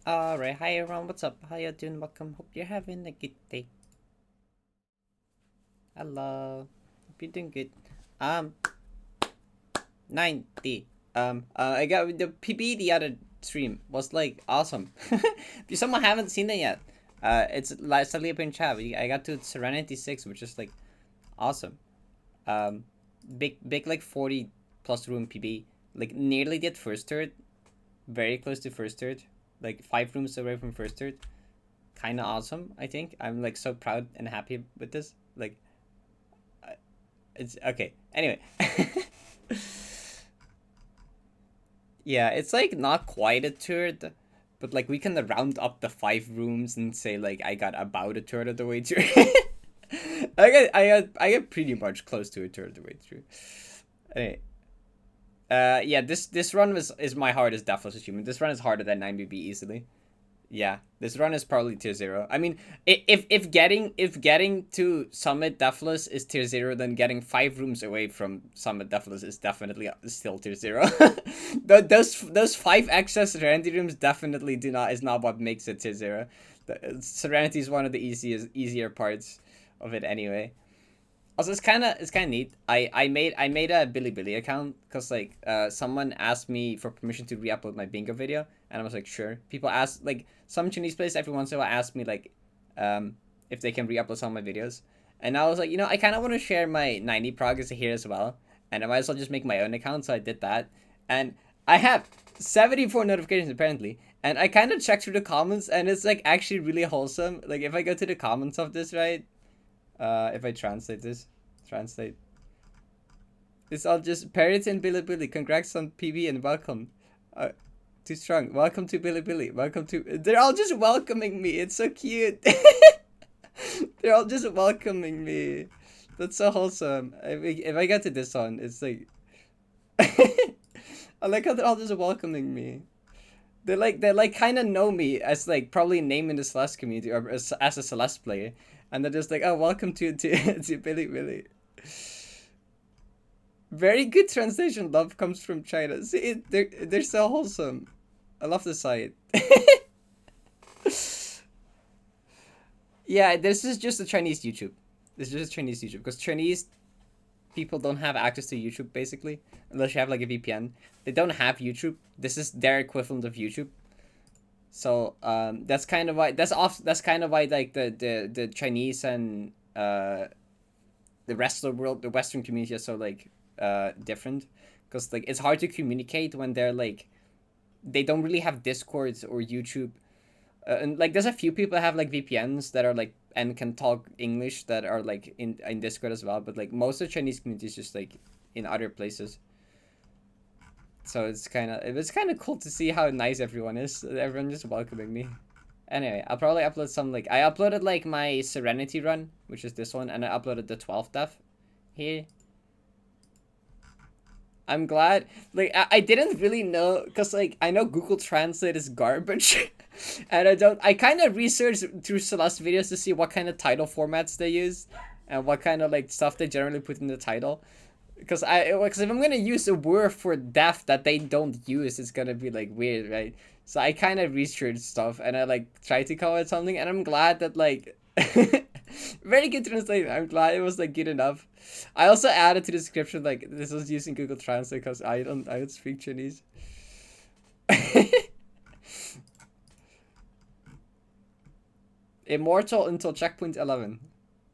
Alright, hi everyone, what's up? How you doing? Welcome. Hope you're having a good day. Hello. Hope you're doing good. Um, 90. I got the PB the other stream was like awesome. If someone haven't seen it yet, it's slightly up in chat. I got to Serenity 6, which is like awesome. Um, big like 40 plus room PB. Like nearly did first third, very close to first third, like 5 rooms away from first third. Kind of awesome, I think. I'm like so proud and happy with this. Like, it's okay. Anyway, yeah, it's like not quite a third, but like we can round up the 5 rooms and say like I got about a third of the way through. I got pretty much close to a third of the way through. Anyway, yeah, this run is my hardest Deathless achievement. This run is harder than 9BB easily. Yeah, this run is probably tier 0. I mean, if getting to Summit Deathless is tier 0, then getting 5 rooms away from Summit Deathless is definitely still tier 0. those 5 excess Serenity rooms definitely is not what makes it tier 0. Serenity is one of the easier parts of it anyway. Also, it's kind of neat. I made a Bilibili account because like someone asked me for permission to re-upload my bingo video, and I was like sure. People ask like some Chinese players every once in a while ask me like if they can re-upload some of my videos, and I was like, I kind of want to share my 90 progress here as well, and I might as well just make my own account. So I did that, and I have 74 notifications apparently. And I kind of checked through the comments, and it's like actually really wholesome. Like if I go to the comments of this, right? If I translate. It's all just Parrot and Bilibili. Congrats on PB and welcome. Too strong. Welcome to Bilibili. Welcome to. They're all just welcoming me. It's so cute. They're all just welcoming me. That's so wholesome. If I get to this one, it's like. I like how they're all just welcoming me. They kind of know me as like probably name in the Celeste community or as a Celeste player, and they're just like, oh, welcome to Billy. Very good translation. Love comes from China. See, they're so wholesome. I love the site. Yeah, this is just a Chinese YouTube. This is just Chinese YouTube because Chinese people don't have access to YouTube basically unless you have like a VPN. They don't have YouTube. This is their equivalent of YouTube. So that's kind of why that's kind of why like the Chinese and the rest of the world, the Western community is so like different because like it's hard to communicate when they're like they don't really have Discords or YouTube. And like there's a few people that have like VPNs that are like and can talk English that are like in Discord as well, but like most of the Chinese community is just like in other places. So it's kind of cool to see how nice everyone is. Everyone just welcoming me. Anyway, I'll probably upload some like I uploaded like my Serenity run, which is this one, and I uploaded the 12th death here. I'm glad. Like I didn't really know because like I know Google Translate is garbage, and I kind of researched through Celeste videos to see what kind of title formats they use, and what kind of like stuff they generally put in the title. Because if I'm gonna use a word for death that they don't use, it's gonna be like weird, right? So I kind of researched stuff and I like tried to call it something, and I'm glad that like very good translation. I'm glad it was like good enough. I also added to the description like this was using Google Translate because I don't speak Chinese. Immortal until checkpoint 11.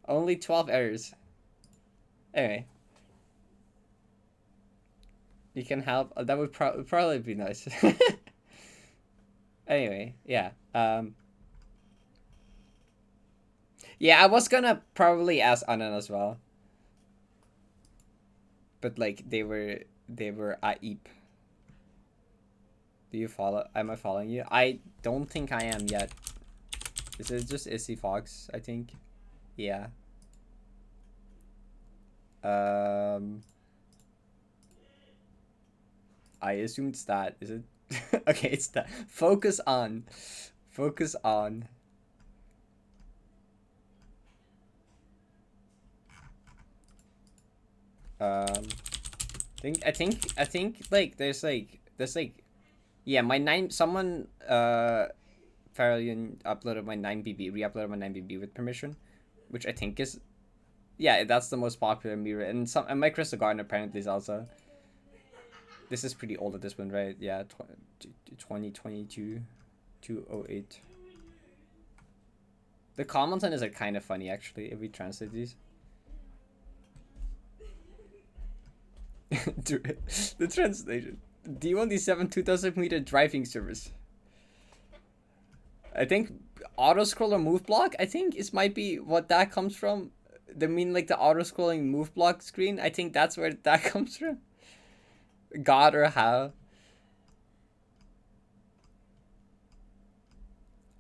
Only 12 errors. Anyway. You can help. That would probably be nice. Anyway, yeah. Yeah, I was gonna probably ask Anan as well, but like they were Aip. Do you follow? Am I following you? I don't think I am yet. This is just Issy Fox, I think. Yeah. I assume it's that. Is it? Okay, it's that. Focus on. Focus on. I think like there's like yeah, my nine someone Farrellian uploaded my 9BB, re-uploaded my 9BB with permission, which I think is, yeah, that's the most popular mirror. And my Crystal Garden apparently is also. This is pretty old at this one, right? Yeah, 2022, 208. The comments on this are kind of funny, actually, if we translate these. The translation. D1D7 2000 meter driving service. I think auto scroller move block, I think might be what that comes from. They mean like the auto scrolling move block screen. I think that's where that comes from. God or how.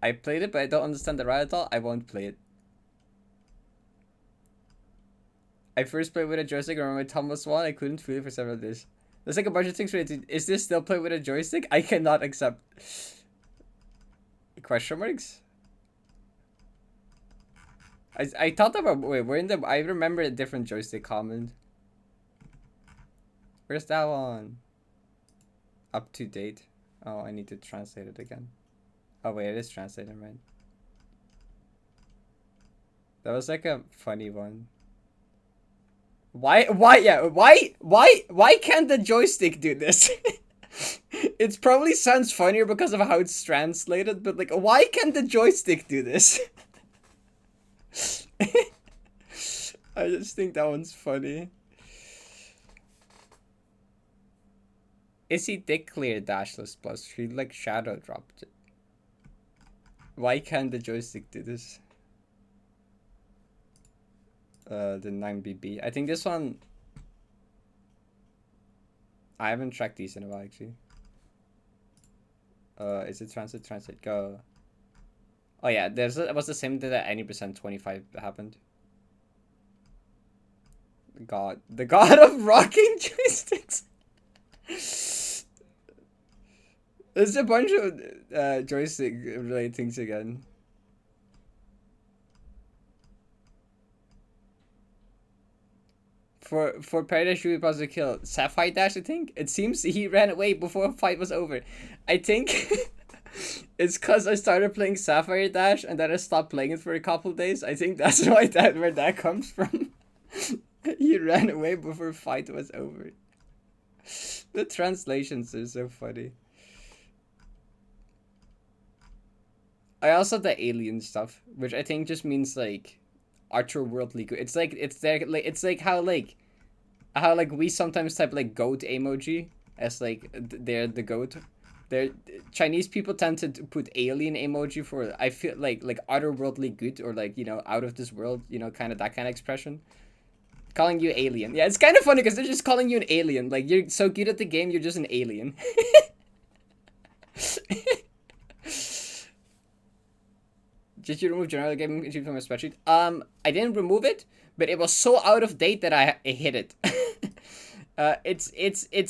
I played it, but I don't understand the ride at all. I won't play it. I first played with a joystick and when my thumb was one, I couldn't feel it for several days. There's like a bunch of things related. Is this still played with a joystick? I cannot accept. Question marks? I thought about, wait, we're in the, I remember a different joystick comment. Where's that one? Up to date. Oh, I need to translate it again. Oh wait, it is translated, right? That was like a funny one. Why can't the joystick do this? It probably sounds funnier because of how it's translated, but like, why can't the joystick do this? I just think that one's funny. Is he dick clear Dashless plus? He like shadow dropped it. Why can't the joystick do this? The 9BB. I think this one. I haven't tracked these in a while actually. Is it translate go? Oh yeah, it was the same day that 90% 25 happened. The god of rocking joysticks. There's a bunch of joystick related things again. For Parrot, should be possible to kill Sapphire Dash, I think. It seems he ran away before a fight was over. I think it's because I started playing Sapphire Dash and then I stopped playing it for a couple days. I think that's why where that comes from. He ran away before a fight was over. The translations are so funny. I also have the alien stuff, which I think just means like otherworldly good. It's like how we sometimes type like goat emoji as like they're the goat. Chinese people tend to put alien emoji for, I feel like otherworldly good, or like, you know, out of this world, you know, kind of that kind of expression. Calling you alien. Yeah, it's kind of funny because they're just calling you an alien. Like, you're so good at the game, you're just an alien. Did you remove general gaming from my spreadsheet? I didn't remove it, but it was so out of date that I hid it. It's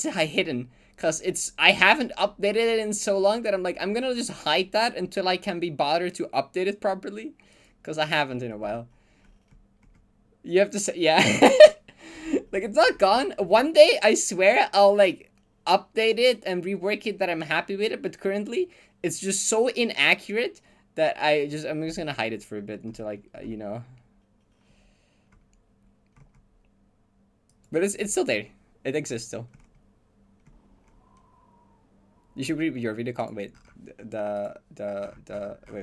hidden because I haven't updated it in so long that I'm like, I'm gonna just hide that until I can be bothered to update it properly, because I haven't in a while. You have to say, yeah. Like, it's not gone. One day, I swear, I'll like update it and rework it that I'm happy with it, but currently it's just so inaccurate that I'm just gonna hide it for a bit until, like, you know. But it's still there. It exists still. You should read your video comment. Wait,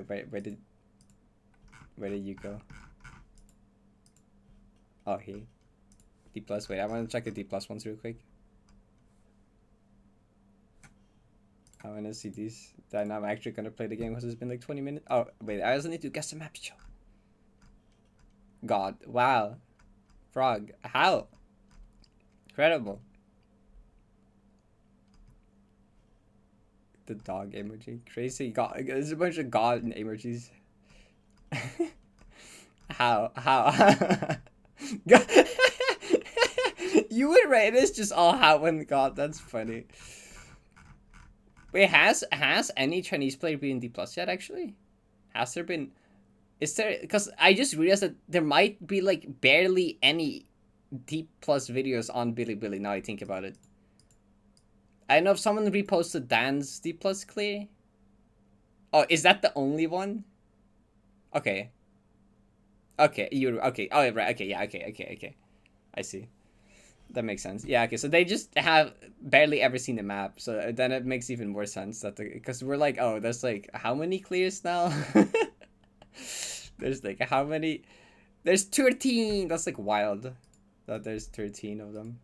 wait, where did you go? Oh, here. D+. Wait, I want to check the D+ ones real quick. I want to see these. Then I'm actually going to play the game because it's been like 20 minutes. Oh, wait, I also need to guess the map show. God, wow. Frog, how? Incredible. The dog emoji. Crazy. God, there's a bunch of God emojis. How? You would right. It's just all how and God. That's funny. Wait, has any Chinese player been in D+ yet? Actually, has there been? Is there? Because I just realized that there might be like barely any D+ videos on Bilibili. Now I think about it. I don't know if someone reposted Dan's D+ clear. Oh, is that the only one? Okay. Okay, you okay. Oh, right. Okay, yeah. Okay. I see. That makes sense. Yeah. Okay. So they just have barely ever seen the map, so then it makes even more sense that because we're like, oh, there's like how many clears now? There's like how many? There's 13. That's like wild. That there's 13 of them.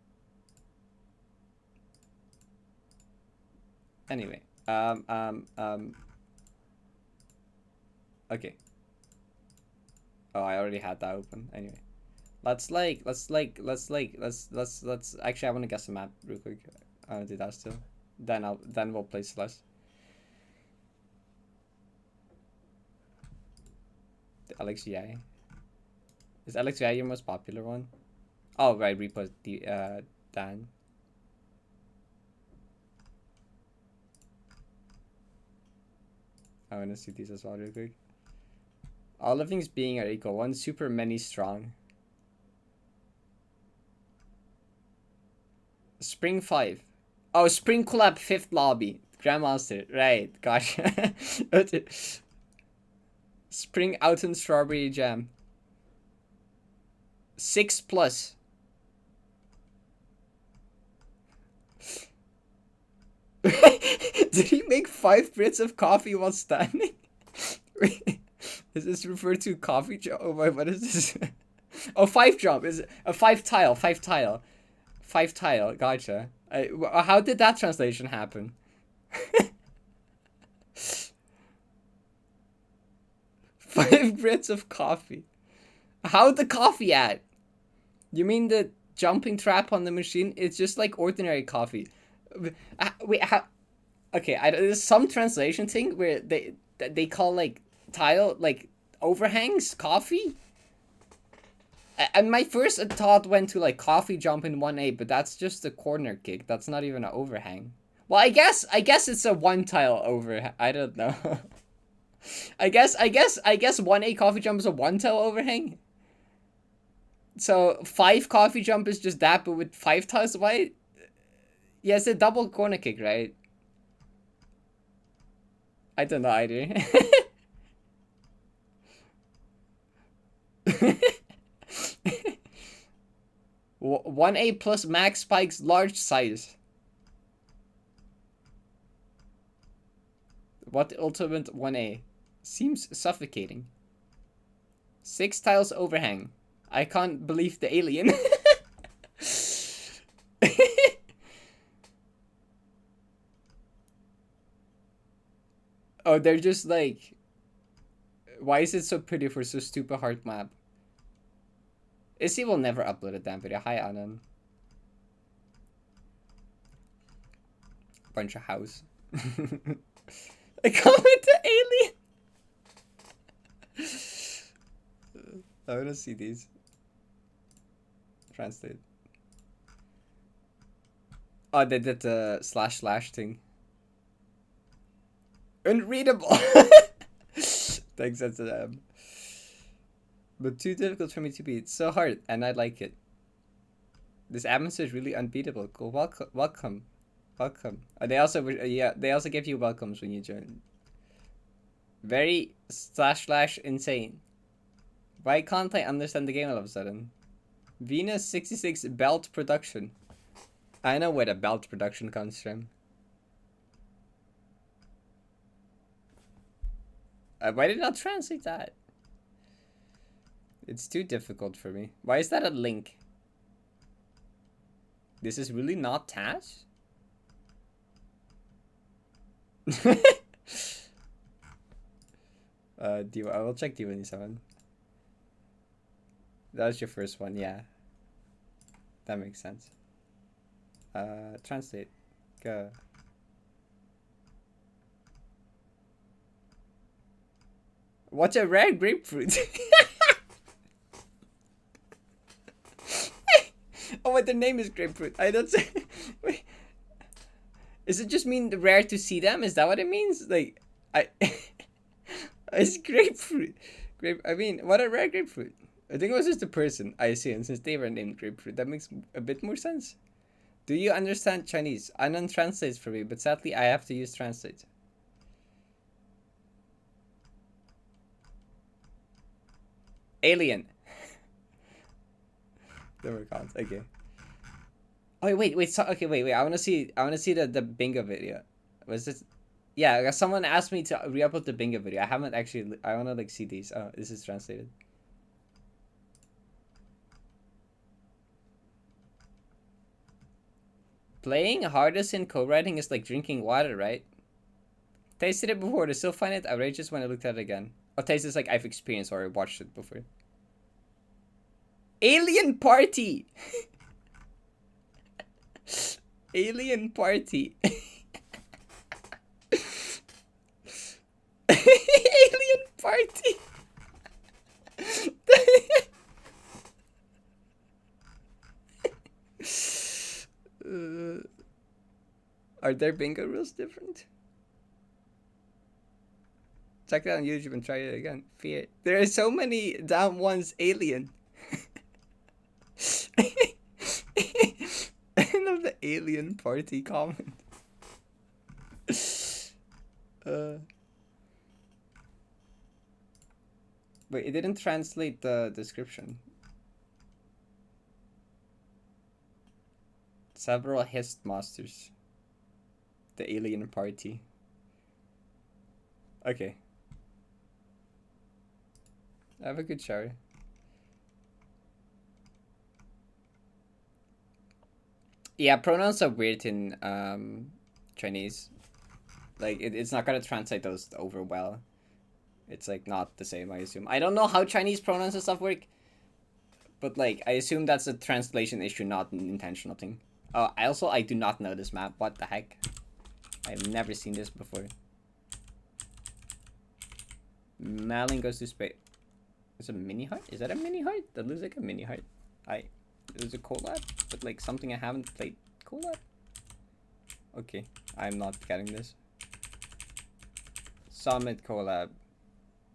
Anyway, okay. Oh, I already had that open. Anyway, let's actually I want to guess a map real quick. I want to do that still. Then we'll play Celeste. The LXGI. Is LXGI your most popular one? Oh right, repost the Dan. I want to see these as well real quick. All livings being are equal. One super, many strong. Spring 5. Oh, Spring Collab 5th lobby. Grandmaster. Right. Gosh. Spring Autumn Strawberry Jam. 6 plus. Did he make 5 Brits of coffee while standing? Is this referred to coffee jump? Oh my, what is this? Oh, 5 jump. Is it a 5 tile? 5 tile. 5 tile. Gotcha. How did that translation happen? 5 Brits of coffee. How'd the coffee at? You mean the jumping trap on the machine? It's just like ordinary coffee. Wait, how? Okay, there's some translation thing where they call like tile like overhangs coffee. And my first thought went to like coffee jump in 1A, but that's just a corner kick. That's not even an overhang. Well, I guess it's a 1 tile over. I don't know. I guess 1A coffee jump is a 1 tile overhang. So 5 coffee jump is just that, but with 5 tiles wide. Yeah, it's a double corner kick, right? I don't know either. 1A plus max spikes large size. What ultimate 1A? Seems suffocating. 6 tiles overhang. I can't believe the alien. Oh, they're just like... Why is it so pretty for so stupid hard map? Issy will never upload a damn video. Hi, Anan. Bunch of house. I call it the alien. I wanna see these. Translate. Oh, they did the // thing. Unreadable. Thanks, that's them. But too difficult for me to beat. So hard, and I like it. This atmosphere is really unbeatable. Cool. Welcome. They also they also give you welcomes when you join. Very // insane. Why can't I understand the game all of a sudden? Venus 66 belt production. I know where the belt production comes from. Why did I not translate that? It's too difficult for me. Why is that a link? This is really not Tash? I will check D27. That was your first one, yeah. That makes sense. Translate. Go. What's a rare grapefruit? Oh, wait, the name is grapefruit. I don't say. Wait. Does it just mean rare to see them? Is that what it means? Like, it's grapefruit. I mean, what a rare grapefruit. I think it was just a person, I assume, since they were named grapefruit. That makes a bit more sense. Do you understand Chinese? Anan translates for me, but sadly I have to use translate. Alien. Never counts. Okay. Oh wait. So, okay, wait. I wanna see the bingo video. Was this? Yeah, someone asked me to re-upload the bingo video. I haven't actually. I wanna like see these. Oh, this is translated. Playing hardest in co-writing is like drinking water, right? Tasted it before. To still find it outrageous when I looked at it again. Oh, taste is like I've experienced or watched it before. Alien Party. Alien Party. Alien Party. Are their bingo rules different? Check it out on YouTube and try it again. Fear. There are so many down ones. Alien. I love the Alien Party comment. Wait, it didn't translate the description. Several hist masters. The Alien Party. Okay. Have a good shower. Yeah, pronouns are weird in Chinese. Like it's not gonna translate those over well. It's like not the same, I assume. I don't know how Chinese pronouns and stuff work, but like I assume that's a translation issue, not an intentional thing. I do not know this map. What the heck? I've never seen this before. Malin goes to space. It's a mini heart? Is that a mini heart? That looks like a mini heart. There's a collab, but like something I haven't played. Collab? Okay, I'm not getting this. Summit collab.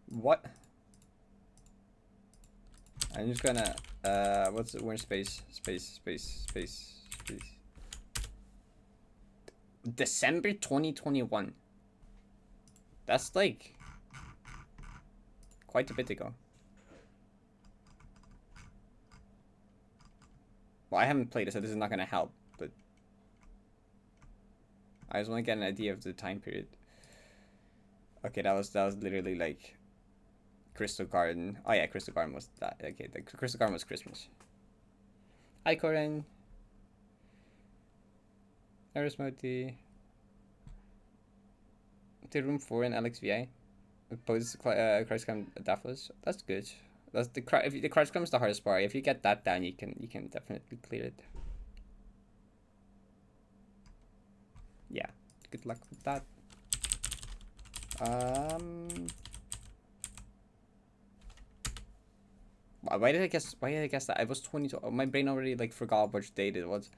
What? I'm just gonna what's it? We're in space. December 2021. That's like quite a bit ago. Well, I haven't played it, so this is not gonna help, but I just want to get an idea of the time period. Okay, that was literally like Crystal Garden. Oh yeah, Crystal Garden was that. Okay, the Crystal Garden was Christmas. Hi, Corin. Arismoti. The room 4 in LXVI. Poses Christ Climb Deathless. That's good. That's the if the Christ Climb is the hardest part. If you get that down, you can definitely clear it. Yeah. Good luck with that. Why did I guess that? I was 22. Oh, my brain already like forgot which date it was.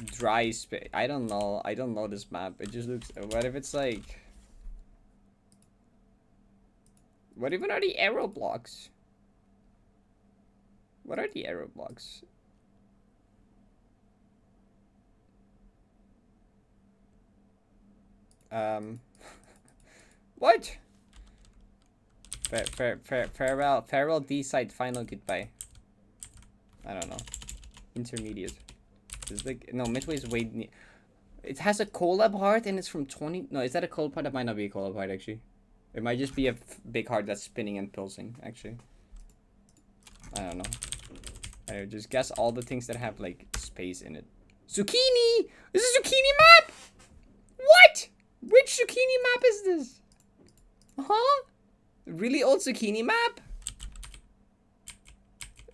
Dry space. I don't know this map. It just looks. What if it's like? What even are the arrow blocks? What are the arrow blocks? What? Farewell D-side final goodbye. I don't know. Intermediate. It's like, no, midway is way. It has a collab heart and it's from 20. No, is that a collab heart? That might not be a collab heart actually. It might just be a big heart that's spinning and pulsing actually. I don't know. I just guess all the things that have like space in it. Zucchini! This is a zucchini map! What? Which zucchini map is this? Huh? Really old zucchini map?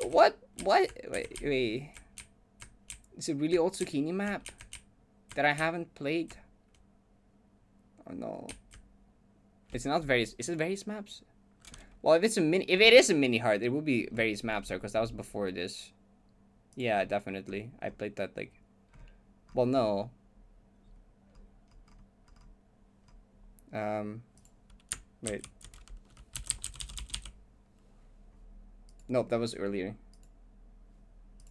What? Wait. It's a really old zucchini map that I haven't played. Oh no. It's not various. Is it various maps? Well, if it is a mini heart, it will be various maps, because that was before this. Yeah, definitely. I played that like. Well, no. Wait. Nope, that was earlier.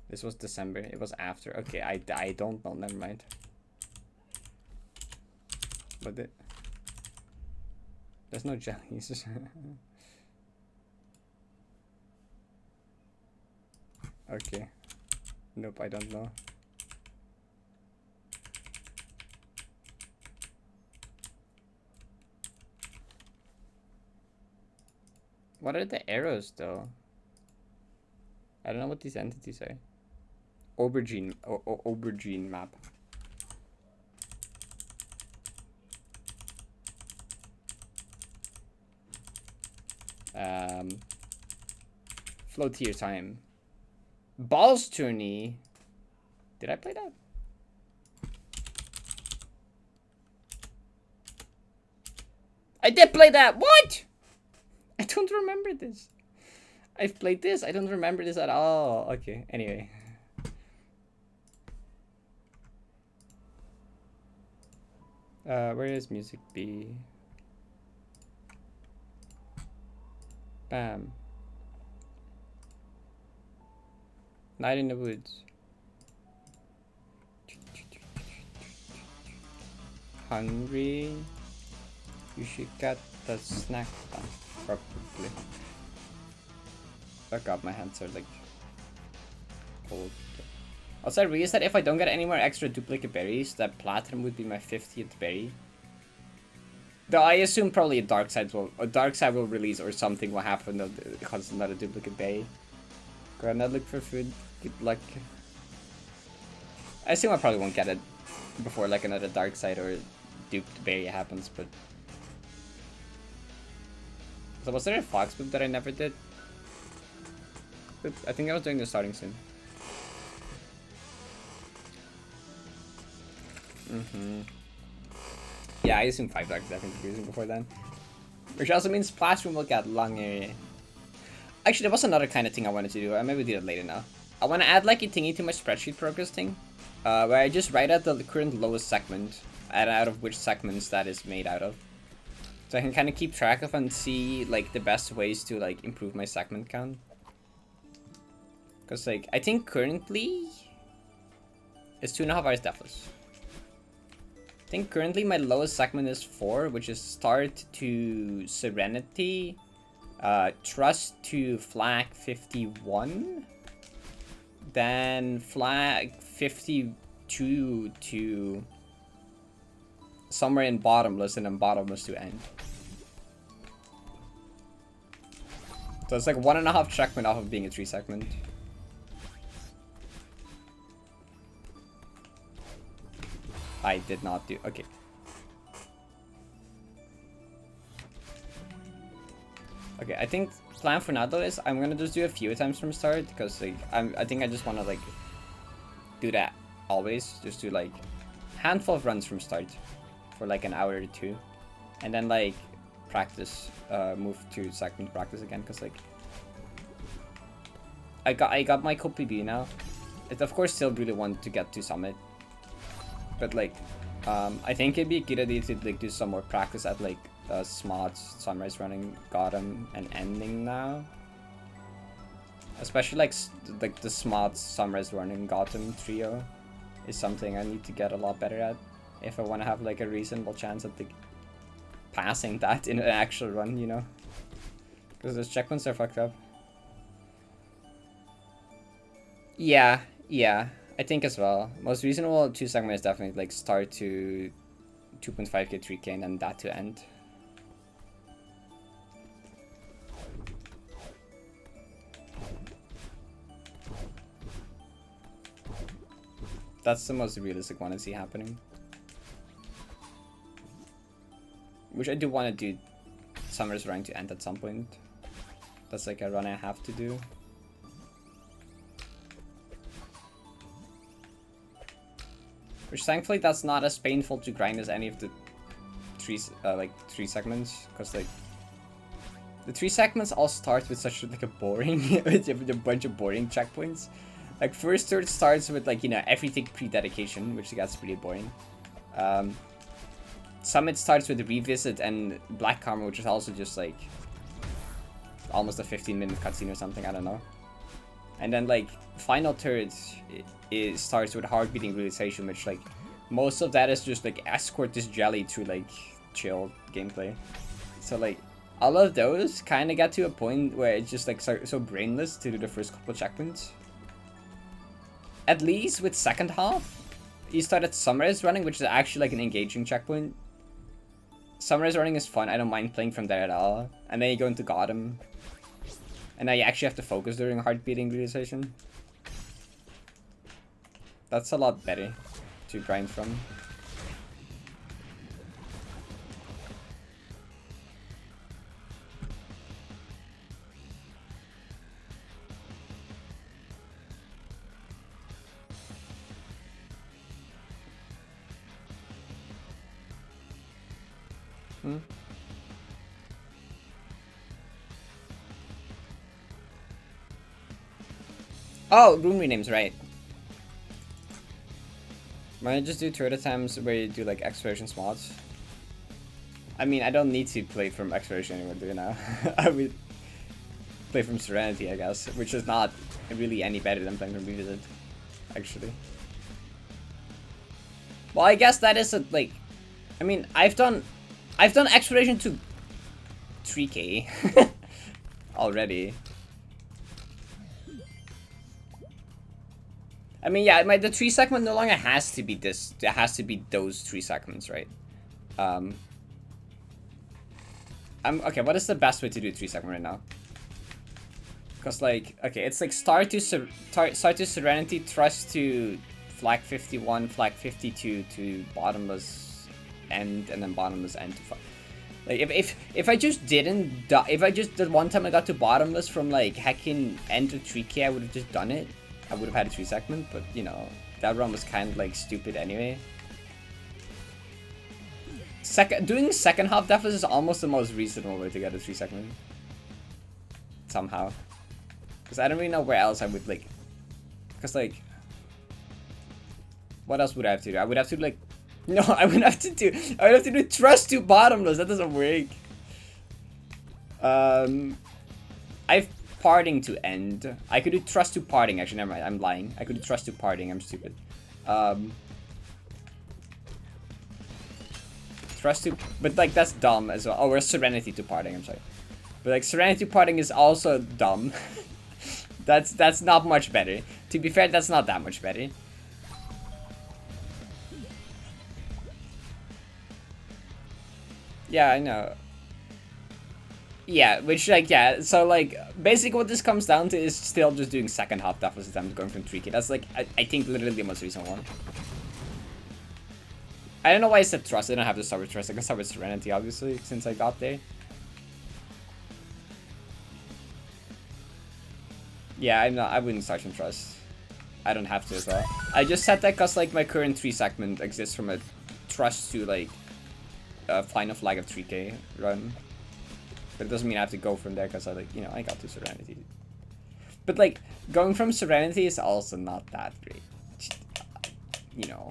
This was December. It was after. Okay, I don't know. Never mind. But There's no jellies. Okay. Nope, I don't know. What are the arrows though? I don't know what these entities are. Aubergine, aubergine map. Floatier time. Balls tourney. Did I play that? I did play that. What? I don't remember this. I've played this. I don't remember this at all. Okay. Anyway. Where is music B? Bam. Night in the woods. Hungry. You should get the snack done. Probably. Oh god, my hands are like cold. Also, I realized that if I don't get any more extra duplicate berries, that platinum would be my 50th berry. Though I assume probably a dark side will release or something will happen because it's not a duplicate berry. Go ahead and look for food. Good luck. I assume I probably won't get it before like another dark side or duped berry happens, but. So was there a fox move that I never did? I think I was doing the starting soon. Yeah, I assume 5 darks definitely be using before then. Which also means Classroom will get longer. Actually, there was another kind of thing I wanted to do. I maybe do that later now. I want to add like a thingy to my spreadsheet progress thing. Where I just write out the current lowest segment. And out of which segments that is made out of. So I can kind of keep track of and see like the best ways to like improve my segment count. Because like, I think currently it's 2.5 hours Deathless. I think currently my lowest segment is 4, which is start to Serenity, Trust to Flag 51, then Flag 52 to somewhere in Bottomless, and then Bottomless to End. So it's like 1.5 checkpoint off of being a 3 segment. I did not do. Okay. Okay, I think plan for now though is I'm gonna just do a few attempts from start because like I think I just wanna like do that always. Just do like handful of runs from start for like an hour or 2, and then like practice. Move to segment practice again because like I got my code PB now. It of course still really want to get to summit. But like, I think it'd be a good idea to like do some more practice at like Smots, Sunrise Running, Gotham, and Ending now. Especially like the Smots, Sunrise Running, Gotham trio is something I need to get a lot better at if I want to have like a reasonable chance at like passing that in an actual run, you know? Because those checkpoints are fucked up. Yeah. I think as well. Most reasonable 2 segments is definitely like start to 2.5k, 3k, and then that to end. That's the most realistic one I see happening. Which I do want to do Summer's Running to end at some point. That's like a run I have to do. Which thankfully that's not as painful to grind as any of the 3 segments, because like the 3 segments all start with such like a boring with a bunch of boring checkpoints. Like first third starts with like, you know, everything pre-dedication, which gets pretty boring. Summit starts with Revisit and Black Karma, which is also just like almost a 15-minute cutscene or something, I don't know. And then like final third it starts with Heartbeating Realization, which like most of that is just like escort this jelly to like chill gameplay. So like, all of those kind of got to a point where it's just like so brainless to do the first couple checkpoints. At least with second half, you started Sunrise Running, which is actually like an engaging checkpoint. Sunrise Running is fun. I don't mind playing from there at all. And then you go into Gotham. And now you actually have to focus during heart beating realization. That's a lot better to grind from. Oh, room renames, right. Why don't you just do turret attempts where you do like exploration spots? I mean, I don't need to play from exploration anymore, do you know? I would play from Serenity, I guess, which is not really any better than playing from Revisit, actually. Well, I guess that is a, like, I mean, I've done exploration to 3K already. I mean, yeah, the 3 segment no longer has to be this. It has to be those 3 segments, right? Okay, what is the best way to do 3 segment right now? Because like, okay, it's like start to Serenity, Trust to Flag 51, Flag 52 to Bottomless End, and then Bottomless End to like if I just didn't die, if I just did one time I got to Bottomless from like hacking End to 3K, I would have just done it. I would have had a 3 segment, but you know, that run was kind of like stupid anyway. Doing second half Deathless is almost the most reasonable way to get a 3 segment. Somehow. Because I don't really know where else I would like. Because like, what else would I have to do? I would have to like, no, I would have to do Trust to Bottomless. That doesn't work. I've Parting to End. I could do Trust to Parting. Actually, never mind. I'm lying. I could do Trust to Parting. I'm stupid. Trust to, but like that's dumb as well. Oh, or Serenity to Parting. I'm sorry, but like Serenity to Parting is also dumb. that's not much better. To be fair, that's not that much better. Yeah, I know. Yeah, which like, yeah, so like basically what this comes down to is still just doing second half Deathless attempts going from 3K. That's like I think literally the most recent one. I don't know why I said Trust. I don't have to start with Trust. I can start with Serenity, obviously, since I got there. Yeah, I wouldn't start from Trust. I don't have to as well. I just said that because like my current 3 segment exists from a Trust to like a final flag of 3K run. But it doesn't mean I have to go from there because I like, you know, I got to Serenity. But like, going from Serenity is also not that great. You know.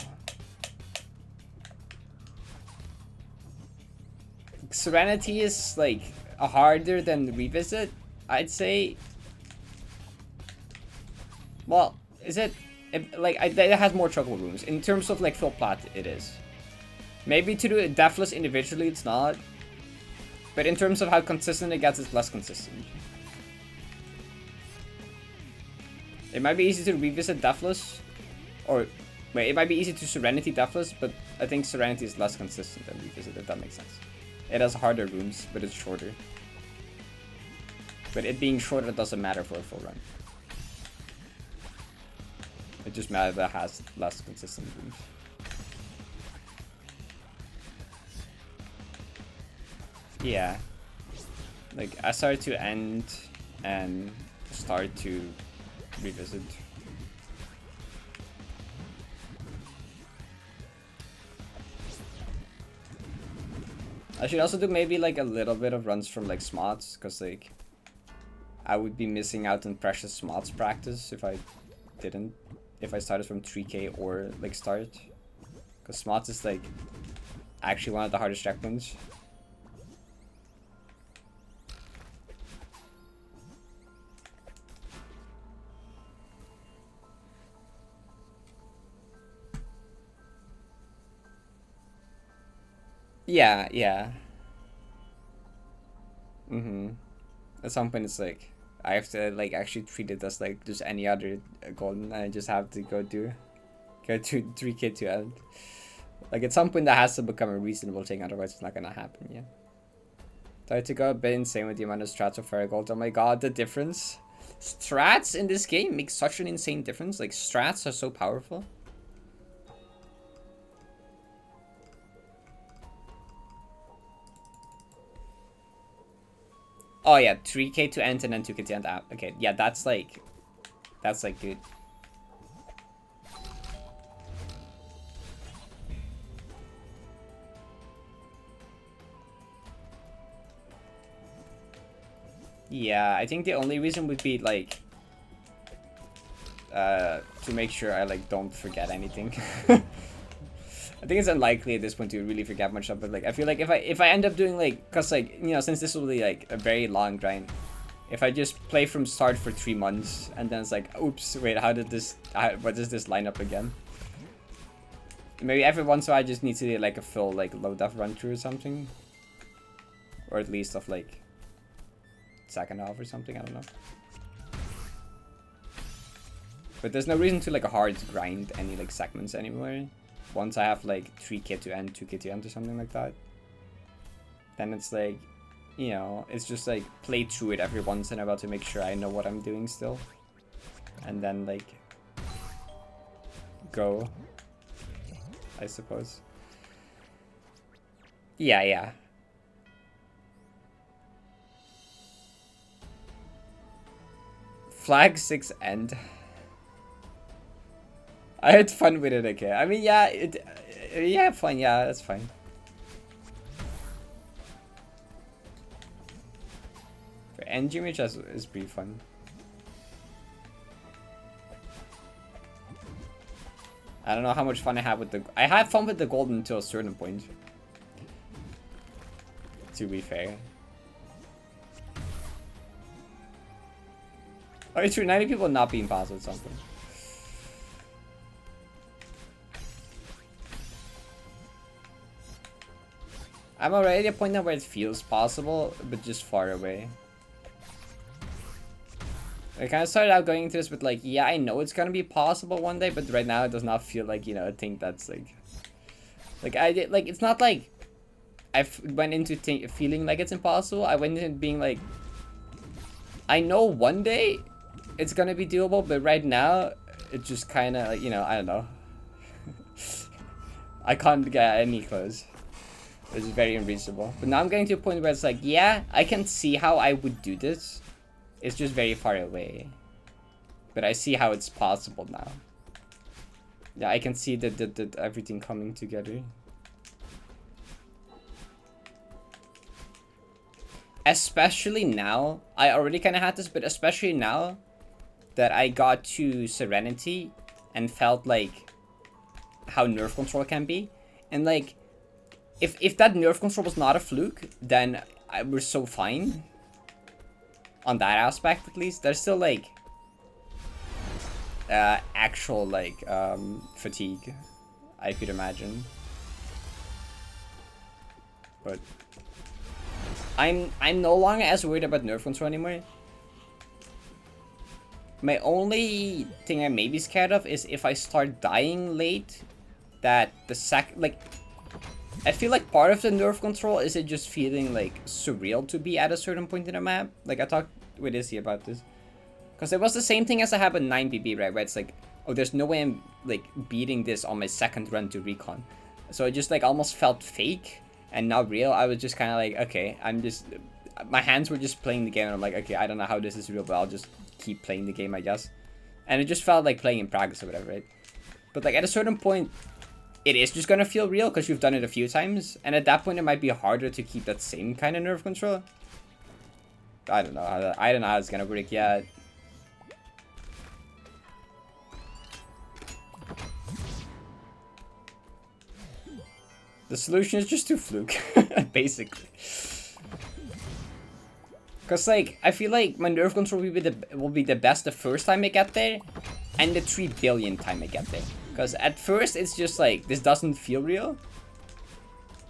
Serenity is like harder than Revisit, I'd say. Well, is it? It has more chocobo rooms. In terms of like full plat, it is. Maybe to do it Deathless individually, it's not. But in terms of how consistent it gets, it's less consistent. It might be easy to Revisit Deathless, or wait, it might be easy to Serenity Deathless, but I think Serenity is less consistent than Revisit, if that makes sense. It has harder rooms, but it's shorter. But it being shorter doesn't matter for a full run. It just matters that it has less consistent rooms. Yeah. Like, I started to End and start to Revisit. I should also do maybe like a little bit of runs from like Smots, because like I would be missing out on precious Smots practice if I didn't. If I started from 3K or like start. Because Smots is like actually one of the hardest checkpoints. Yeah, yeah. At some point, it's like I have to like actually treat it as like just any other golden. I just have to go to 3k to end. Like at some point, that has to become a reasonable thing. Otherwise, it's not gonna happen. Yeah. Tried to go a bit insane with the amount of strats of fairy gold. Oh my god, the difference! Strats in this game make such an insane difference. Like strats are so powerful. Oh yeah, 3k to end and then 2k to end out. Okay, yeah, that's like good. Yeah, I think the only reason would be like to make sure I like don't forget anything. I think it's unlikely at this point to really forget much stuff, but like I feel like if I end up doing like, cause like, you know, since this will be like a very long grind, if I just play from start for 3 months and then it's like, oops, wait, what does this line up again? Maybe every once in a while I just need to do like a full like low def run through or something, or at least of like second half or something, I don't know. But there's no reason to like a hard grind any like segments anymore. Once I have like 3k to end, 2k to end or something like that, then it's like, you know, it's just like play through it every once in a while to make sure I know what I'm doing still. And then like go, I suppose. Yeah. Flag 6 end. I had fun with it, okay. I mean, yeah, yeah, fine, yeah, that's fine. For end image is pretty fun. I don't know how much fun I had with I had fun with the gold until a certain point. To be fair. Oh, it's true, 90 people not being positive at some point. I'm already at a point now where it feels possible, but just far away. I kind of started out going into this with like, yeah, I know it's gonna be possible one day, but right now it does not feel like, you know, a thing that's like I did, like, it's not like I went into feeling like it's impossible. I went into being like, I know one day it's gonna be doable, but right now it's just kind of like, you know, I don't know. I can't get any close. It's very unreasonable. But now I'm getting to a point where it's like, yeah, I can see how I would do this. It's just very far away. But I see how it's possible now. Yeah, I can see that everything coming together. Especially now, I already kind of had this, but especially now that I got to Serenity and felt like how nerf control can be. And like, if that nerf control was not a fluke, then we're so fine. On that aspect, at least. There's still like actual like fatigue, I could imagine. But I'm no longer as worried about nerf control anymore. My only thing I may be scared of is if I start dying late, that the I feel like part of the nerf control is it just feeling like surreal to be at a certain point in the map. Like I talked with Izzy about this, because it was the same thing as I had with 9BB, right? Where it's like, oh, there's no way I'm like beating this on my second run to recon, so it just like almost felt fake and not real. I was just kind of like, okay, my hands were just playing the game, and I'm like, okay, I don't know how this is real, but I'll just keep playing the game, I guess. And it just felt like playing in practice or whatever, right? But like at a certain point, it is just gonna feel real because you've done it a few times, and at that point it might be harder to keep that same kind of nerve control. I don't know. I don't know how it's gonna work yet. The solution is just to fluke, basically. Cause like I feel like my nerve control will be the best the first time I get there, and the 3 billion time I get there. Because at first it's just like, this doesn't feel real.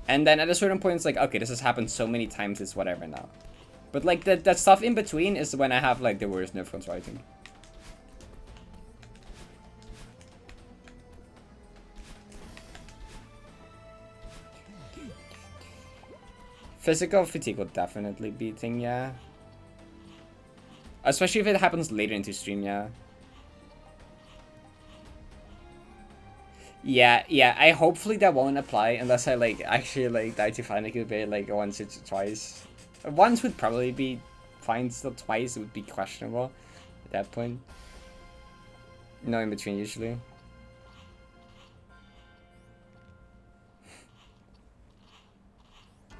And then at a certain point it's like, okay, this has happened so many times, it's whatever now. But like that stuff in between is when I have like the worst nerf control, I think. Physical fatigue will definitely be a thing, yeah. Especially if it happens later into stream, yeah. Yeah, I hopefully that won't apply unless I like actually like die to find a good bit like once or twice. Once would probably be fine, still twice it would be questionable at that point. No in between usually.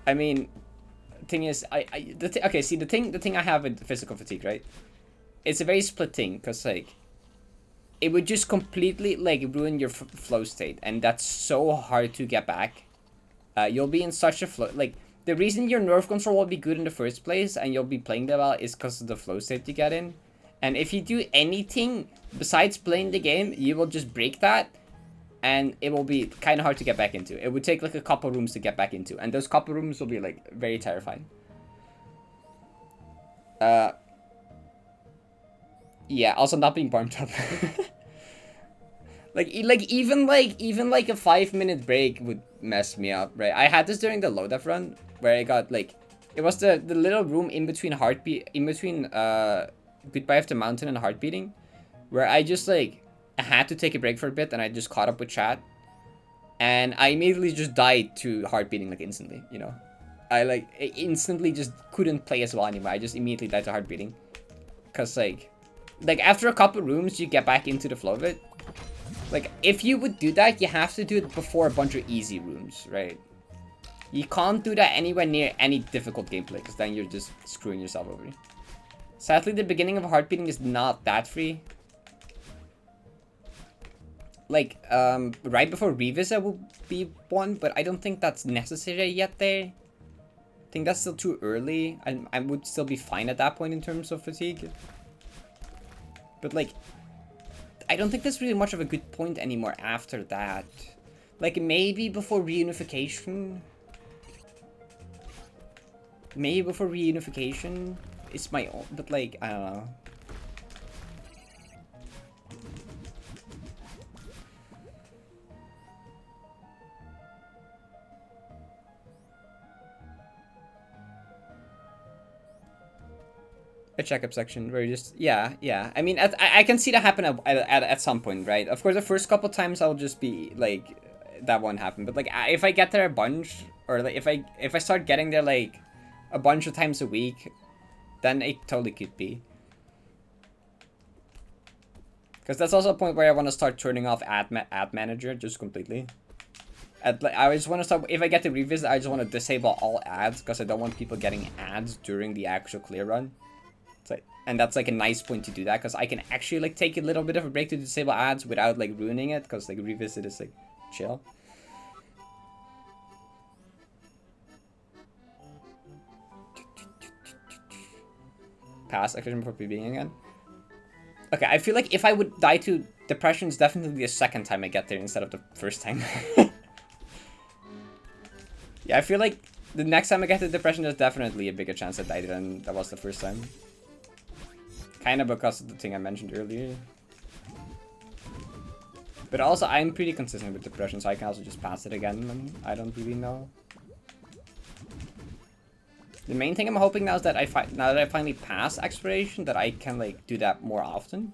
I mean, thing is, okay. See, the thing I have with physical fatigue, right? It's a very split thing, cause like, it would just completely like ruin your flow state, and that's so hard to get back. You'll be in such a flow. Like the reason your nerve control will be good in the first place, and you'll be playing that well, is because of the flow state you get in. And if you do anything besides playing the game, you will just break that. And it will be kind of hard to get back into. It would take like a couple rooms to get back into. And those couple rooms will be like very terrifying. Yeah, also not being bumped up. even a 5-minute break would mess me up, right? I had this during the load up run where I got like, it was the little room in between Goodbye of the Mountain and Heartbeating, where I just like, I had to take a break for a bit, and I just caught up with chat, and I immediately just died to Heartbeating like instantly, you know. I instantly just couldn't play as well anymore. I just immediately died to Heartbeating, cause like after a couple rooms you get back into the flow of it. Like if you would do that, you have to do it before a bunch of easy rooms, right? You can't do that anywhere near any difficult gameplay, cause then you're just screwing yourself over. Sadly, the beginning of Heartbeating is not that free. Like, right before Revisit will be one, but I don't think that's necessary yet there. I think that's still too early. I would still be fine at that point in terms of fatigue. But like, I don't think there's really much of a good point anymore after that. Like, maybe before reunification? Maybe before reunification? It's my own, but like, I don't know. A checkup section where you just, yeah. I mean, I can see that happen at some point, right? Of course, the first couple times I'll just be like, that won't happen. But like, if I get there a bunch, or like if I start getting there like a bunch of times a week, then it totally could be. Because that's also a point where I want to start turning off ad manager just completely. I just want to start, if I get to revisit, I just want to disable all ads, because I don't want people getting ads during the actual clear run. And that's like a nice point to do that, because I can actually like take a little bit of a break to disable ads without like ruining it, because like revisit is like chill. Pass action before PBing again. Okay, I feel like if I would die to depression, it's definitely the second time I get there instead of the first time. Yeah, I feel like the next time I get to depression, there's definitely a bigger chance I died than that was the first time. Kind of because of the thing I mentioned earlier. But also, I'm pretty consistent with depression, so I can also just pass it again, and I don't really know. The main thing I'm hoping now is that now that I finally pass exploration, that I can like do that more often.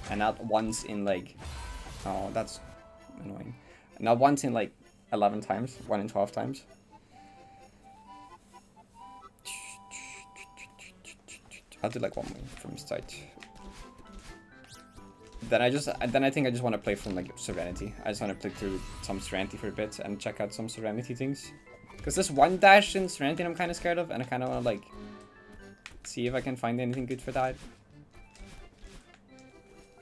And not once in like, oh, that's annoying. Not once in like 11 times, 1 in 12 times. I'll do like one more from start. Then I think I just want to play from like Serenity. I just want to play through some Serenity for a bit and check out some Serenity things. Because there's one dash in Serenity I'm kind of scared of, and I kind of want to like see if I can find anything good for that.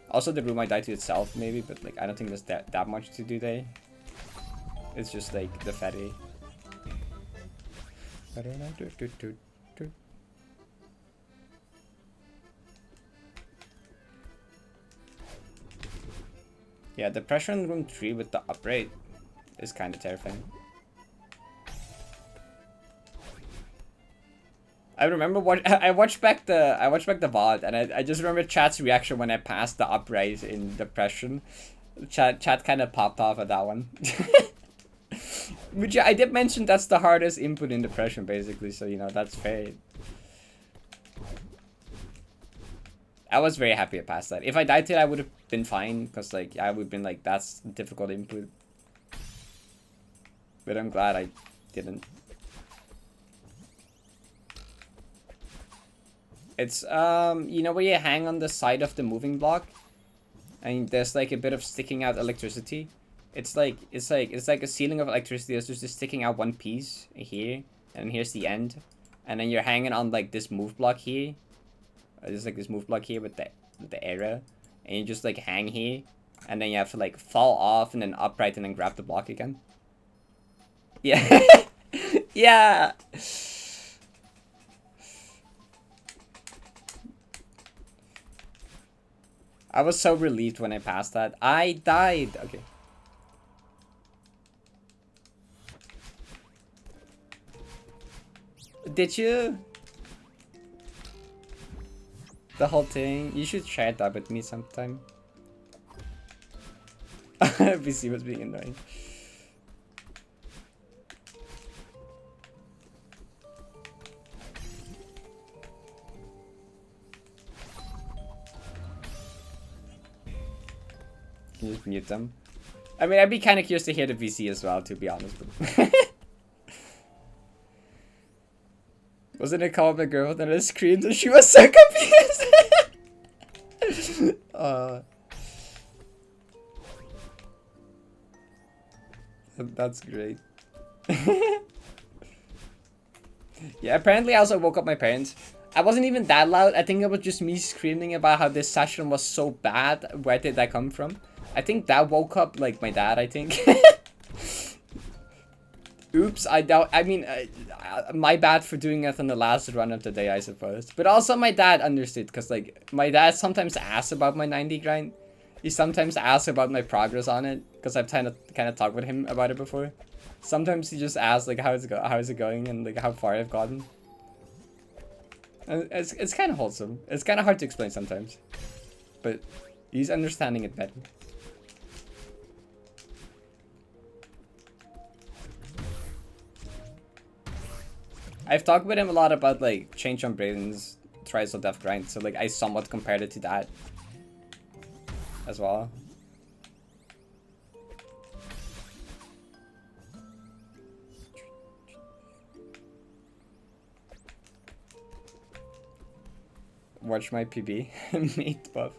Also, the room I died to itself maybe, but like I don't think there's that much to do there. It's just like the fatty. Yeah, the pressure in room 3 with the upright is kind of terrifying. I remember what I watched back the VOD, and I just remember chat's reaction when I passed the upright in depression. Chat kind of popped off at that one. Which I did mention that's the hardest input in depression, basically. So you know that's fair. I was very happy I passed that. If I died to it, I would have been fine, because like I would have been like, that's difficult input. But I'm glad I didn't. It's you know where you hang on the side of the moving block, and there's like a bit of sticking out electricity. It's like a ceiling of electricity. There's just sticking out one piece here, and here's the end, and then you're hanging on like this move block here. There's like this move block here with the arrow, and you just like hang here, and then you have to like fall off and then upright and then grab the block again. Yeah. Yeah. I was so relieved when I passed that. I died. Okay. Did you? The whole thing? You should share that with me sometime. VC was being annoying. Can you just mute them? I mean, I'd be kind of curious to hear the VC as well, to be honest. But wasn't it called a girl that I screamed and she was so confused? That's great. Yeah, apparently I also woke up my parents. I wasn't even that loud. I think it was just me screaming about how this session was so bad. Where did that come from? I think that woke up like my dad, I think. Oops, I doubt. I mean, my bad for doing it on the last run of the day, I suppose. But also my dad understood, because like my dad sometimes asks about my 90 grind. He sometimes asks about my progress on it, because I've kind of talked with him about it before. Sometimes he just asks like how is it going and like how far I've gotten. And it's kind of wholesome. It's kind of hard to explain sometimes, but he's understanding it better. I've talked with him a lot about like change on Brayden's Trials of Death grind, so like I somewhat compared it to that as well. Watch my PB. Mate buff.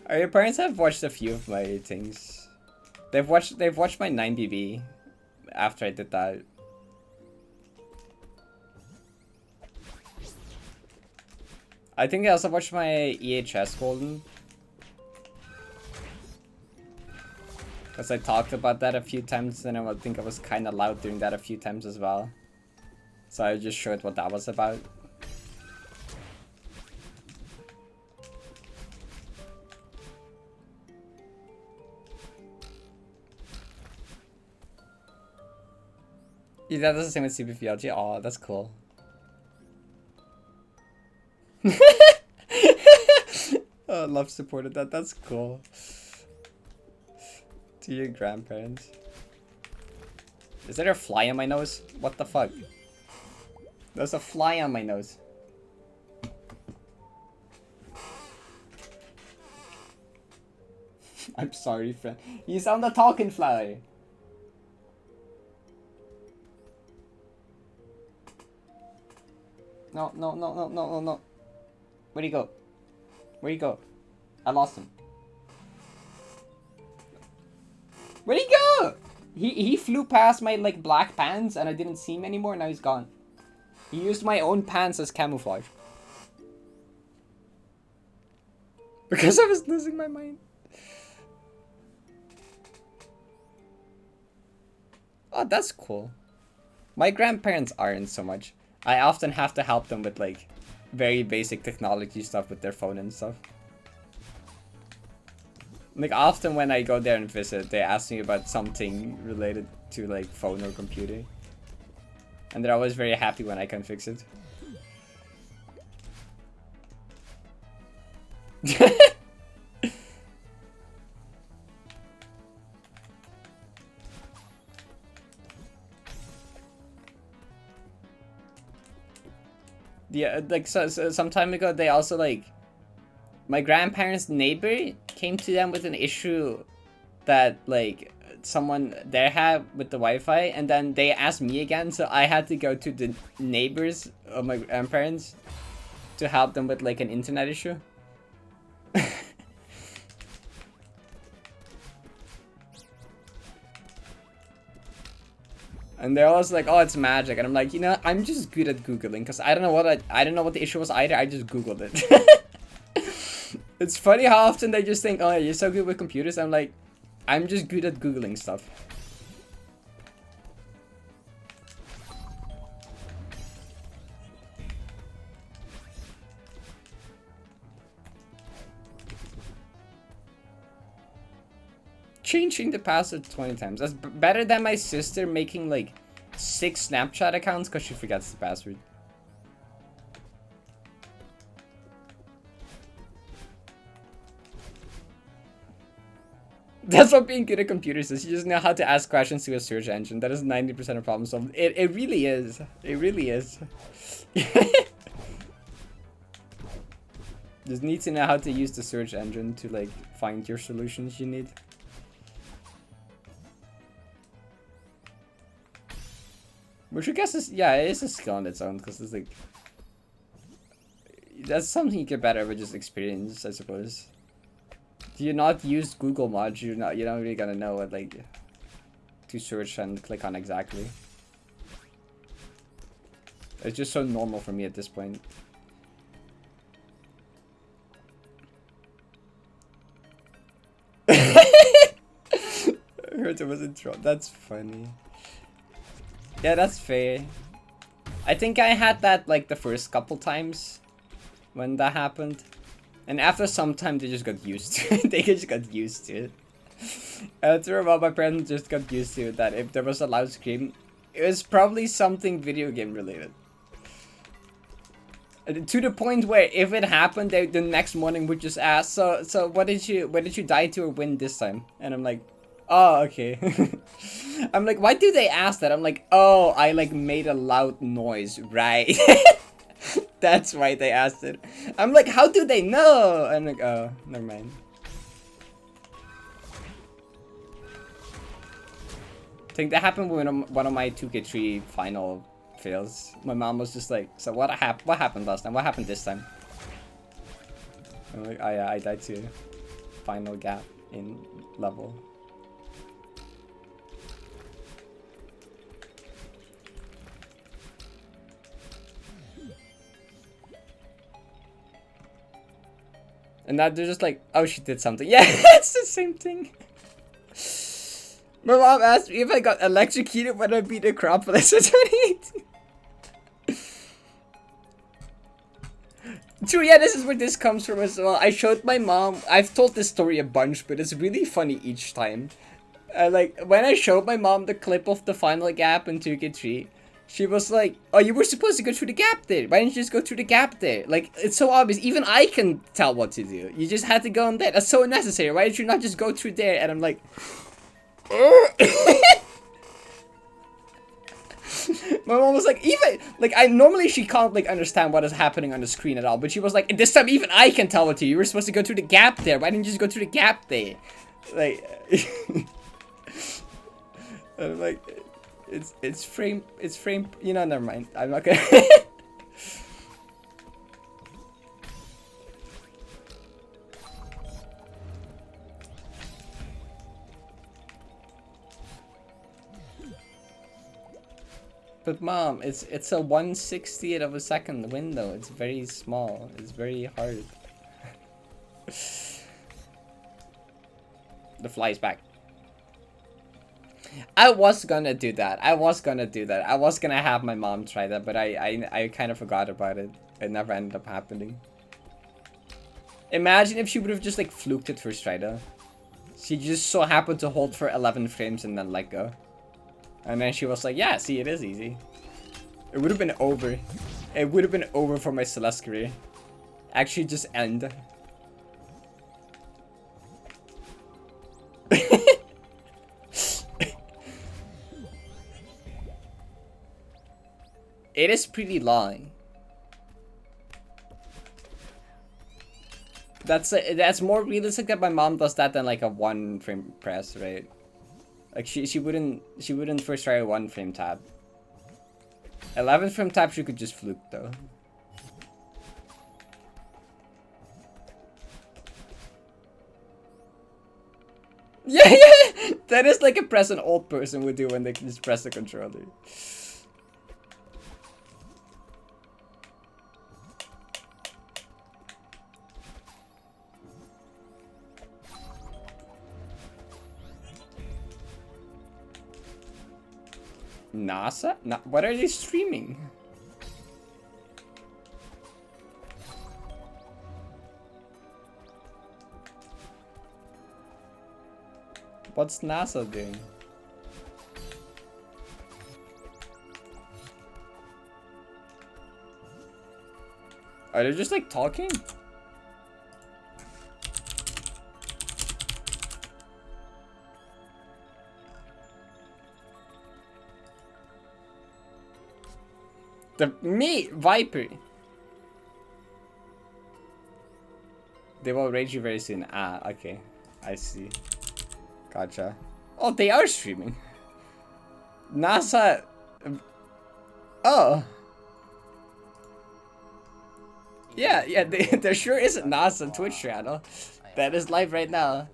Your parents have watched a few of my things. They've watched my 9BB after I did that. I think I also watched my EHS Golden. Because I talked about that a few times, and I think I was kind of loud during that a few times as well. So I just showed what that was about. Yeah, that's the same with CBFLG. Oh, that's cool. Oh, love supported that. That's cool. To your grandparents. Is there a fly on my nose? What the fuck? There's a fly on my nose. I'm sorry, friend. He's on the talking fly. No, no, no, no, no, no, no. Where'd he go? Where'd he go? I lost him. Where'd he go? He flew past my like black pants and I didn't see him anymore. Now he's gone. He used my own pants as camouflage. Because I was losing my mind. Oh, that's cool. My grandparents aren't so much. I often have to help them with like very basic technology stuff with their phone and stuff. Like often when I go there and visit, they ask me about something related to like phone or computer. And they're always very happy when I can fix it. Yeah, like so some time ago they also like my grandparents' neighbor came to them with an issue that like someone there had with the Wi-Fi, and then they asked me again, so I had to go to the neighbors of my grandparents to help them with like an internet issue. And they're always like, "Oh, it's magic," and I'm like, you know, I'm just good at googling because I don't know what I don't know what the issue was either. I just googled it. It's funny how often they just think, "Oh, you're so good with computers." I'm like, I'm just good at googling stuff. Changing the password 20 times. That's better than my sister making like 6 Snapchat accounts because she forgets the password. That's what being good at computers is. You just know how to ask questions to a search engine. That is 90% of problem solving. It really is. It really is. Just need to know how to use the search engine to like find your solutions you need. Which I guess is, yeah, it is a skill on its own, because it's like, that's something you get better with just experience, I suppose. Do you not use Google Mods, you're not really gonna know what like to search and click on exactly. It's just so normal for me at this point. I heard it was in trouble. That's funny. Yeah, that's fair. I think I had that like the first couple times when that happened. And after some time they just got used to it. They just got used to it. After a while my parents just got used to it, that if there was a loud scream, it was probably something video game related. To the point where if it happened, they the next morning would just ask, so what did you die to or win this time? And I'm like, oh, okay. I'm like, why do they ask that? I'm like, oh, I like made a loud noise, right? That's why they asked it. I'm like, how do they know? I'm like, oh, never mind. I think that happened when one of my 2K3 final fails. My mom was just like, so what happened last time? What happened this time? I'm like, I died to final gap in level. And now they're just like, oh, she did something. Yeah, it's the same thing. My mom asked me if I got electrocuted when I beat Acropolis in 2018. True, yeah, this is where this comes from as well. I showed my mom, I've told this story a bunch, but it's really funny each time. Like, when I showed my mom the clip of the final gap in 2K3, she was like, oh, you were supposed to go through the gap there. Why didn't you just go through the gap there? Like, it's so obvious. Even I can tell what to do. You just had to go in there. That's so unnecessary. Why did you not just go through there? And I'm like... My mom was like, even... Like, normally she can't, like, understand what is happening on the screen at all. But she was like, this time even I can tell what to do. You were supposed to go through the gap there. Why didn't you just go through the gap there? Like... I'm like... It's frame, you know, never mind. I'm not gonna... But mom, it's a 1/60th of a second window. It's very small. It's very hard. The fly's back. I was gonna do that. I was gonna have my mom try that, but I kind of forgot about it. It never ended up happening. Imagine if she would have just like fluked it first try though. She just so happened to hold for 11 frames and then let go. And then she was like, yeah, see, it is easy. It would have been over. It would have been over for my Celeste career. Actually just end. It is pretty long. That's more realistic that my mom does that than like a 1 frame press, right? Like she wouldn't first try a 1 frame tab. 11 frame tab she could just fluke though. Yeah, yeah, that is like a press an old person would do when they just press the controller. NASA? What are they streaming? What's NASA doing? Are they just like talking? Viper. They will raid you very soon. Ah, okay. I see. Gotcha. Oh, they are streaming. NASA. Oh. Yeah, yeah, there sure is a NASA Twitch channel that is live right now.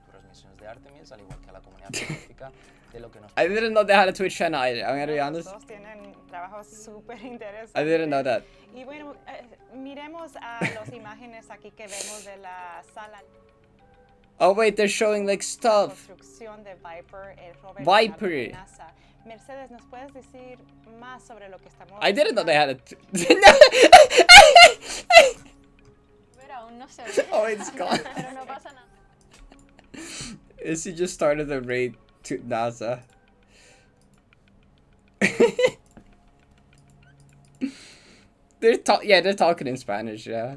I didn't know they had a Twitch channel either, I'm gonna be honest. I didn't know that. Oh wait, they're showing like stuff. Viper. I didn't know they had a... Oh, it's gone. Is he just started a raid to NASA? They're talking in Spanish, yeah.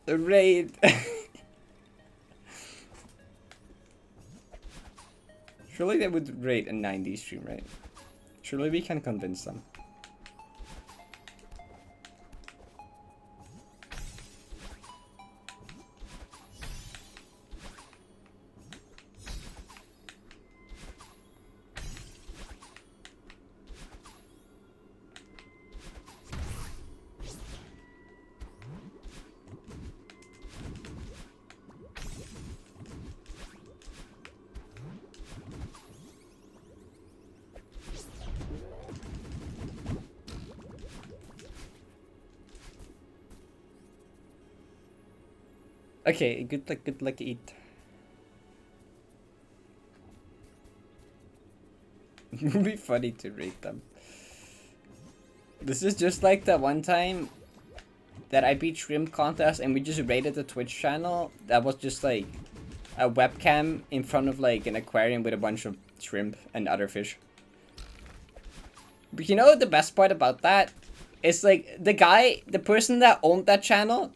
The raid. Surely they would rate a 90 stream, right? Surely we can convince them. Okay, good luck, eat. It would be funny to rate them. This is just like that one time that I beat Shrimp Contest and we just raided the Twitch channel. That was just like a webcam in front of like an aquarium with a bunch of shrimp and other fish. But you know the best part about that? It's like the person that owned that channel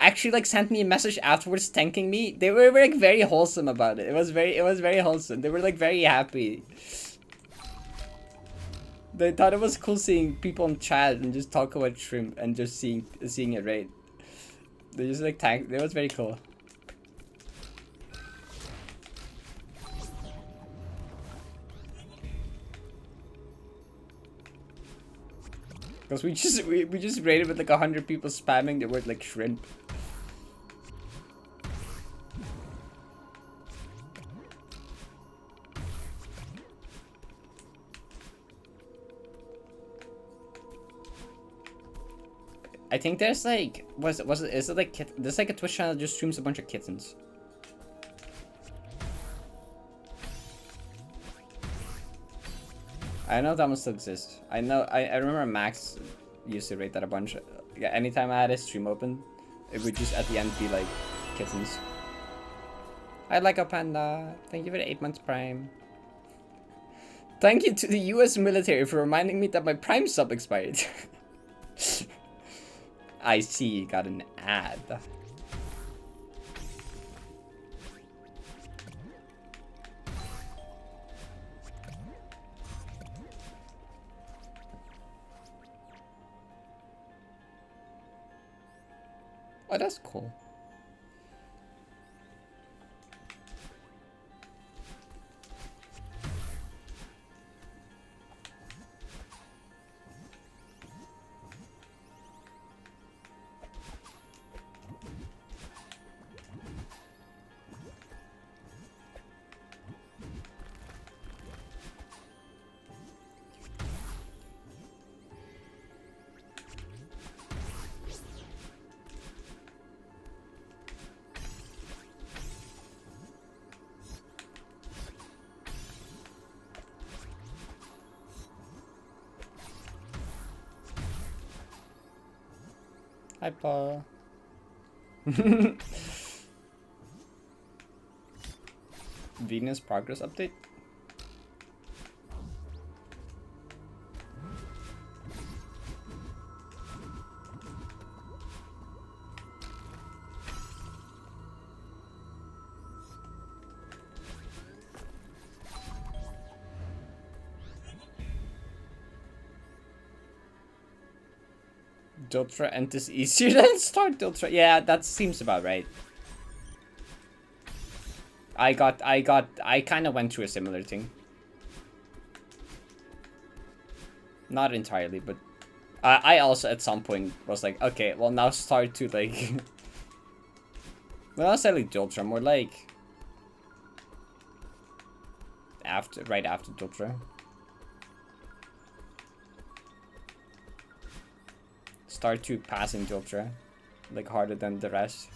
actually like sent me a message afterwards thanking me. They were like very wholesome about it. It was very wholesome. They were like very happy. They thought it was cool seeing people in chat and just talk about shrimp and just seeing it raid. They just like tagged. It was very cool. Because we just raided with like 100 people spamming the word like shrimp. I think there's like is it like there's like a Twitch channel that just streams a bunch of kittens. I know that must exist. I know I remember Max used to rate that a bunch. Yeah, anytime I had a stream open, it would just at the end be like kittens. I'd like a panda. Thank you for the 8 months Prime. Thank you to the US military for reminding me that my Prime sub expired. I see you got an ad. Oh, that's cool. Hi, Paul. Venus progress update. Diltra enters easier than start Diltra. Yeah, that seems about right. I kind of went through a similar thing. Not entirely, but I also at some point was like, okay, well now start to like, well not necessarily Diltra, more like right after Diltra. Start to passing Diltra, like harder than the rest.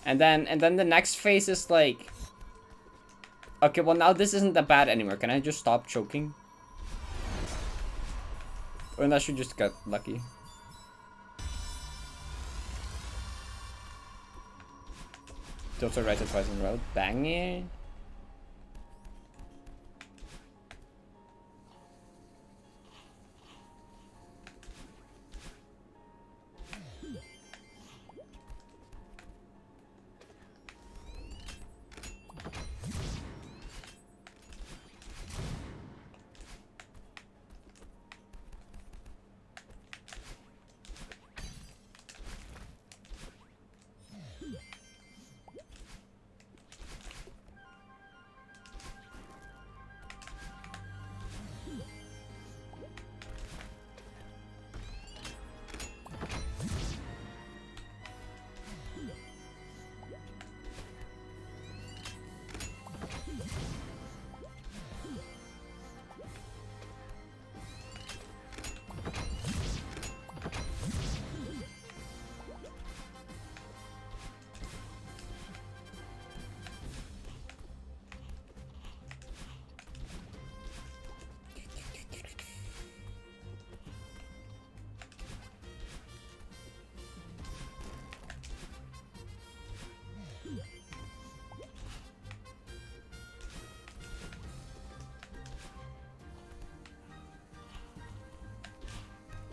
And then the next phase is like, okay, well now this isn't that bad anymore. Can I just stop choking? Or unless you just got lucky. Diltra right twice in a row. Bang it.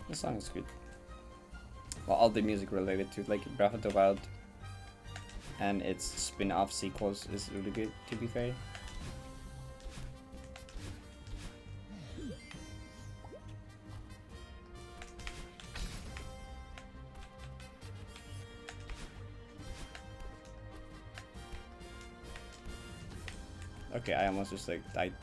This song is good. Well, all the music related to like Breath of the Wild and its spin-off sequels is really good, to be fair. Okay, I almost just like died.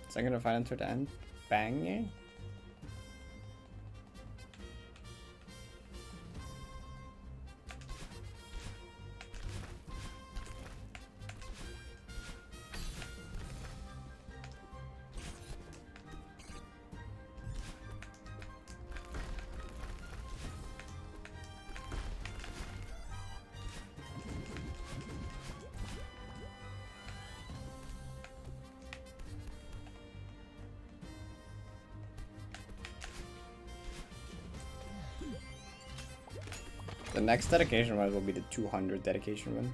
So I'm gonna fight until the end. Bang it. The next dedication run will be the 200 dedication run.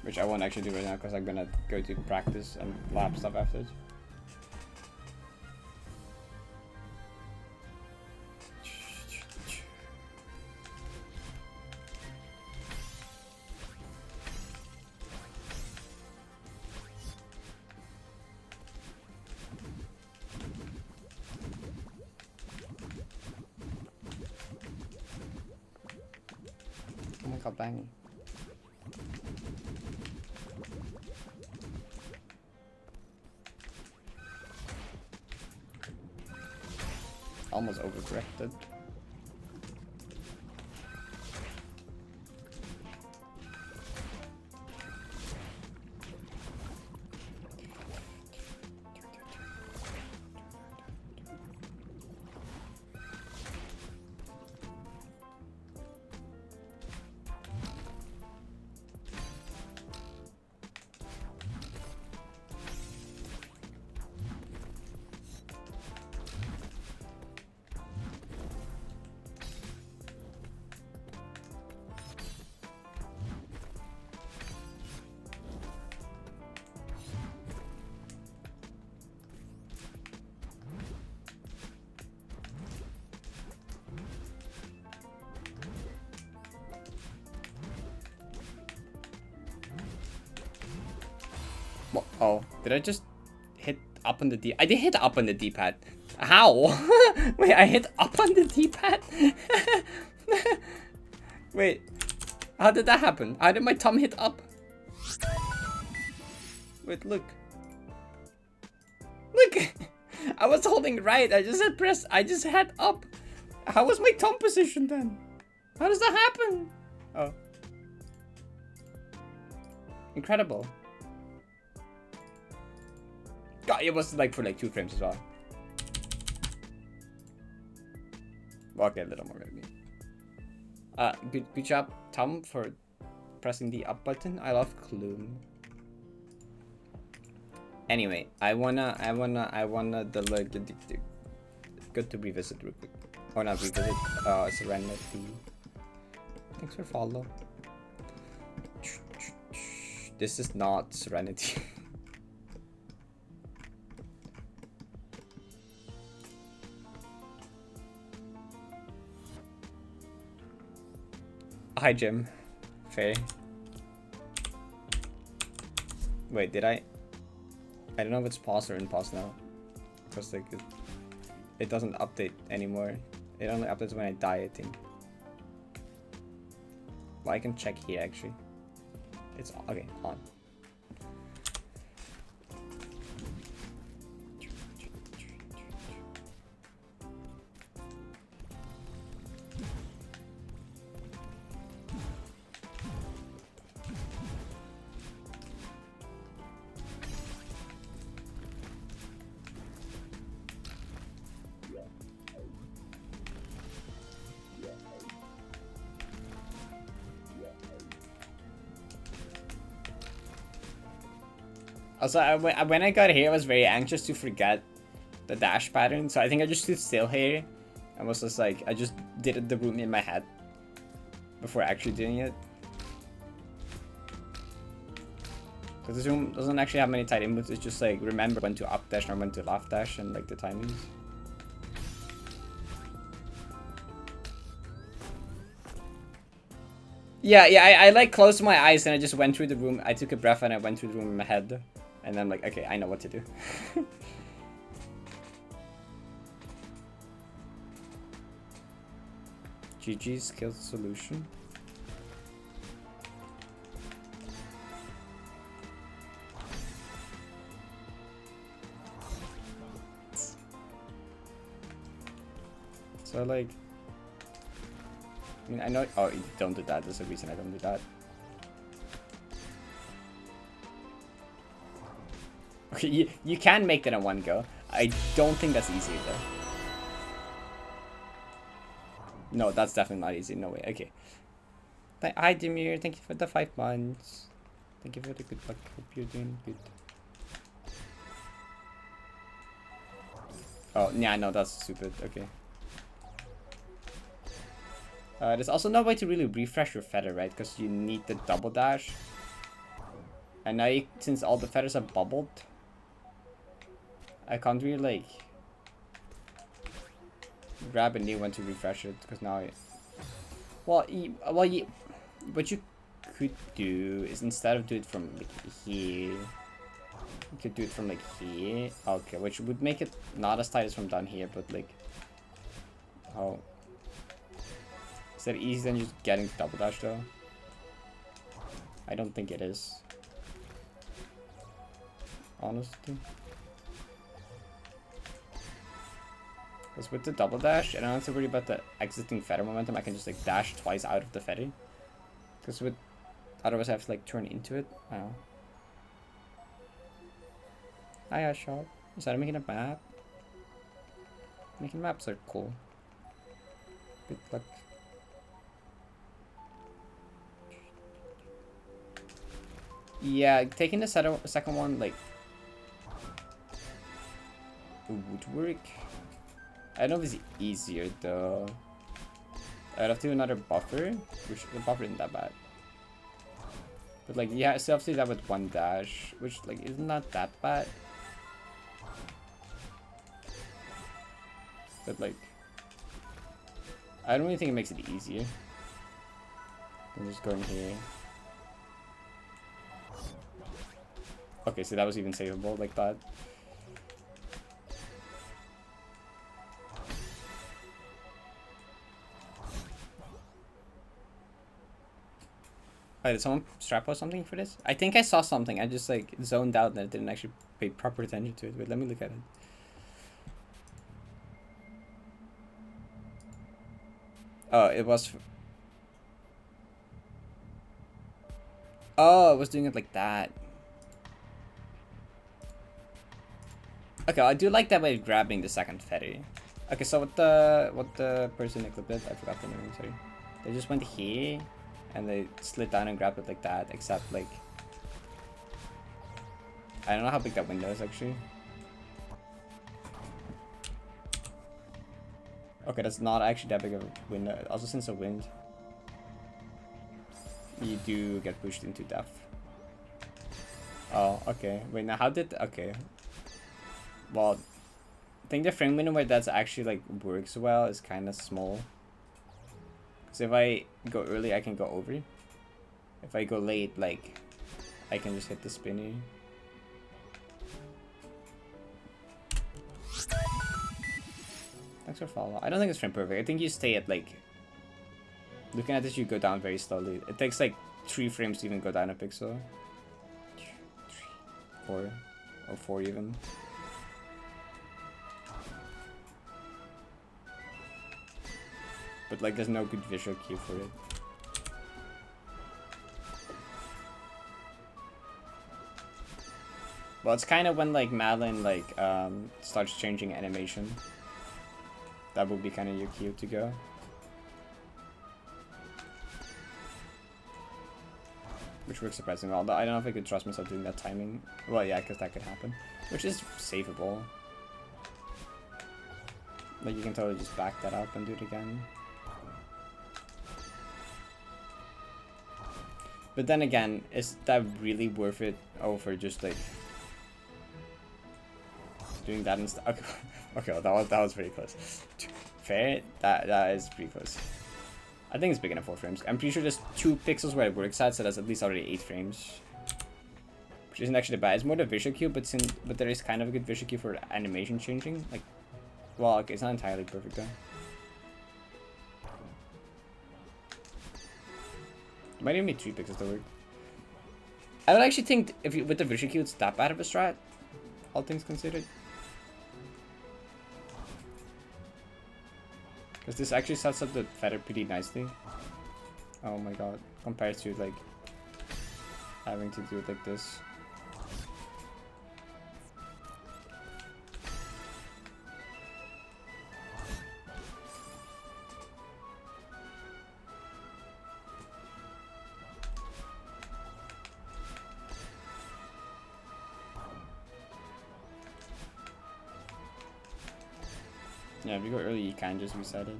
Which I won't actually do right now because I'm gonna go to practice and lab stuff afterwards. Oh my god, bang. Almost overcorrected. Oh, did I just hit up on the D? I did hit up on the D-pad. How? Wait, I hit up on the D-pad? Wait, how did that happen? How did my thumb hit up? Wait, look. Look! I was holding right, I just had press, I just had up. How was my thumb positioned then? How does that happen? Oh. Incredible. God, it was like for like 2 frames as well. Okay, a little more maybe. Good job, Tom, for pressing the up button. I love Clume. Anyway, I wanna good to revisit real quick. Or not revisit, Serenity. Thanks for follow. This is not Serenity. Hi, Jim. Faye. Wait, did I don't know if it's pause or in pause now. Because like it doesn't update anymore. It only updates when I die, I think. Well, I can check here actually. It's okay, on. Also, when I got here, I was very anxious to forget the dash pattern, so I think I just stood still here and was just like, I just did the room in my head before actually doing it. Because this room doesn't actually have many tight inputs, it's just like remember when to up dash or when to left dash and like the timings. Yeah, I like closed my eyes and I just went through the room. I took a breath and I went through the room in my head. And then I'm like, okay, I know what to do. GG skill solution. So like, I mean, I know. Oh, you don't do that. There's a reason I don't do that. Okay, you can make that in one go. I don't think that's easy though. No, that's definitely not easy. No way. Okay. Hi, Demir. Thank you for the 5 months. Thank you for the good luck. Hope you're doing good. Oh, yeah, no, that's stupid. Okay. There's also no way to really refresh your feather, right? Because you need the double dash. And now, since all the feathers are bubbled, I can't really, like, grab a new one to refresh it. Because now, what you could do is instead of do it from like here, you could do it from like here. Okay, which would make it not as tight as from down here, but like, oh. Is that easier than just getting double dash though? I don't think it is. Honestly. Because with the double dash, I don't have to worry about the exiting feather momentum. I can just like dash twice out of the feather. Because with otherwise I have to like turn into it. Oh. Hiya shot. Is that making a map? Making maps are cool. Good luck. Yeah, taking the second one, like, would work. I don't know if it's easier, though. I'd have to do another buffer, which the buffer isn't that bad. But, like, yeah, I still have to do that with one dash, which, like, is not that bad. But, like, I don't really think it makes it easier. I'm just going here. Okay, so that was even savable like that. Wait, did someone strap post something for this? I think I saw something. I just like zoned out and I didn't actually pay proper attention to it. Wait, let me look at it. Oh, it was... Oh, it was doing it like that. Okay, I do like that way of grabbing the second feather. Okay, so what the person that clipped it, I forgot the name, sorry. They just went here and they slid down and grabbed it like that, except like I don't know how big that window is actually. Okay, that's not actually that big of a window. Also, since the wind, you do get pushed into death. Oh, okay. Wait, now how did... Okay. Well, I think the frame window where that's actually like works well is kind of small. Because if I go early, I can go over. If I go late, like, I can just hit the spinny. Thanks for follow. I don't think it's frame perfect. I think you stay at like... Looking at this, you go down very slowly. It takes like 3 frames to even go down a pixel. 4. Or 4 even. But like there's no good visual cue for it. Well, it's kind of when like Madeline like starts changing animation. That would be kind of your cue to go. Which works surprisingly well. But I don't know if I could trust myself doing that timing. Well, yeah, because that could happen. Which is savable. Like you can totally just back that up and do it again. But then again, is that really worth it over just like doing that instead? Okay, okay, well, that was pretty close. Fair, that is pretty close. I think it's big enough 4 frames. I'm pretty sure there's 2 pixels where it works at, so that's at least already 8 frames. Which isn't actually bad. It's more the visual cue, but there is kind of a good visual cue for animation changing. Like, well, okay, it's not entirely perfect though. Might even be 3 pixels to work. I don't actually think if you with the visual cue it's that bad of a strat, all things considered. Because this actually sets up the feather pretty nicely. Oh my god, compared to like having to do it like this. Yeah, if you go early, you can just reset it.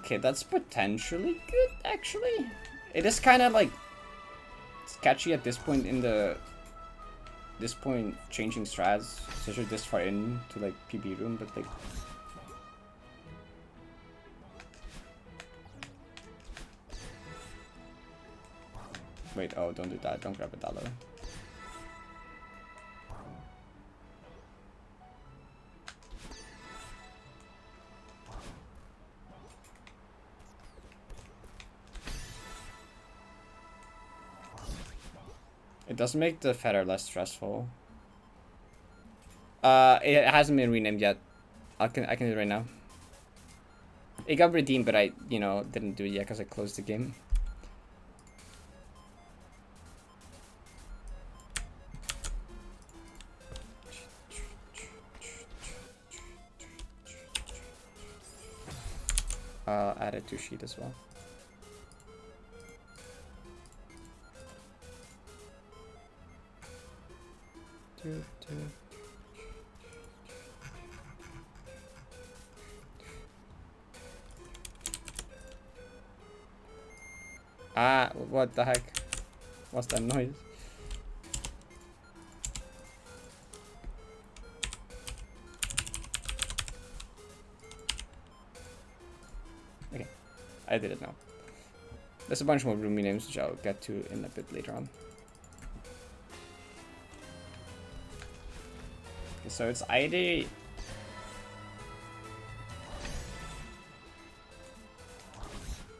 Okay, that's potentially good, actually. It is kind of like sketchy at this point in the... This point, changing strats, especially this far in to like PB room, but like... Wait, oh, don't do that. Don't grab a dollar. It does make the feather less stressful. It hasn't been renamed yet. I can do it right now. It got redeemed, but I, you know, didn't do it yet because I closed the game. Add it to sheet as well. Ah, what the heck? What's that noise? Okay, I did it now. There's a bunch more roomy names which I'll get to in a bit later on. Okay, so it's either...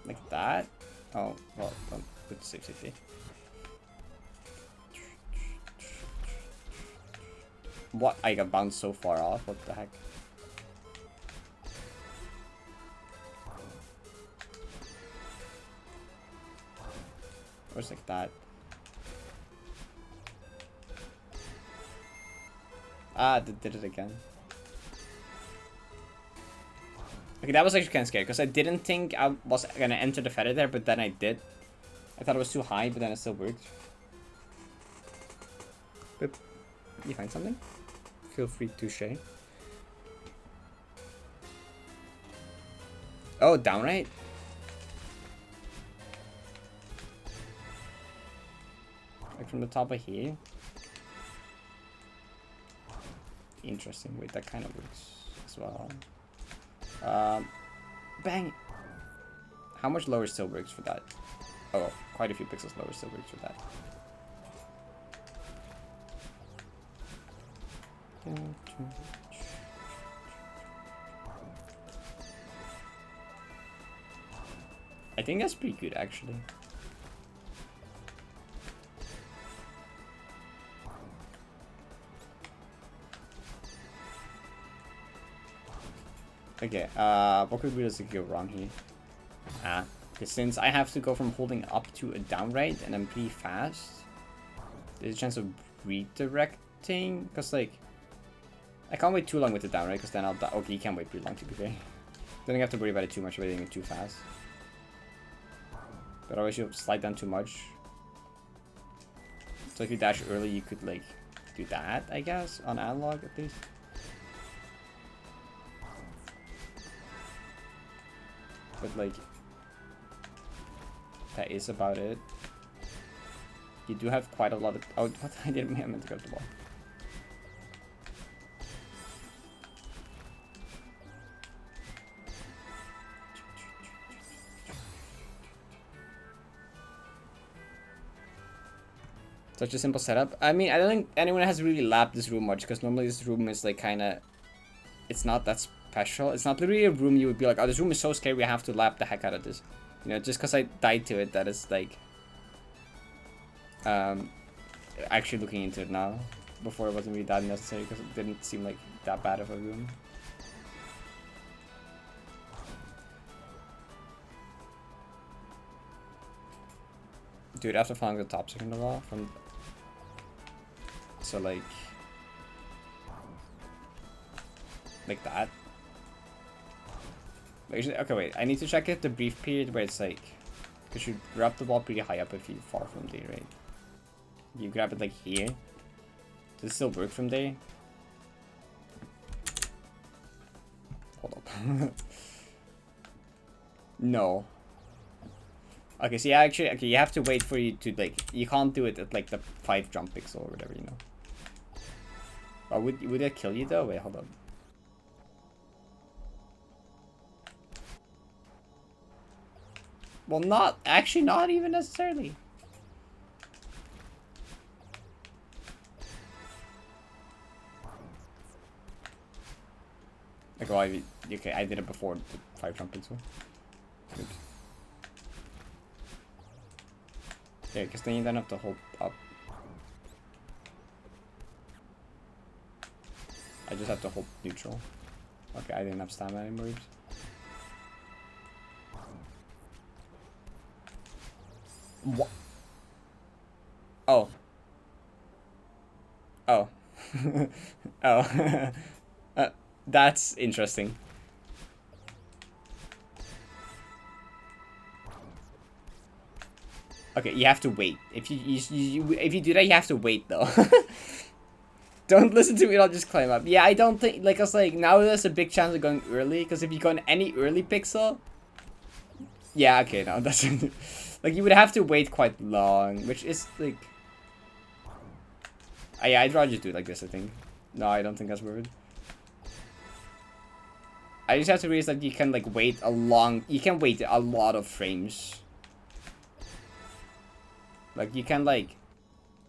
like that. Oh, well, don't put safety. What? I got bounced so far off. What the heck? Or it's like that. Ah, did it again. Okay, that was actually kind of scary because I didn't think I was gonna enter the feather there, but then I did. I thought it was too high, but then it still worked. Boop. You find something? Feel free to share. Oh, downright? Like from the top of here? Interesting. Wait, that kind of works as well. Bang! How much lower still works for that? Oh, quite a few pixels lower still works for that. I think that's pretty good, actually. Okay, what could really go wrong here? Because since I have to go from holding up to a down right, and I'm pretty fast, there's a chance of redirecting, because like, I can't wait too long with the down right, because then I'll die. Okay, you can't wait pretty long to be fair. Then you have to worry about it too much, waiting it too fast. But always you'll slide down too much. So if you dash early, you could like, do that, I guess, on analog at least. But like, that is about it. You do have quite a lot of... Oh, what? I didn't mean to grab the ball. Such a simple setup. I mean, I don't think anyone has really lapped this room much, because normally this room is like kind of... It's not that special. It's not literally a room you would be like, oh, this room is so scary, we have to lap the heck out of this. You know, just because I died to it, that is like... actually looking into it now. Before it wasn't really that necessary, because it didn't seem like that bad of a room. Dude, after following the top second of all, from... So like that. Okay, wait. I need to check if the brief period where it's like, because you grab the ball pretty high up if you fall from there, right? You grab it like here. Does it still work from there? Hold up. No. Okay, so yeah, actually, okay, you have to wait for you to, like, you can't do it at, like, the 5 jump pixel or whatever, you know. Oh, would that kill you, though? Wait, hold on. Well, not, actually, not even necessarily. Like, well, okay, I did it before the 5 jump pixel. Oops. Yeah, because then you don't have to hold up. I just have to hold neutral. Okay, I didn't have stamina anymore. Oops. What? Oh. Oh. Oh. That's interesting. Okay, you have to wait. If if you do that, you have to wait though. Don't listen to me. I'll just climb up. Yeah, I don't think, like I was like, now there's a big chance of going early, because if you go in any early pixel, yeah, okay, no, that's like you would have to wait quite long, which is like, yeah, I'd rather just do it like this. I think. No, I don't think that's worth it. I just have to realize that you can like wait a long. You can wait a lot of frames. Like you can like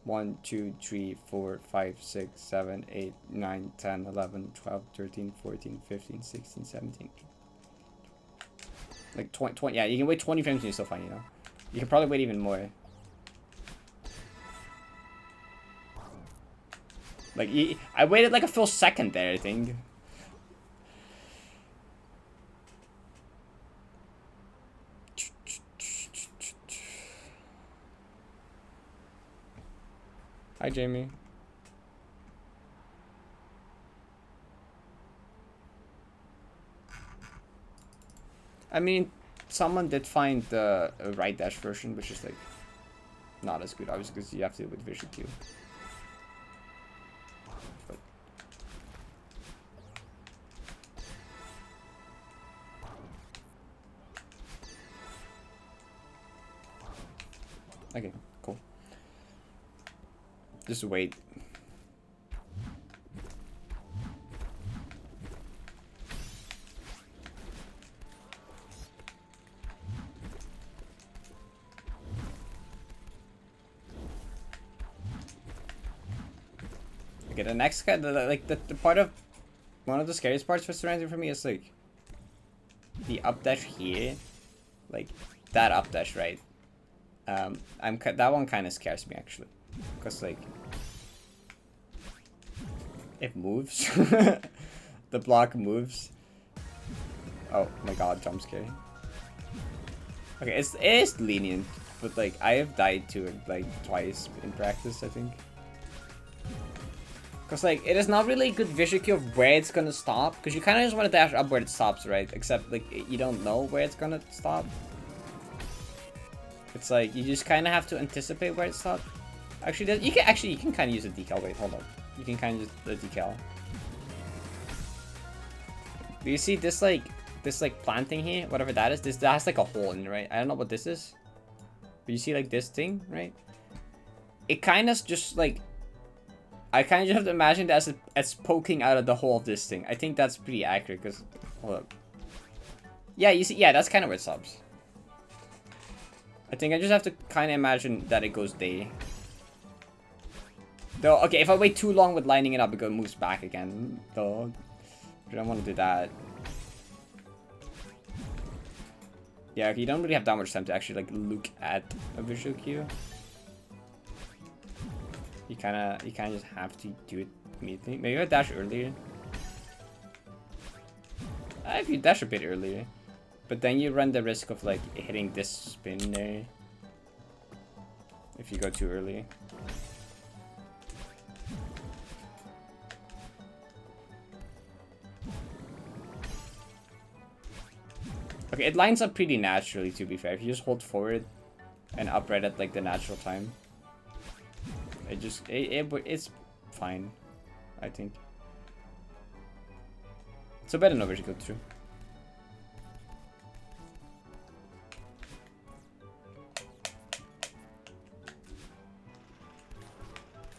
1, 2, 3, 4, 5, 6, 7, 8, 9, 10, 11, 12, 13, 14, 15, 16, 17. Like 20, yeah, you can wait 20 frames and you're still fine, you know? You can probably wait even more. Like, I waited like a full second there, I think. Hi, Jamie. I mean, someone did find the right dash version, which is like not as good, obviously, because you have to do it with Vision Q. But okay, cool. Just wait. Okay, the next guy, the part of one of the scariest parts for surrounding for me is like the up dash here, like that up dash, right? That one kind of scares me actually, because like it moves. The block moves. Oh my god, jump scare. Okay, it is lenient, but like I have died to it like twice in practice, I think. Because like it is not really a good visual cue of where it's gonna stop, because you kind of just want to dash up where it stops, right? Except like you don't know where it's gonna stop. It's like you just kind of have to anticipate where it stops. Actually, you can kind of use a decal. Wait, hold on. You can kind of use the decal. Do you see this like planting here? Whatever that is. That has like a hole in it, right? I don't know what this is. But you see like this thing, right? It kind of just like, I kind of just have to imagine that as poking out of the hole of this thing. I think that's pretty accurate, because hold up. Yeah, you see, yeah, that's kind of where it stops. I think I just have to kind of imagine that it goes day. Though, okay, if I wait too long with lining it up, it moves back again. Though, I don't want to do that. Yeah, you don't really have that much time to actually like look at a visual cue. You kind of just have to do it immediately. Maybe I dash earlier. If you dash a bit earlier, but then you run the risk of like hitting this spin there if you go too early. Okay, it lines up pretty naturally, to be fair. If you just hold forward and up right at like the natural time, it's fine, I think. So better than overshield too.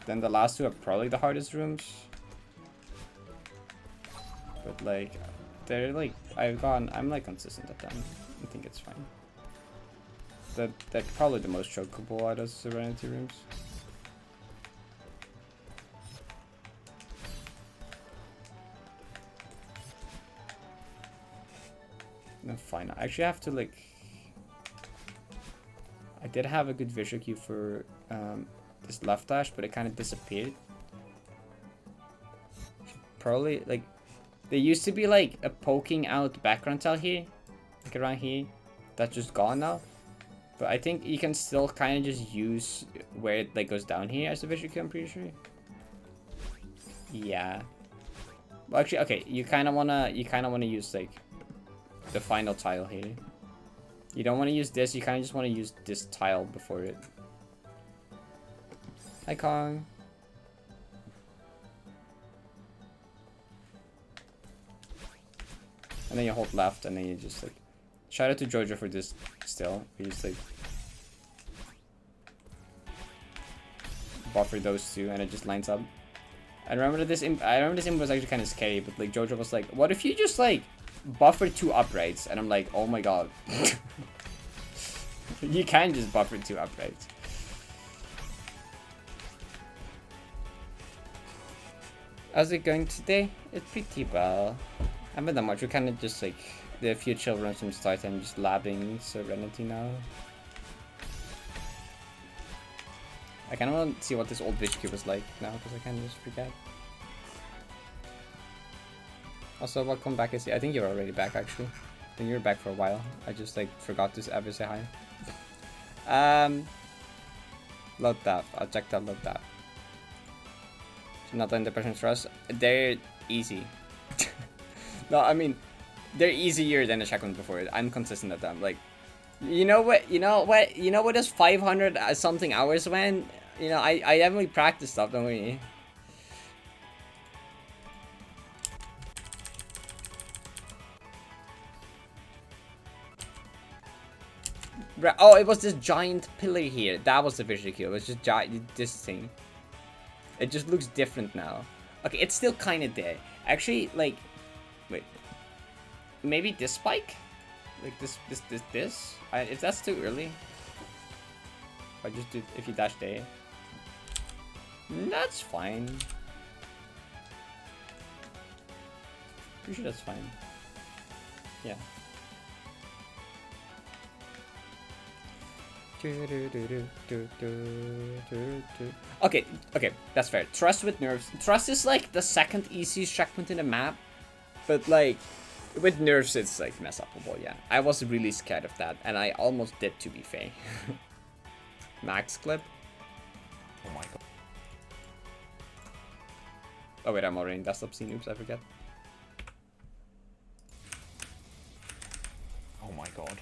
Then the last two are probably the hardest rooms. But like, they're like, I'm like consistent at them. I think it's fine. They're probably the most chokeable out of Serenity rooms. No, fine. I actually have to like. I did have a good visual cue for this left dash, but it kind of disappeared. Probably like, there used to be like a poking out background tile here, like around here. That's just gone now. But I think you can still kind of just use where it like goes down here as a visual cue, I'm pretty sure. Yeah. Well, actually, okay. You kind of wanna use like the final tile here. You don't want to use this. You kind of just want to use this tile before it. Hi, Kong. And then you hold left, and then you just like. Shout out to Jojo for this still. You just like buffer those two, and it just lines up. I remember this imp was actually kind of scary, but like Jojo was like, "What if you just like buffer two uprights?" And I'm like, "Oh my god." You can just buffer two uprights. How's it going today? It's pretty well. I haven't done much. We're kind of just like the few children from start and just labbing Serenity now. I kind of want to see what this old bitch cube was like now because I kind of just forget. Also, welcome back. I think you're already back actually. I think you were back for a while. I just like forgot to ever say hi. Load that. I'll check that load that. Not in the person for us. They're easy. No, I mean, they're easier than the checkpoint before it. I'm consistent at them. Like, you know what is 500 something hours when? You know, I definitely practice stuff, don't we? Oh, it was this giant pillar here. That was the visual cue. It was just this thing. It just looks different now. Okay, it's still kind of there. Actually, like, wait. Maybe this spike? Like this? If that's too early. I just do, if you dash there. That's fine. Pretty sure that's fine. Yeah. Okay, that's fair. Trust with nerves. Trust is like the second easiest checkpoint in the map, but like with nerves it's like mess upable. Yeah, I was really scared of that, and I almost did, to be fair. Max clip. Oh my god. Oh wait, I'm already in desktop scene. Oops, I forget. Oh my god.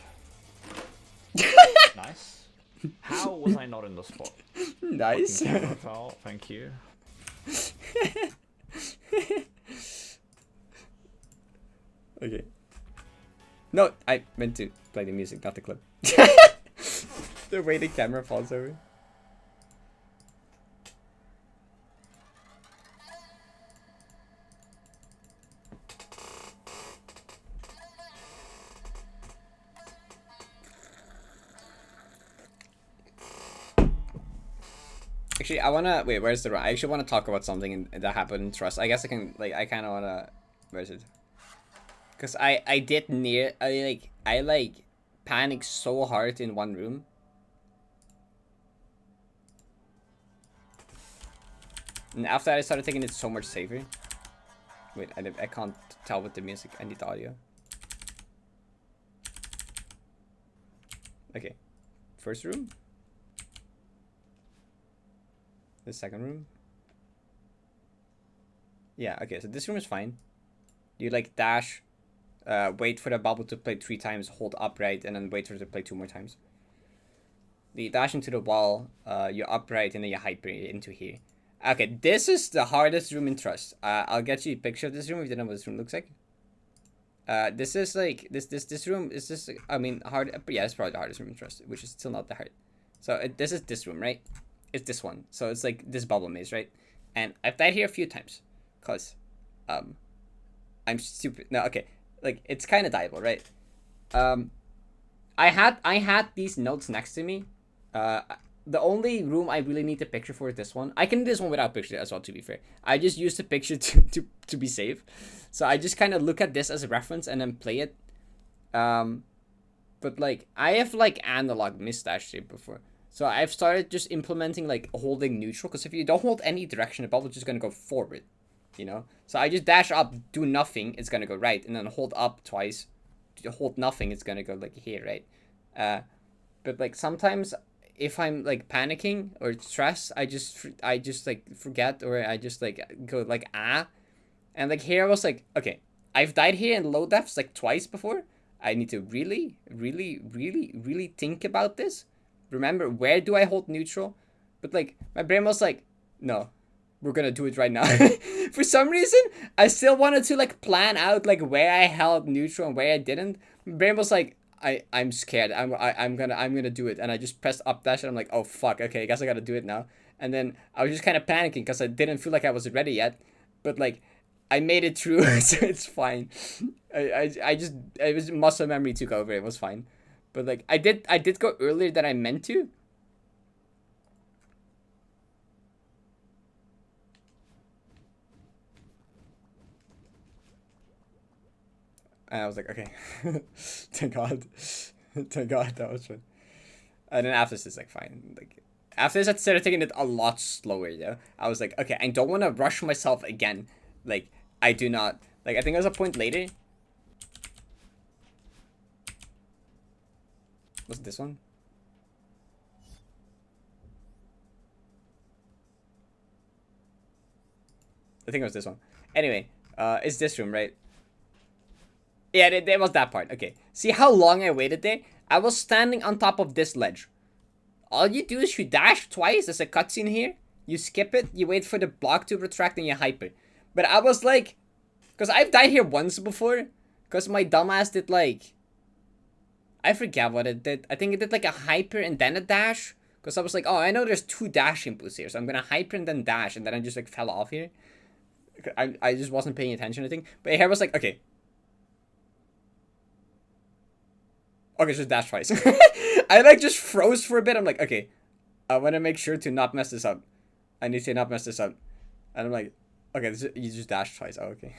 Nice. How was I not in the spot? Nice. Thank you. Okay. No, I meant to play the music, not the clip. The way the camera falls over. Actually, I wanna wait. Where's the run? I actually want to talk about something that happened in Trust. I guess I can like. I kind of wanna. Where's it? Cause I did near. I panicked so hard in one room. And after that, I started taking it so much safer. Wait, I can't tell with the music. I need the audio. Okay, first room. The second room. Yeah, okay, so this room is fine. You like dash, wait for the bubble to play 3 times, hold upright, and then wait for it to play 2 more times. You dash into the wall, you upright, and then you hyper into here. Okay, this is the hardest room in Trust. I'll get you a picture of this room if you don't know what this room looks like. This is like this room is just, I mean, hard. Yeah, it's probably the hardest room in Trust, which is still not that hard. So this is this room, right? is this one. So it's like this bubble maze, right? And I've died here a few times, cause I'm stupid. No, okay, like it's kind of dieable, right? I had these notes next to me. The only room I really need to picture for is this one. I can do this one without picture as well, to be fair. I just use the picture to be safe. So I just kind of look at this as a reference and then play it. But like I have like analog missed actually before. So I've started just implementing like holding neutral, because if you don't hold any direction, the bubble's just gonna go forward, you know? So I just dash up, do nothing, it's gonna go right, and then hold up twice, hold nothing, it's gonna go like here, right? But like sometimes if I'm like panicking or stressed, I just like forget, or I just like go like and like here I was like, okay, I've died here in low depths like twice before. I need to really think about this. Remember, where do I hold neutral? But like my brain was like, no, we're gonna do it right now. For some reason, I still wanted to like plan out like where I held neutral and where I didn't. My brain was like, I'm scared. I'm gonna do it, and I just pressed up dash, and I'm like, oh fuck, okay, I guess I gotta do it now. And then I was just kind of panicking because I didn't feel like I was ready yet, but like I made it through, so it's fine. I just, it was muscle memory took over. It was fine, but like I did go earlier than I meant to. And I was like, okay, thank God, thank God that was fun. And then after this, it's like fine. Like after this, I started taking it a lot slower. Yeah, I was like, okay, I don't want to rush myself again. Like I do not. Like I think there's a point later. Was it this one? I think it was this one. Anyway, it's this room, right? Yeah, it was that part. Okay. See how long I waited there? I was standing on top of this ledge. All you do is you dash twice. There's a cutscene here. You skip it. You wait for the block to retract and you hyper. But I was like, because I've died here once before. Because my dumbass did like, I forget what it did. I think it did like a hyper and then a dash. Because I was like, oh, I know there's 2 dash inputs here. So I'm going to hyper and then dash. And then I just like fell off here. I just wasn't paying attention, I think. But here I was like, okay. Okay, just dash twice. I like just froze for a bit. I'm like, okay, I want to make sure to not mess this up. I need to not mess this up. And I'm like, okay, you just dash twice. Oh, okay.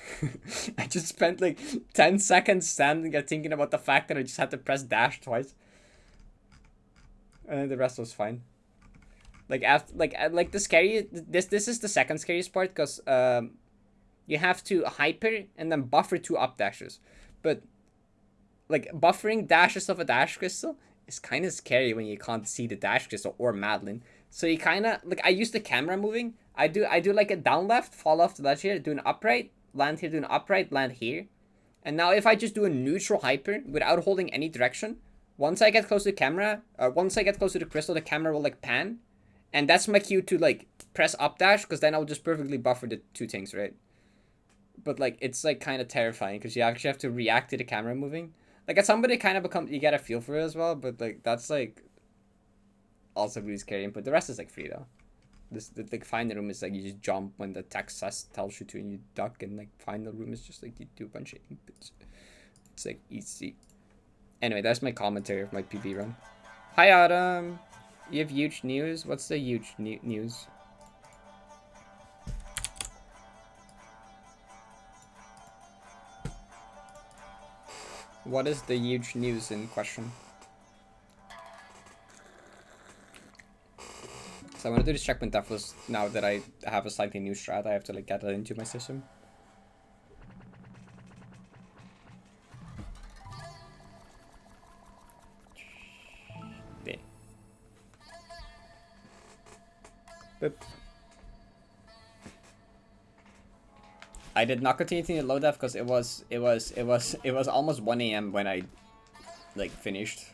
I just spent like 10 seconds standing there thinking about the fact that I just had to press dash twice. And then the rest was fine. Like after, like the scary. This is the second scariest part, because you have to hyper and then buffer 2 up dashes, but like buffering dashes of a dash crystal is kind of scary when you can't see the dash crystal or Madeline. So you kind of like, I use the camera moving. I do like a down left, fall off the ledge here, do an upright, land here, do an upright, land here. And now if I just do a neutral hyper without holding any direction, once I get close to the camera, once I get close to the crystal, the camera will like pan. And that's my cue to like press up dash, because then I'll just perfectly buffer the 2 things, right? But like, it's like kind of terrifying because you actually have to react to the camera moving. Like at somebody kind of you get a feel for it as well, but like that's like also really scary input. The rest is like free though. The like final room is like you just jump when the text tells you to, and you duck, and like final room is just like you do a bunch of inputs. It's like easy. Anyway, that's my commentary of my PB run. Hi Adam, you have huge news. What's the huge news? What is the huge news in question? So I want to do this checkpoint Deathless now that I have a slightly new strat. I have to like get that into my system. Yeah. Boop. I did not continue to low def because it was almost 1 AM when I like finished.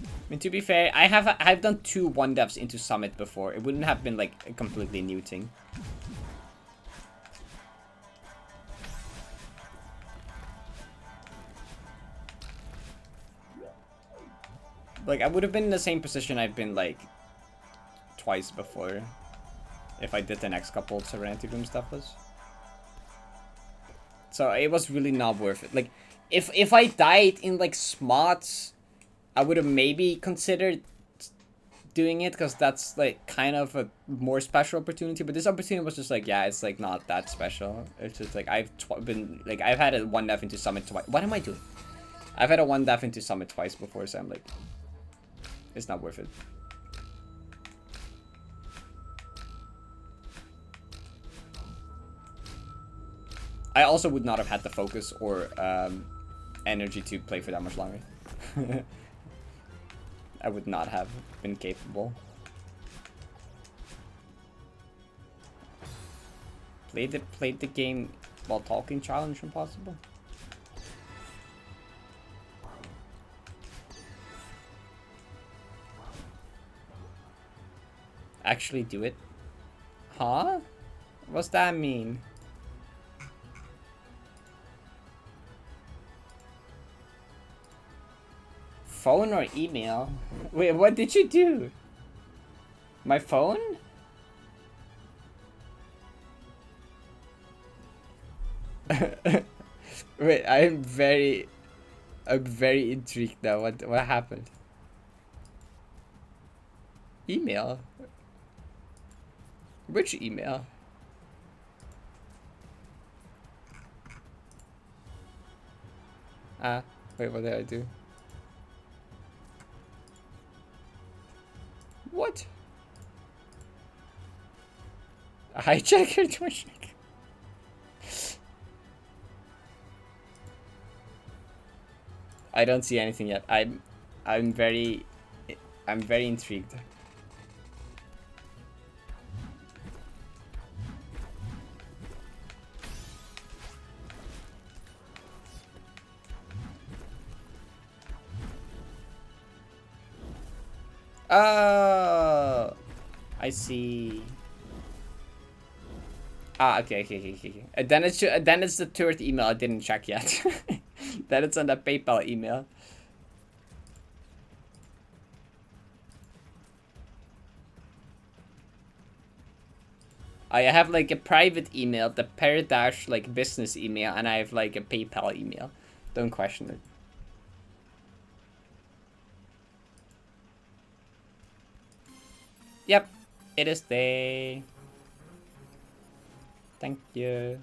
I mean, to be fair, I've done 2 1-devs into Summit before. It wouldn't have been like a completely new thing. Like, I would have been in the same position I've been, like, twice before. If I did the next couple Serenity Room Deathless. So, it was really not worth it. Like, if I died in, like, Smots, I would have maybe considered doing it, because that's, like, kind of a more special opportunity. But this opportunity was just, like, yeah, it's, like, not that special. It's just, like, I've had a 1 death into Summit twice. What am I doing? I've had a 1 death into Summit twice before, so I'm like, it's not worth it. I also would not have had the focus or energy to play for that much longer. I would not have been capable. Played the game while talking challenge impossible. Actually do it? Huh? What's that mean? Phone or email? Wait, what did you do? My phone? Wait, I'm very intrigued now. What happened? Email? Which email? Wait, what did I do? What? A hijacker Twitch? I don't see anything yet. I'm very intrigued. Oh, I see. Okay. Then it's the third email I didn't check yet. Then it's on the PayPal email. I have like a private email, the Parrot like business email, and I have like a PayPal email. Don't question it. Yep, it is there. Thank you.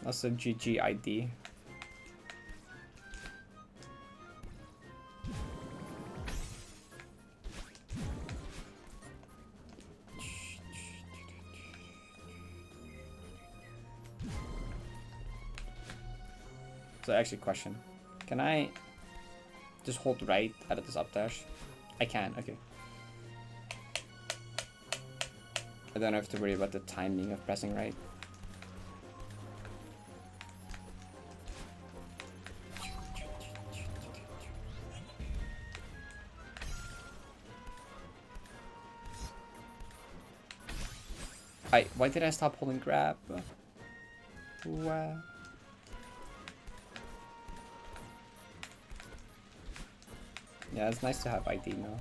That's a GG ID. So actually, question: can I just hold right out of this up dash? I can. Okay. I don't have to worry about the timing of pressing right. Why did I stop holding grab? Wow. Yeah, it's nice to have ID now.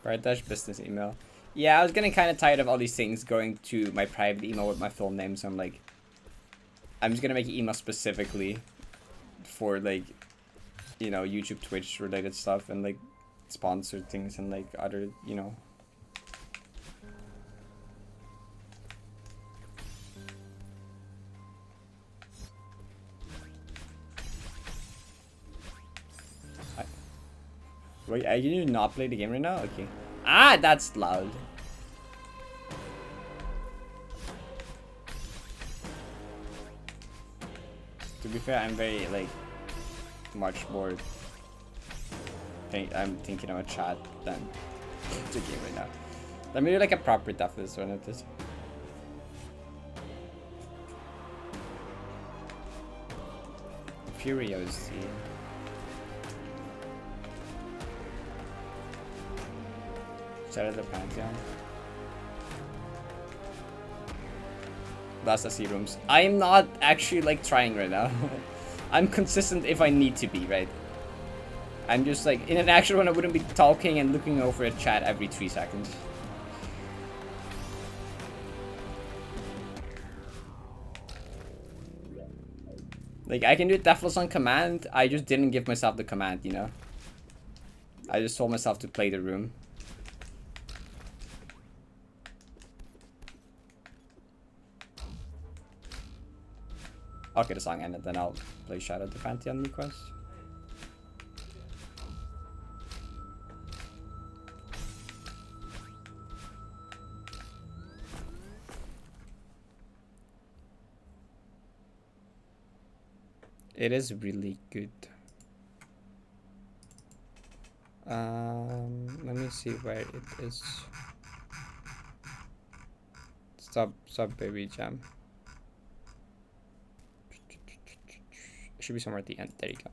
Parrot business email. Yeah, I was getting kind of tired of all these things going to my private email with my full name, so I'm like, I'm just gonna make an email specifically for like, you know, YouTube, Twitch related stuff, and like sponsored things and like other, you know. Wait, are you not play the game right now? Okay. Ah, that's loud. To be fair, I'm very like much more. I'm thinking of a chat than the game right now. Let me do like a proper Deathless one of this. Furiosity. Shadow the Pantheon. That's SC rooms. I'm not actually like trying right now. I'm consistent if I need to be, right? I'm just like, in an actual one I wouldn't be talking and looking over a chat every 3 seconds. Like, I can do Deathless on command, I just didn't give myself the command, you know? I just told myself to play the room. Okay, the song ended, then I'll play Shadow the Pantheon request. It is really good. Let me see where it is. Stop, baby jam. It should be somewhere at the end. There you go.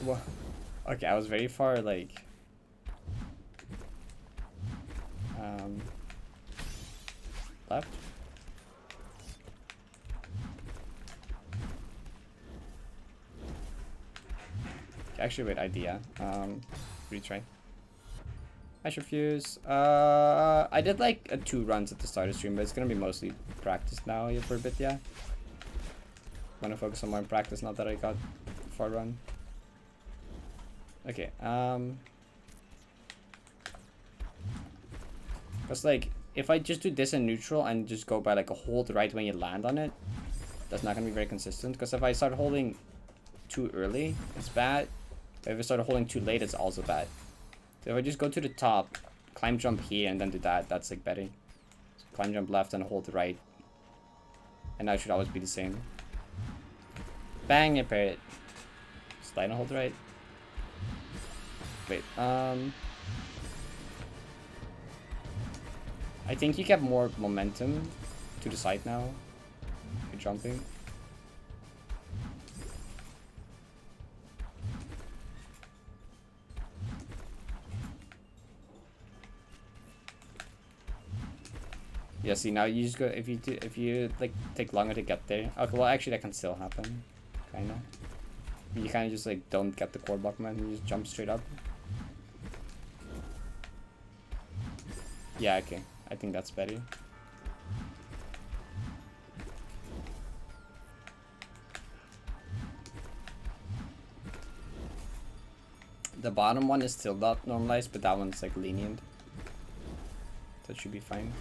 What? Okay, I was very far, like... left? Actually, wait, idea. Retry. I should fuse. I did like 2 runs at the start of stream, but it's gonna be mostly practice now here for a bit, yeah. Wanna focus on more in practice now that I got far run. Okay, because like, if I just do this in neutral and just go by like a hold right when you land on it, that's not gonna be very consistent, because if I start holding too early, it's bad. If I start holding too late, it's also bad. So if I just go to the top, climb jump here, and then do that, that's like better. So climb jump left and hold right. And that should always be the same. Bang, a Parrot. Slide and hold right. Wait, I think you get more momentum to the side now. You're jumping. Yeah, see, now you just go, if you like take longer to get there. Okay, well actually that can still happen. Kinda. You kinda just like don't get the core block man, you just jump straight up. Yeah, okay. I think that's better. The bottom one is still not normalized, but that one's like lenient. That should be fine.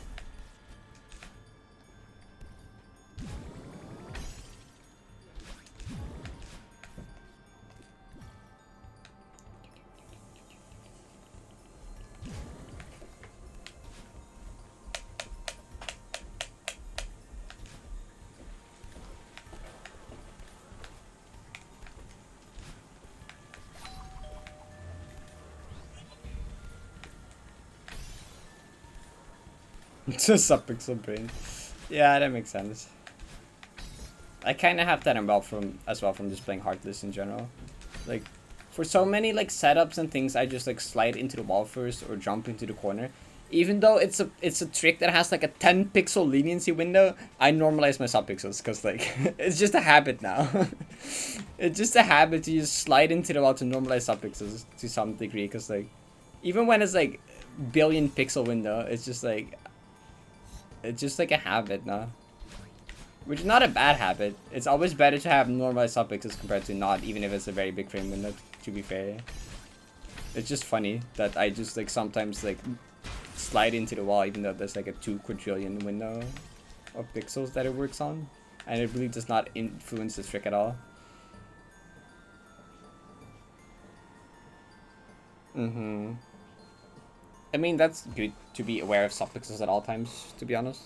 Just a pixel brain. Yeah, that makes sense. I kind of have that in as well from just playing Heartless in general. Like, for so many like setups and things, I just like slide into the wall first or jump into the corner. Even though it's a trick that has like a 10 pixel leniency window, I normalize my subpixels because like it's just a habit now. It's just a habit to just slide into the wall to normalize subpixels to some degree, because like even when it's like billion pixel window, it's just like a habit now. Which is not a bad habit. It's always better to have normalized subpixels compared to not, even if it's a very big frame window, to be fair. It's just funny that I just like sometimes like slide into the wall even though there's like a 2 quadrillion window of pixels that it works on. And it really does not influence the trick at all. I mean, that's good to be aware of suffixes at all times, to be honest.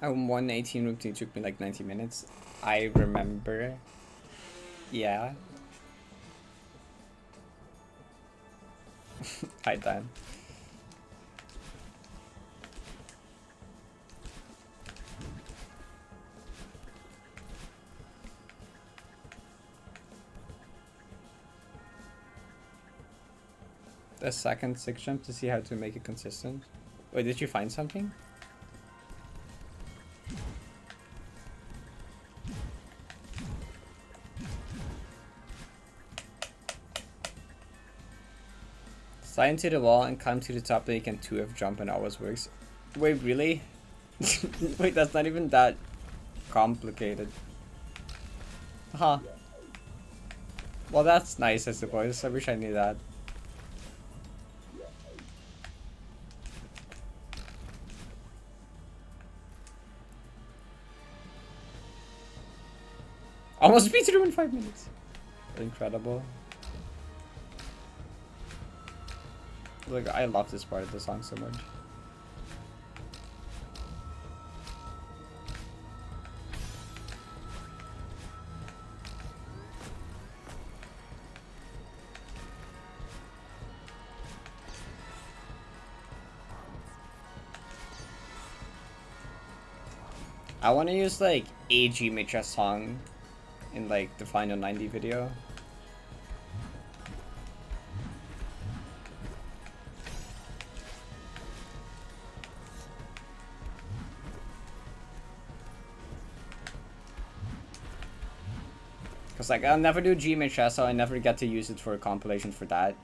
A 118 routine took me like 90 minutes. I remember. Yeah. Hi, Dan. The second 6 jump to see how to make it consistent. Wait, did you find something? Slide into the wall and climb to the top, then you can 2F jump and it always works. Wait, really? Wait, that's not even that complicated. Huh. Well, that's nice, I suppose. I wish I knew that. Almost beat through in 5 minutes. Incredible. Like, I love this part of the song so much. I want to use like a G Mitra song in like the final 90 video. Cause like I'll never do G Mitra, so I never get to use it for a compilation for that.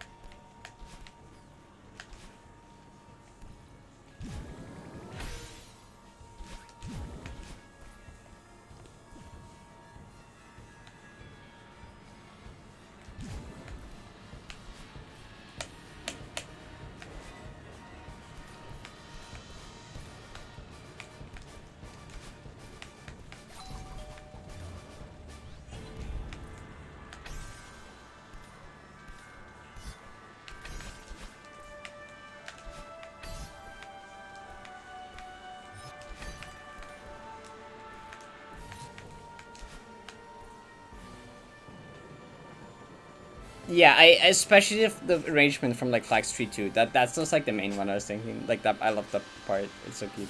Yeah, I especially if the arrangement from like Flag Street 2. That's just like the main one I was thinking. Like that, I love that part. It's so cute.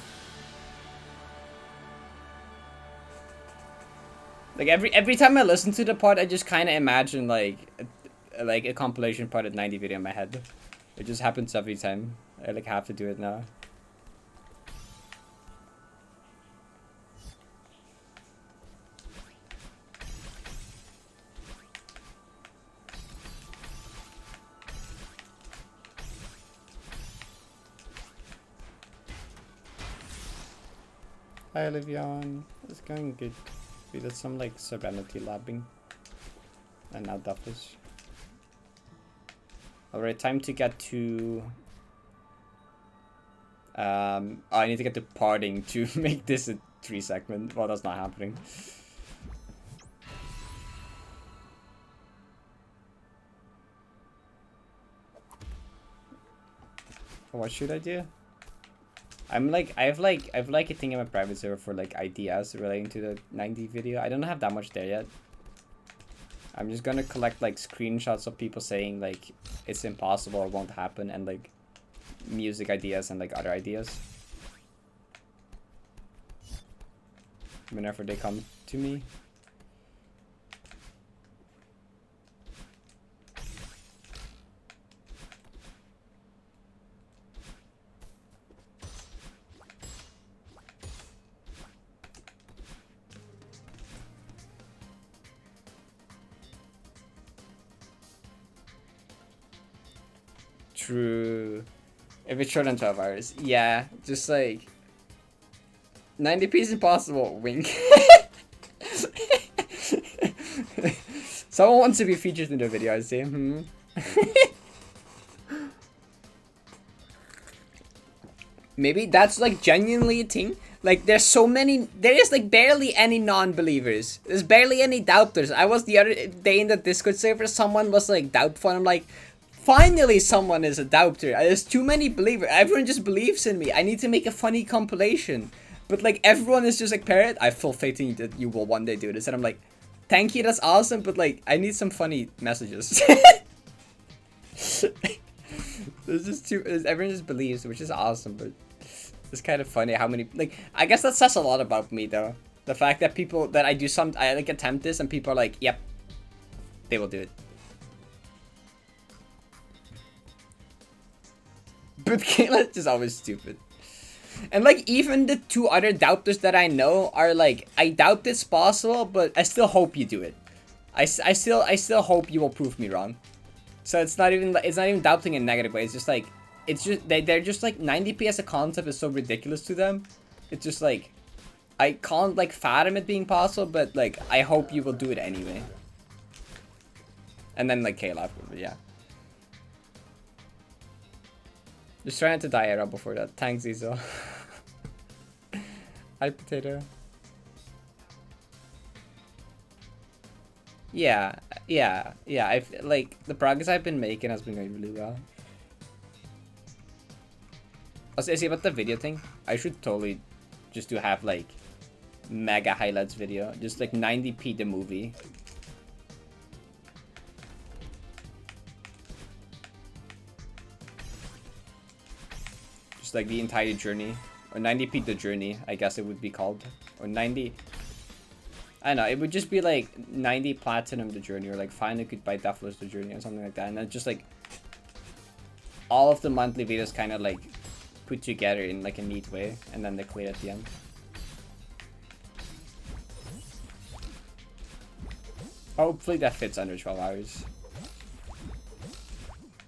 Like every time I listen to the part, I just kind of imagine like a compilation part at 90 video in my head. It just happens every time. I like have to do it now. Hi Olivion, it's going good. We did some like Serenity labbing. And now Deathless. Alright, time to get to... oh, I need to get to parting to make this a 3 segment. Well, that's not happening. What should I do? I've a thing in my private server for like ideas relating to the 90 video. I don't have that much there yet. I'm just gonna collect like screenshots of people saying like it's impossible or won't happen, and like music ideas and like other ideas whenever they come to me. True. If it's short than 12 hours. Yeah, just like 90p is impossible. Wink. Someone wants to be featured in the video, I see. Maybe that's like genuinely a thing. Like, there's so many, there is like barely any non-believers. There's barely any doubters. I was the other day in the Discord server, someone was like doubtful, and I'm like, finally someone is a doubter. There's too many believers. Everyone just believes in me. I need to make a funny compilation. But like, everyone is just like, Parrot, I have full faith in you that you will one day do this. And I'm like, thank you, that's awesome, but like, I need some funny messages. There's just too, everyone just believes, which is awesome, but it's kind of funny how many, like, I guess that says a lot about me though. The fact that people, that I do some, I like attempt this and people are like, yep, they will do it. But Kayla's just always stupid. And like, even the 2 other doubters that I know are like, I doubt it's possible, but I still hope you do it. I still hope you will prove me wrong. So it's not even doubting in a negative way. It's just like, it's just, they're just like, 90p as a concept is so ridiculous to them. It's just like, I can't like fathom it being possible, but like, I hope you will do it anyway. And then like Kayla, yeah. Just trying not to die era before that. Thanks, Iso. Hi, Potato. Yeah. I like the progress I've been making has been going really well. Also, I see about the video thing. I should totally just do have like mega highlights video, just like 90p the movie. Just like the entire journey, or 90p the journey, I guess it would be called, or 90. I don't know, it would just be like 90 platinum the journey, or like finally could buy Deathless the journey, or something like that, and then just like all of the monthly videos kind of like put together in like a neat way, and then they clear at the end. Hopefully that fits under 12 hours.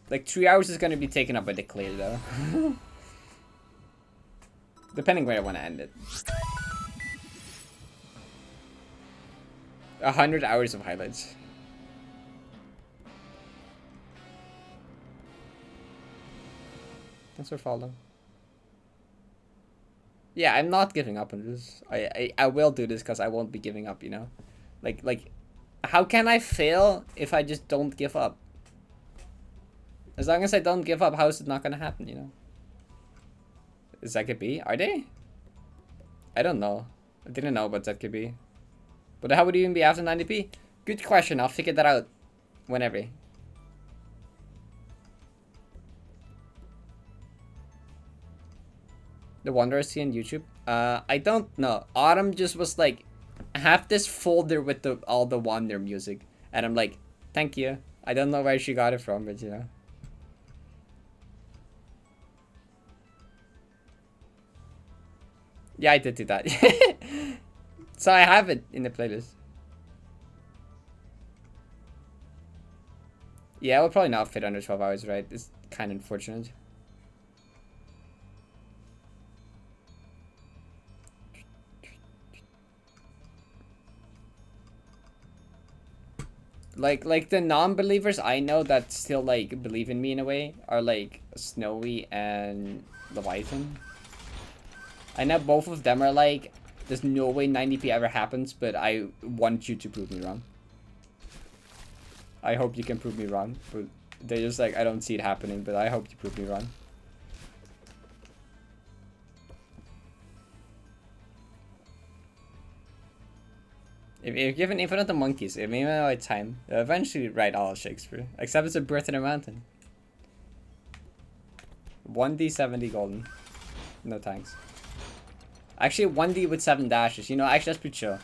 Like 3 hours is gonna be taken up by the clear though. Depending where I want to end it. 100 hours of highlights. Thanks for following. Yeah, I'm not giving up on this. I will do this because I won't be giving up, you know? Like, how can I fail if I just don't give up? As long as I don't give up, how is it not gonna happen, you know? Is ZKB? Are they? I don't know. I didn't know about ZKB. But how would you even be after 90p? Good question. I'll figure that out whenever. The Wanderer see on YouTube? I don't know. Autumn just was like, have this folder with all the Wander music. And I'm like, thank you. I don't know where she got it from, but you know. Yeah, I did do that. So I have it in the playlist. Yeah, it will probably not fit under 12 hours, right? It's kind of unfortunate. Like the non-believers I know that still like believe in me in a way are like Snowy and Leviathan. I know both of them are like, there's no way 90p ever happens, but I want you to prove me wrong. I hope you can prove me wrong, but they're just like, I don't see it happening, but I hope you prove me wrong. If you're given infinite monkeys, it may not time, they'll eventually write all of Shakespeare, except it's a birth in a mountain. 1d70 golden. No thanks. Actually, 1D with 7 dashes. You know, actually, that's pretty chill.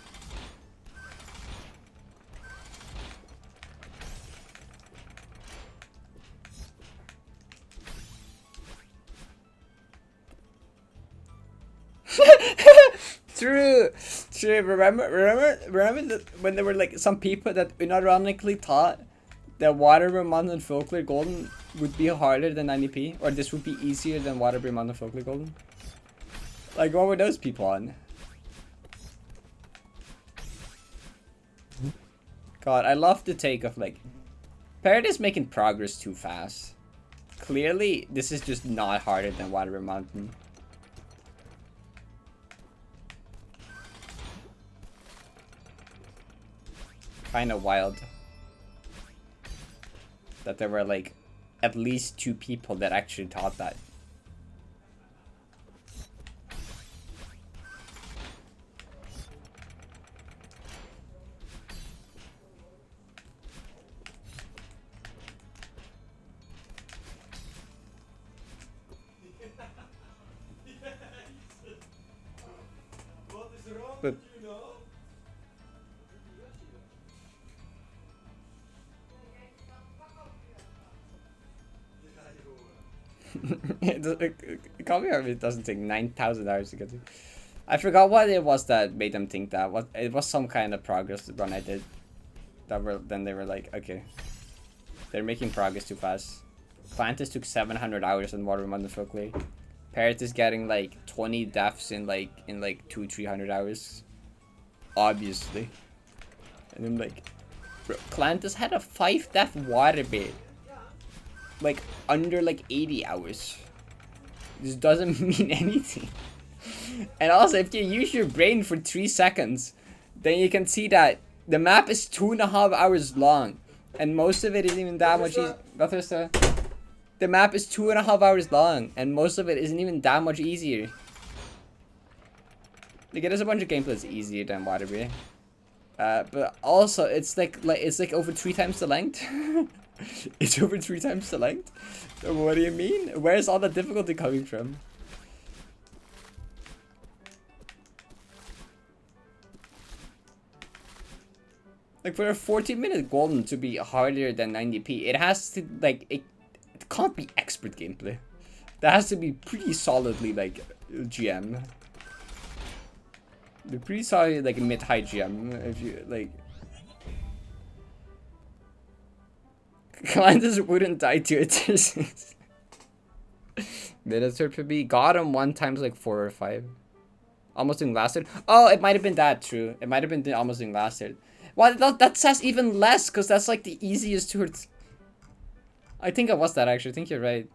True. Remember that when there were like some people that unironically thought that Waterbury Mountain Folklore Golden would be harder than 90p, or this would be easier than Waterbury Mountain Folklore Golden. Like, what were those people on? God, I love the take of like, Parrot is making progress too fast. Clearly, this is just not harder than Waterbury Mountain. kind of wild that there were like at least 2 people that actually taught that. But it can't be hard if it doesn't take 9,000 hours to get to. I forgot what it was that made them think that. What it was some kind of progress run I did. Then they were like, okay, they're making progress too fast. Clantis took 700 hours on Water Wonderful Clay. Parrot is getting like 20 deaths in like 200-300 hours. Obviously. And I'm like, bro, Clantis had a 5-death water bait. Like under like 80 hours. This doesn't mean anything. And also, if you use your brain for 3 seconds, then you can see that the map is 2.5 hours long, and most of it isn't even that much easier. The map is 2.5 hours long, and most of it isn't even that much easier. Like, there's a bunch of gameplay that's easier than Waterbury. But also, it's like over 3 times the length. It's over 3 times the length? What do you mean? Where's all the difficulty coming from? Like, for a 40-minute golden to be harder than 90p, it has to, like, it can't be expert gameplay. That has to be pretty solidly, like, GM. Be pretty solid, like, mid-high GM, if you, like... Clandis wouldn't die to it. Mid-third for B. Got him 1 times, like, 4 or 5. Almost doing last hit. Oh, it might have been that, true. It might have been almost doing last hit. Well, that says even less, because that's, like, the easiest to hurt. I think it was that, actually. I think you're right.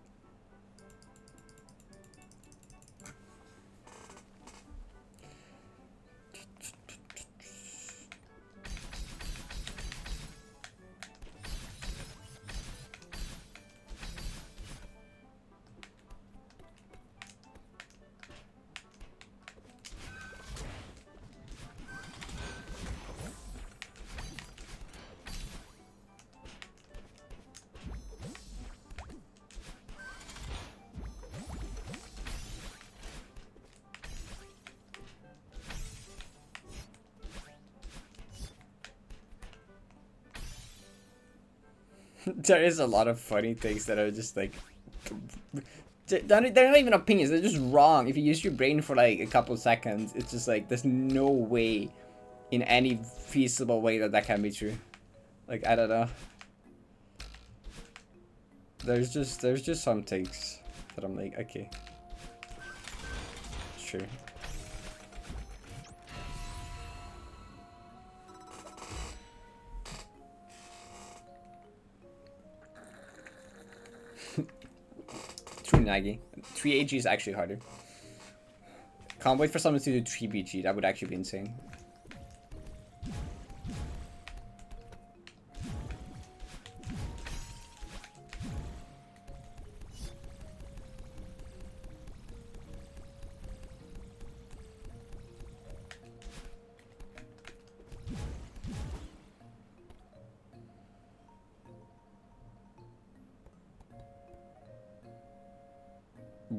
There is a lot of funny things that are just like they're not even opinions, they're just wrong. If you use your brain for like a couple seconds, it's just like there's no way in any feasible way that can be true. Like, I don't know. There's just some takes that I'm like, okay, sure. True Nagi. 3 AG is actually harder. Can't wait for someone to do 3 BG, that would actually be insane.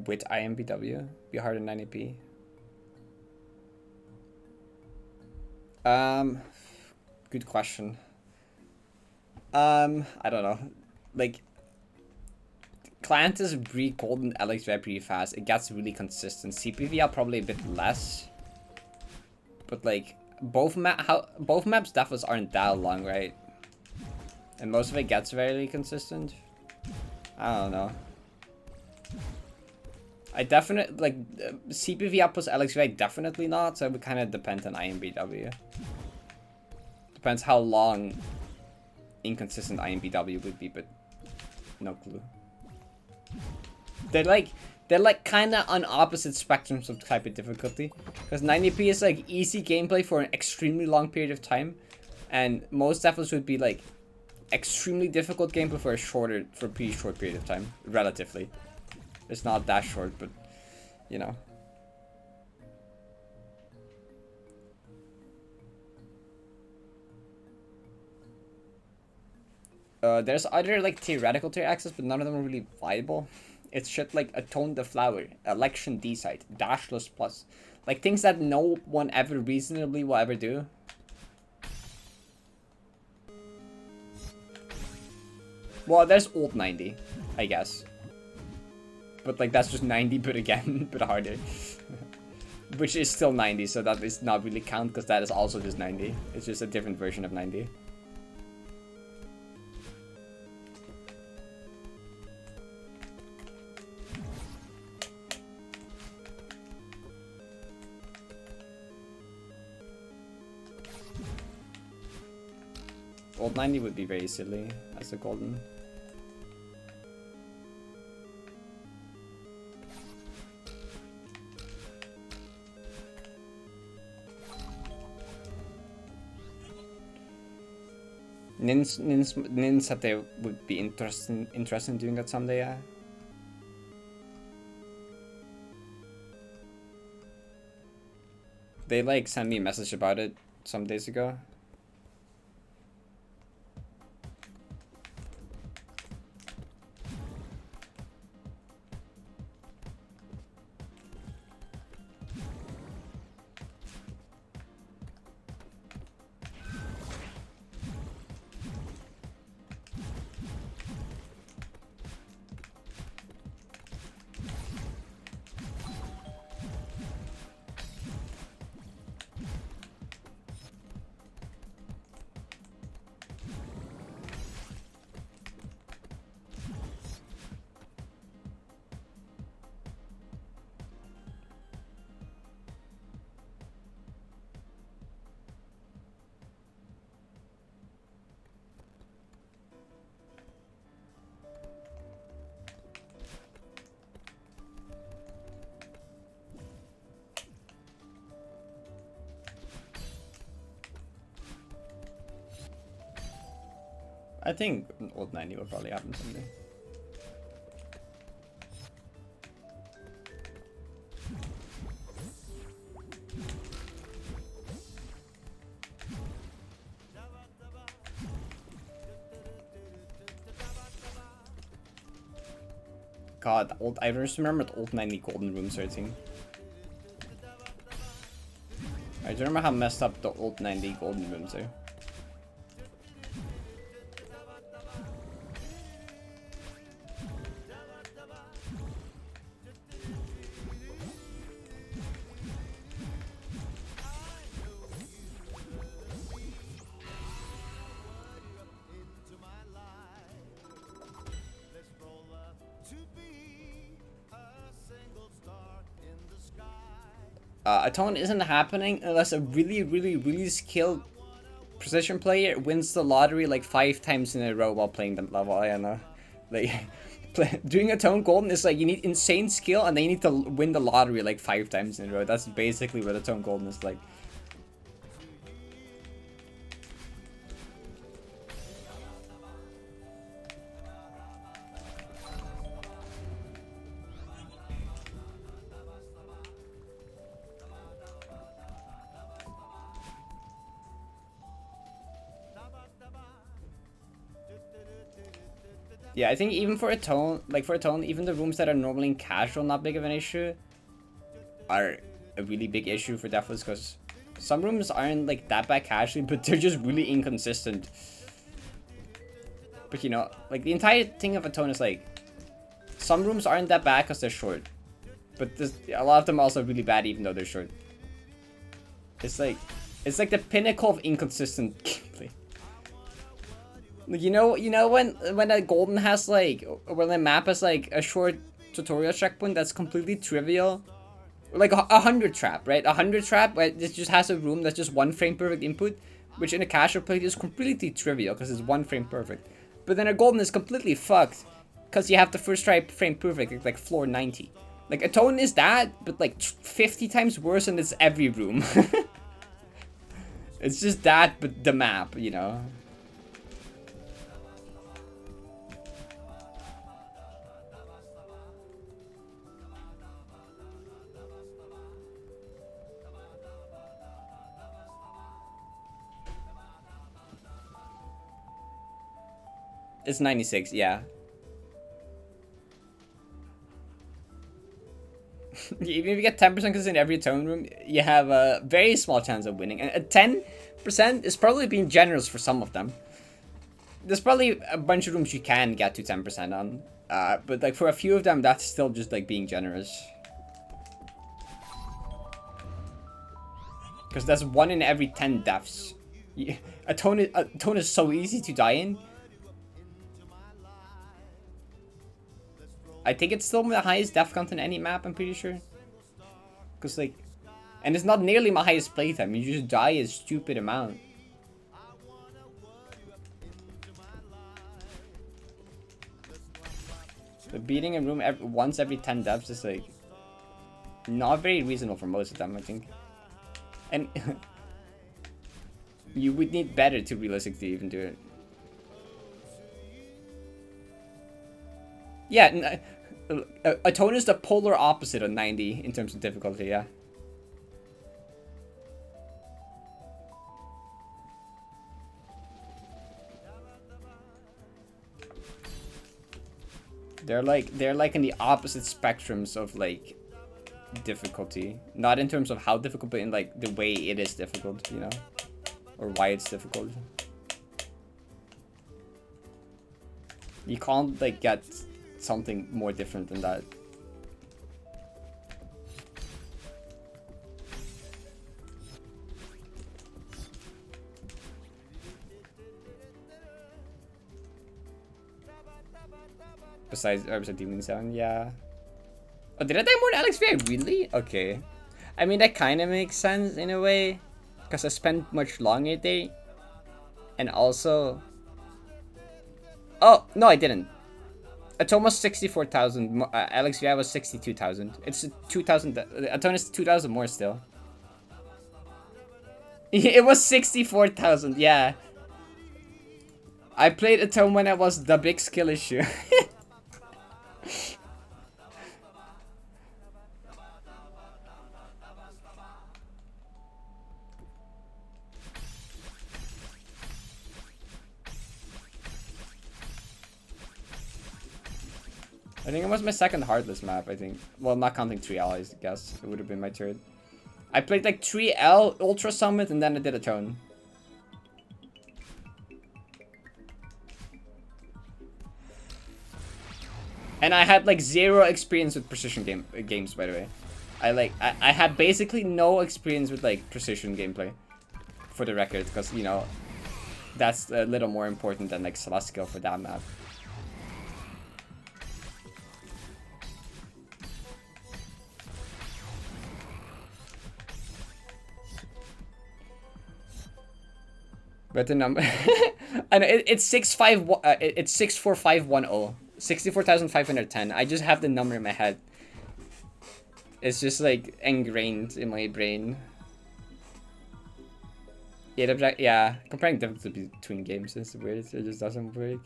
With IMBW, be harder than 90p. Good question. I don't know. Like, Clantis breed golden Alex very pretty fast. It gets really consistent. CPVL probably a bit less. But like, both maps Deathless aren't that long, right? And most of it gets very consistent. I don't know. I definitely, like, CPV plus LXVI definitely not, so it would kind of depend on IMBW. Depends how long inconsistent IMBW would be, but no clue. They're like kind of on opposite spectrums of type of difficulty. Because 90p is like easy gameplay for an extremely long period of time, And most Deathless would be like extremely difficult gameplay for a pretty short period of time, relatively. It's not that short, but you know. There's other like theoretical tier access, but none of them are really viable. It's shit like Atone the Flower, Election D-Site, Dashless Plus. Like things that no one ever reasonably will ever do. Well, there's Old 90, I guess. But like that's just 90 but again, but harder. Which is still 90, so that is not really count because that is also just 90. It's just a different version of 90. Old 90 would be very silly as a golden. Nins said they would be interested in doing that someday, yeah. They like sent me a message about it some days ago. I think Old 90 will probably happen someday. God, I just remembered Old 90 golden room searching. I don't remember how messed up the Old 90 golden rooms are. Atone isn't happening unless a really skilled precision player wins the lottery like 5 times in a row while playing the level. I don't know. Like, doing Atone Golden is like you need insane skill and then you need to win the lottery like 5 times in a row. That's basically what Atone Golden is like. Yeah, I think even for Atone, even the rooms that are normally in casual, not big of an issue, are a really big issue for Deathless, because some rooms aren't like that bad casually, but they're just really inconsistent. But you know, like the entire thing of Atone is like, some rooms aren't that bad because they're short, but a lot of them are also really bad even though they're short. It's like the pinnacle of inconsistent gameplay. You know when a golden has like, when a map has like a short tutorial checkpoint that's completely trivial, like a 100 trap, right? 100 trap where it just has a room that's just 1 frame perfect input, which in a casual play is completely trivial because it's 1 frame perfect. But then a golden is completely fucked because you have the first try frame perfect, like floor 90. Like Atone is that, but like 50 times worse, and it's every room. It's just that, but the map, you know. It's 96, yeah. Even if you get 10% because in every tone room, you have a very small chance of winning. And 10% is probably being generous for some of them. There's probably a bunch of rooms you can get to 10% on. But like for a few of them, that's still just like being generous. Because that's 1 in every 10 deaths. A tone is so easy to die in. I think it's still the highest death count on any map, I'm pretty sure. Because, like... And it's not nearly my highest playtime. You just die a stupid amount. So beating a room once every 10 deaths is, like... not very reasonable for most of them, I think. And... you would need better to realistically even do it. Yeah, a tone is the polar opposite of 90 in terms of difficulty, yeah. They're like in the opposite spectrums of like difficulty. Not in terms of how difficult, but in like the way it is difficult, you know? Or why it's difficult. You can't like get something more different than that. Besides Herbs of Demon Sound, yeah. Oh, did I die more than Alex V? Really? Okay. I mean, that kind of makes sense in a way. Because I spent much longer there. And also... Oh, no, I didn't. It's almost 64,000. Alex VI was 62,000. It's 2,000. Atonus 2,000 more still. It was 64,000, yeah. I played Atone when I was the big skill issue. I think it was my second Heartless map, I think. Well, not counting 3L, I guess. It would have been my third. I played like 3L, Ultra Summit, and then I did a Tone. And I had like 0 experience with precision games, by the way. I had basically no experience with like precision gameplay. For the record, because, you know, that's a little more important than like Celestial for that map. But the number, and it's 64510, 64,510. I just have the number in my head. It's just like ingrained in my brain. Yeah, comparing difficulty between games is weird. It just doesn't work.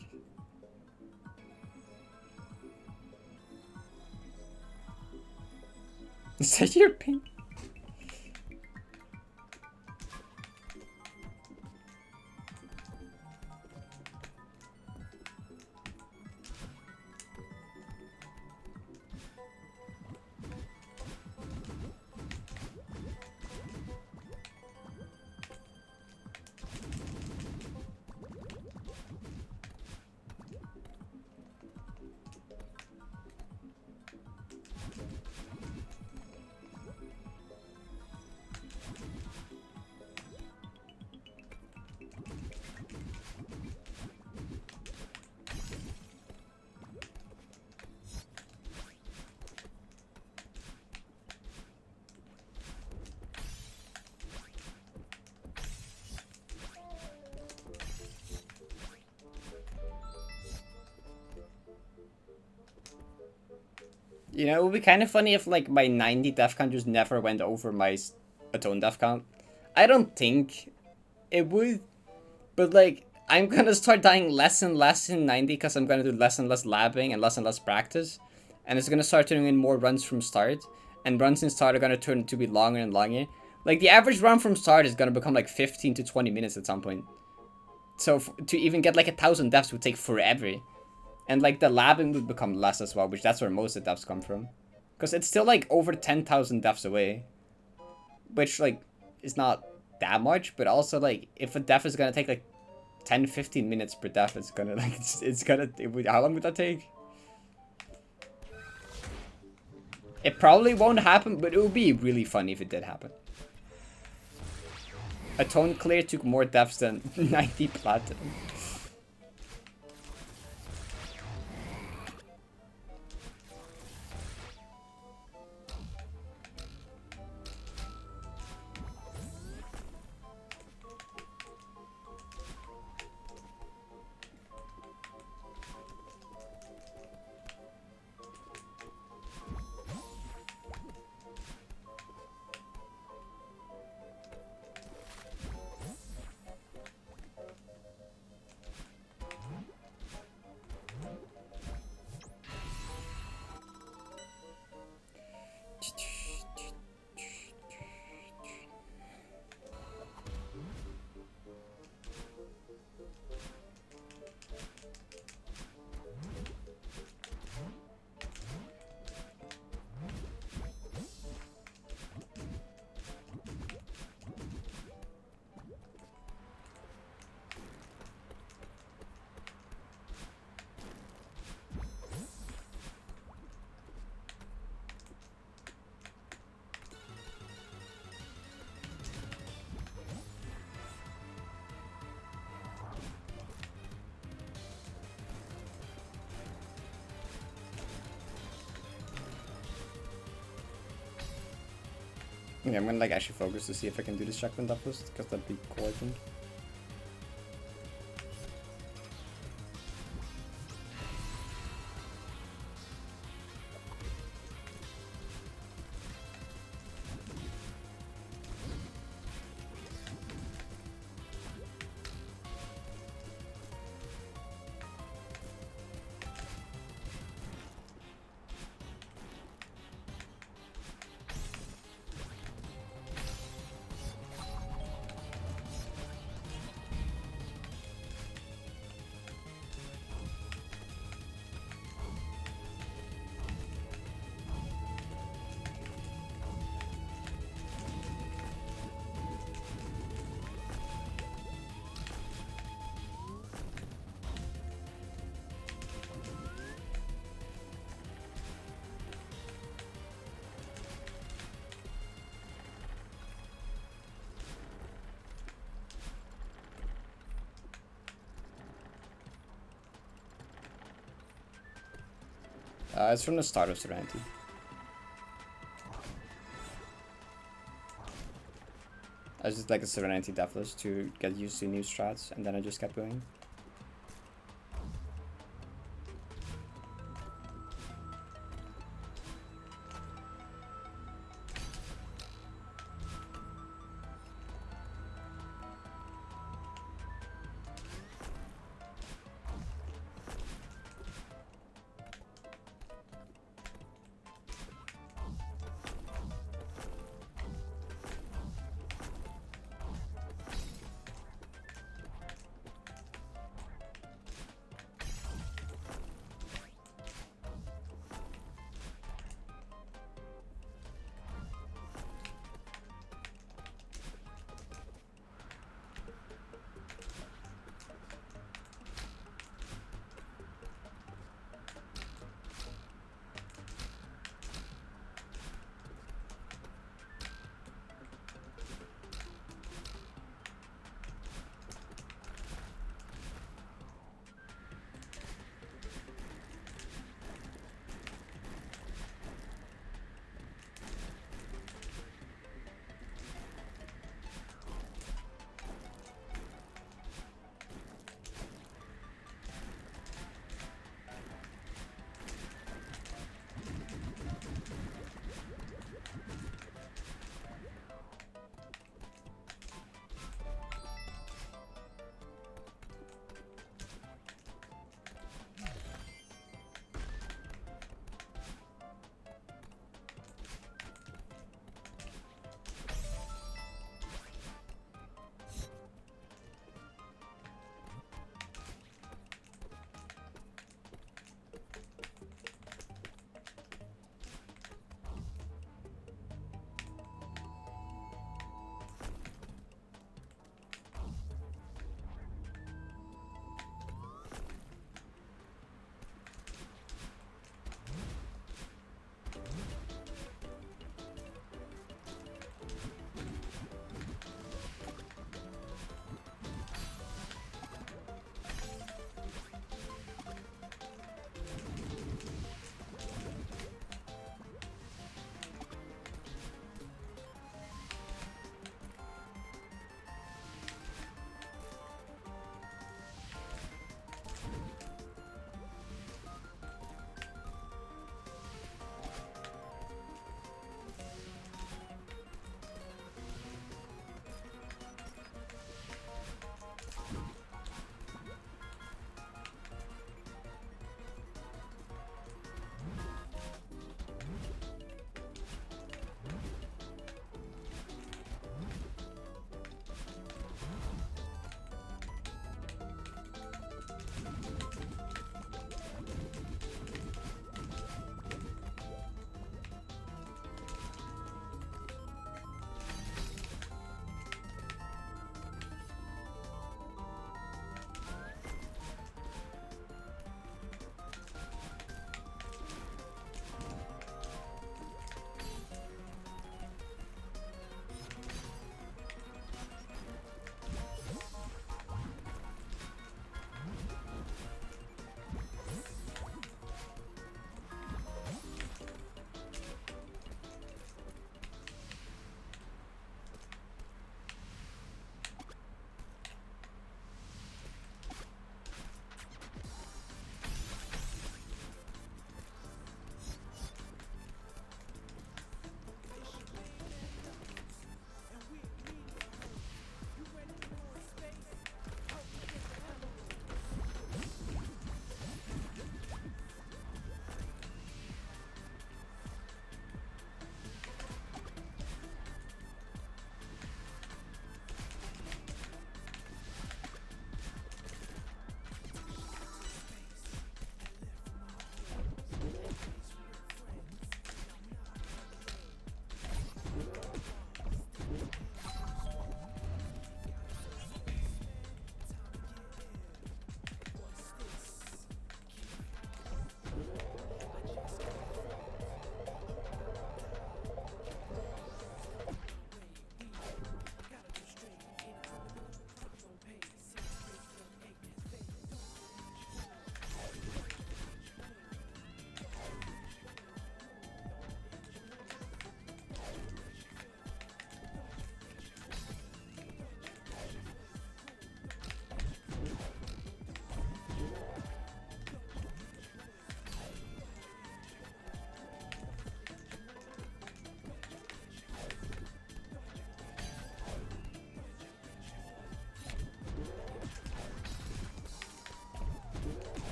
Is that your ping? You know, it would be kind of funny if like my 90 death count just never went over my Atone death count. I don't think It would, but like I'm gonna start dying less and less in 90 because I'm gonna do less and less labbing and less practice, and it's gonna start turning in more runs from start, and runs in start are gonna turn to be longer and longer. Like the average run from start is gonna become like 15 to 20 minutes at some point. So to even get like 1,000 deaths would take forever, and like the labbing would become less as well, which that's where most of the deaths come from, because it's still like over 10,000 deaths away, which like is not that much, but also like if a death is gonna take like 10-15 minutes per death, it's gonna like how long would that take? It probably won't happen, but it would be really funny if it did happen. A tone clear took more deaths than 90 platinum. Yeah, I'm gonna like actually focus to see if I can do this checkpoint up first, because that'd be cool, I think. It's from the start of Serenity. I just like a Serenity Deathless to get used to new strats, and then I just kept going.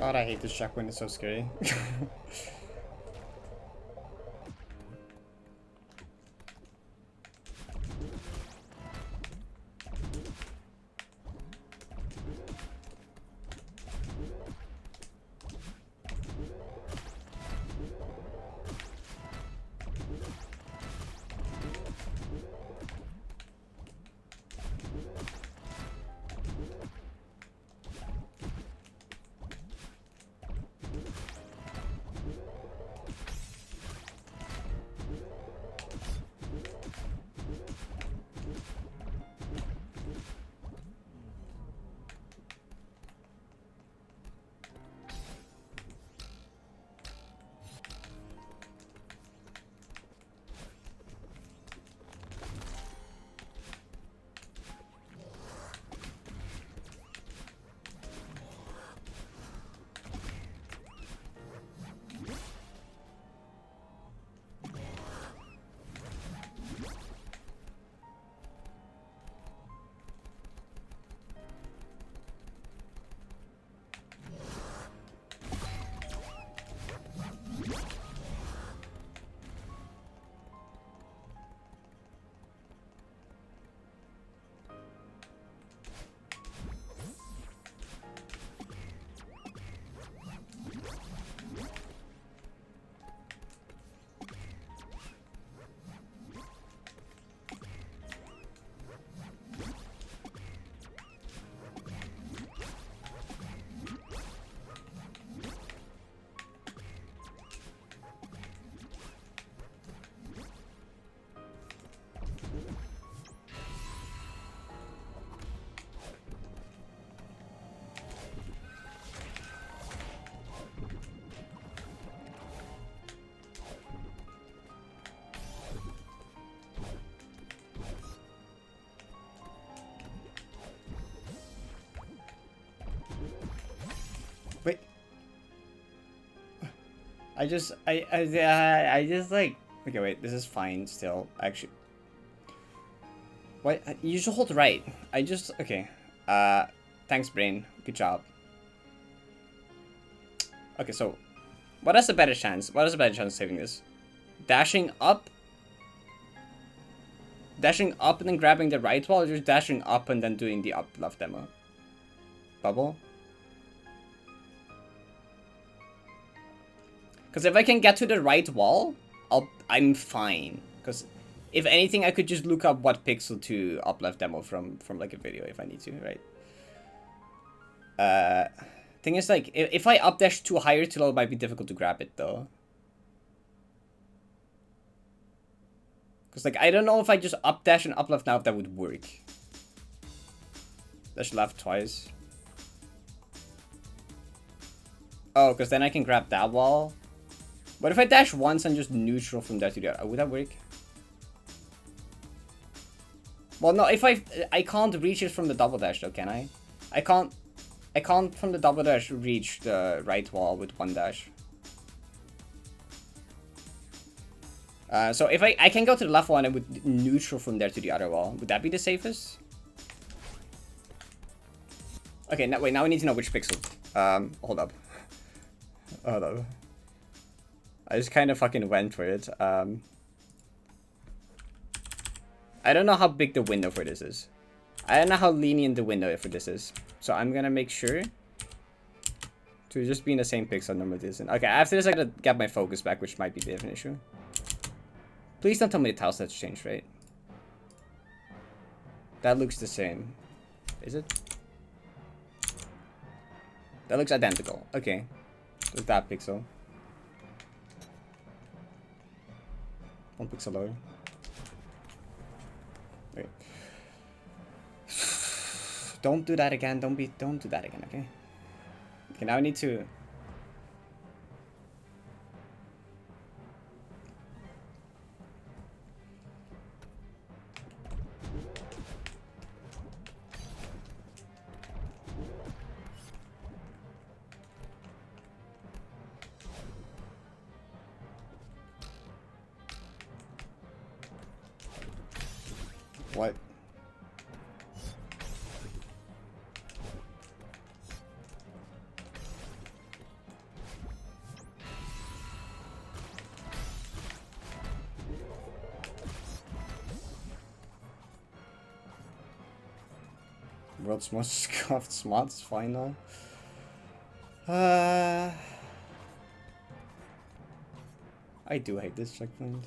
God, I hate this check when it's so scary. Wait. I just like... Okay, wait, this is fine still, actually. What? You should hold right. Okay. Thanks, brain. Good job. Okay, so... What has a better chance? What has a better chance of saving this? Dashing up? Dashing up and then grabbing the right wall, or just dashing up and then doing the up left demo? Bubble? Because if I can get to the right wall, I'm fine. Because if anything, I could just look up what pixel to up left demo from like a video if I need to, right? Thing is, like, if I up dash too high or too low, it might be difficult to grab it though. Because, like, I don't know if I just up dash and up left now if that would work. Dash left twice. Oh, because then I can grab that wall. But if I dash once and just neutral from there to the other, would that work? Well, no, if I can't reach it from the double dash though, can I? I can't from the double dash reach the right wall with one dash. So if I can go to the left one and with neutral from there to the other wall, would that be the safest? Okay, now wait, now we need to know which pixel. Hold up. Hold up. I just kind of fucking went for it. I don't know how big the window for this is. I don't know how lenient the window for this is. So I'm gonna make sure to just be in the same pixel number this. Okay, after this I gotta get my focus back, which might be a bit of an issue. Please don't tell me the tile sets changed, right? That looks the same. Is it? That looks identical. Okay. With that pixel. One pixel lower. Wait. Don't do that again. Don't do that again, okay? Okay, now I need to... What? World's most scuffed smarts, fine now. I do hate this checkpoint.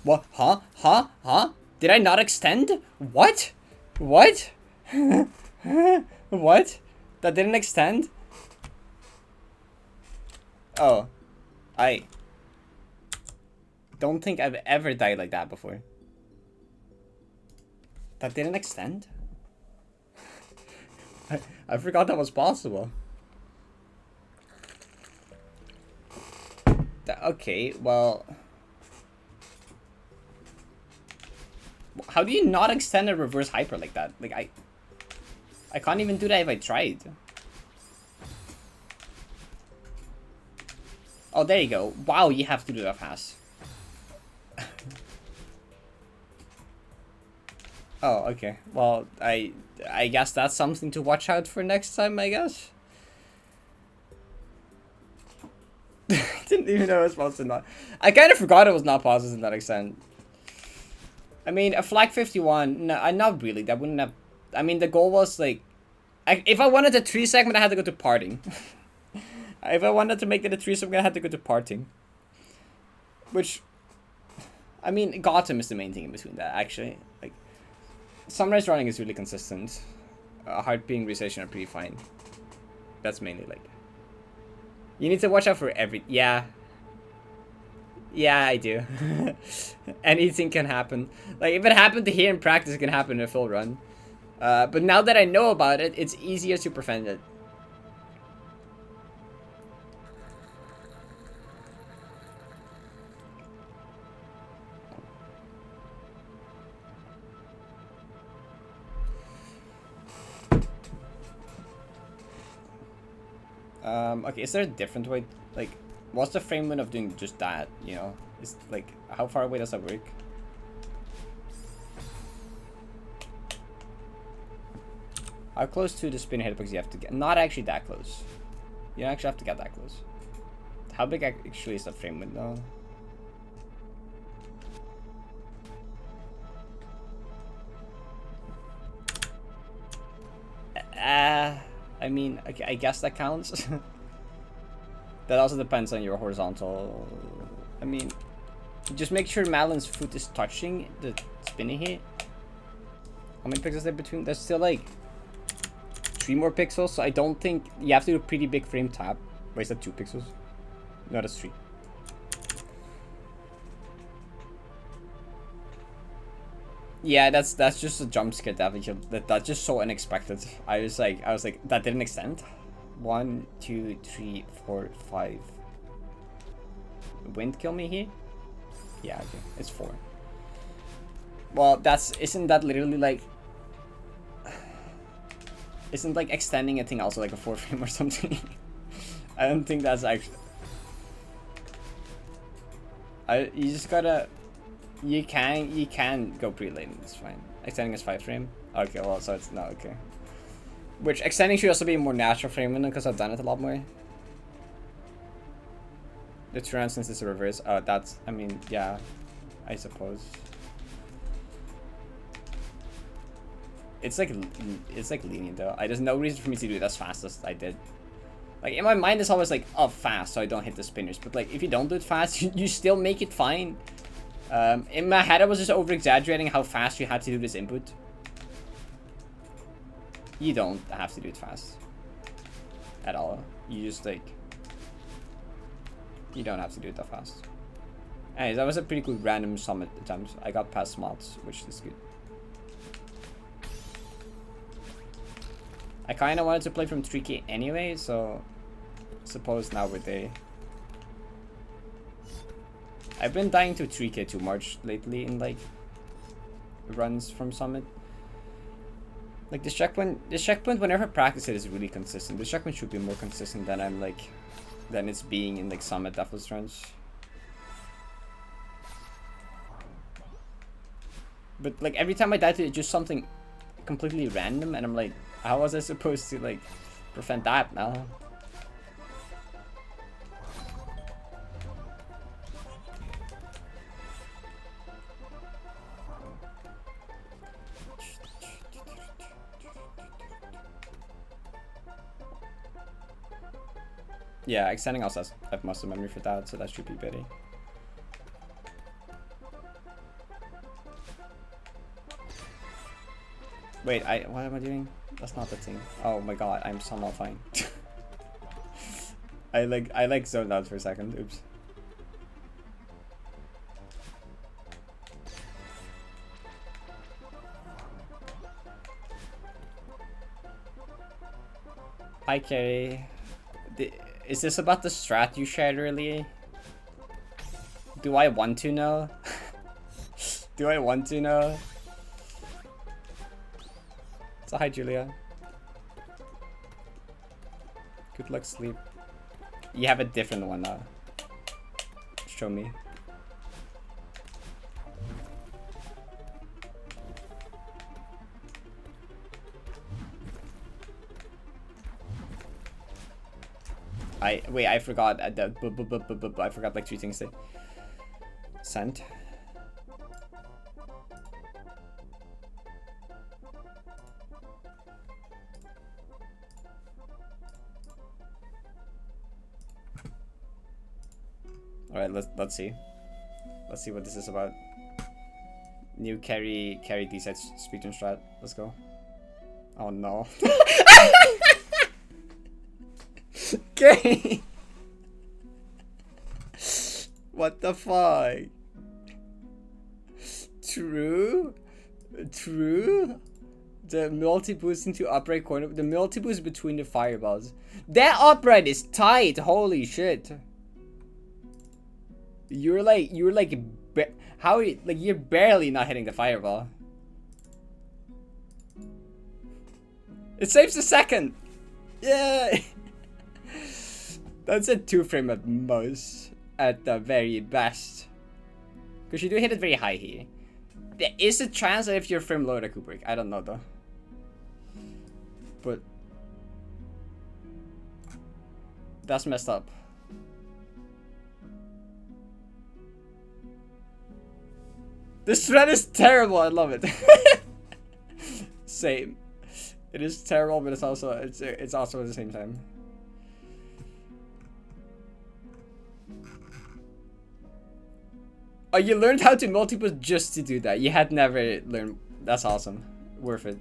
What? Huh? Did I not extend? What? What? What? That didn't extend? Oh. I don't think I've ever died like that before. That didn't extend? I forgot that was possible. Okay, well... How do you not extend a reverse hyper like that? Like, I can't even do that if I tried. Oh, there you go. Wow, you have to do that fast. Oh, okay. Well, I guess that's something to watch out for next time, I guess. Didn't even know it was supposed to not. I kind of forgot it was not pauses to that extent. I mean, a flag 51, no, not really. That wouldn't have... I mean, the goal was, like... if I wanted a 3 segment, I had to go to parting. If I wanted to make it a 3 segment, I had to go to parting. Which... I mean, Gotham is the main thing in between that, actually. Like, Sunrise running is really consistent. hard ping restation are pretty fine. That's mainly like. You need to watch out for every. Yeah. Yeah, I do. Anything can happen. Like, if it happened to here in practice, it can happen in a full run. But now that I know about it, it's easier to prevent it. Okay, is there a different way? Like, what's the frame rate of doing just that, you know? Is like, how far away does that work? How close to the spinning hitbox you have to get? Not actually that close. You don't actually have to get that close. How big actually is that frame window? I mean, okay, I guess that counts. That also depends on your horizontal. I mean, just make sure Madeleine's foot is touching the spinning hit. How many pixels are there between? There's still like 3 more pixels, so I don't think you have to do a pretty big frame tap. Wait, is that 2 pixels? No, that's 3. Yeah, that's just a jump scare that's just so unexpected. I was like, that didn't extend. 1, 2, 3, 4, 5. Wind kill me here? Yeah, okay. It's 4. Well, isn't that literally like, isn't like extending a thing also like a 4 frame or something? I don't think that's actually. You just gotta. You can go pretty late. It's fine. Extending is 5 frame. Okay, well, so it's not okay. Which extending should also be more natural frame window because I've done it a lot more. The turn since it's a reverse. Oh, that's. I mean, yeah, I suppose. It's like lenient though. There's no reason for me to do it as fast as I did. Like in my mind, it's always like, oh, fast, so I don't hit the spinners. But like, if you don't do it fast, you still make it fine. In my head, I was just over exaggerating how fast you had to do this input. You don't have to do it fast at all. You just like, you don't have to do it that fast. Anyways, that was a pretty good random summit attempt. I got past mods, which is good. I kind of wanted to play from 3K anyway, so suppose now we're there. I've been dying to 3K too much lately in like runs from Summit. Like this checkpoint whenever I practice it is really consistent. The checkpoint should be more consistent than it's being in like Summit Deathless runs. But like every time I die to it, just something completely random, and I'm like, how was I supposed to like prevent that now? Yeah, extending also has muscle memory for that, so that should be better. Wait, what am I doing? That's not the thing. Oh my god, I'm somehow fine. I like zoned out for a second. Oops. Hi, Carrie. Is this about the strat you shared earlier? Do I want to know? Do I want to know? So hi, Julia. Good luck, sleep. You have a different one now. Show me. Wait, I forgot. I forgot like 3 things there. Sent. All right, let's see. Let's see what this is about. New carry D-side speedrun strat. Let's go. Oh no. Okay. What the fuck? True? True? The multi-boost into upright corner. The multi-boost between the fireballs. That upright is tight. Holy shit. You're like how are you, like you're barely not hitting the fireball. It saves a second. Yeah. That's a 2-frame at most, at the very best. Because you do hit it very high here. There is a chance that if you're frame lower, it could break. I don't know though. But that's messed up. This thread is terrible. I love it. Same. It is terrible, but it's also at the same time. Oh, you learned how to multi-boost just to do that. You had never learned. That's awesome. Worth it.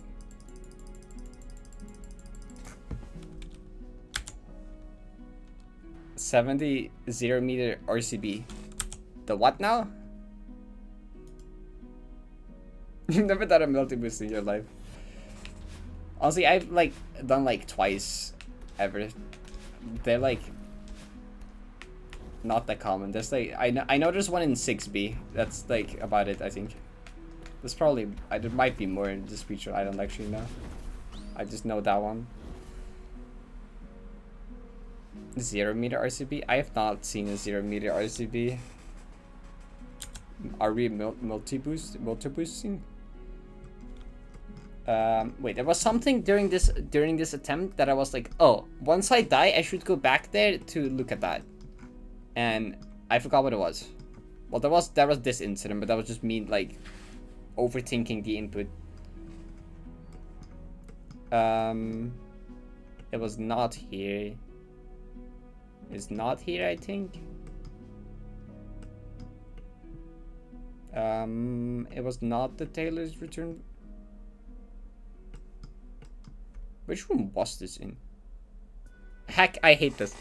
$70 0-meter RCB. The what now? You've never done a multi-boost in your life. Honestly, I've like done like twice ever. They're like not that common. There's like I know there's one in 6B. That's like about it, I think. There's probably there might be more in this feature. I don't actually know. I just know that one. 0-meter RCB. I have not seen a 0-meter RCB. Are we multi-boosting? Wait, there was something during this attempt that I was like, oh, once I die, I should go back there to look at that, and I forgot what it was. Well, there was this incident, but that was just me like overthinking the input. It was not here. It's not here, I think. It was not the Taylor's return. Which room was this in? Heck, I hate this.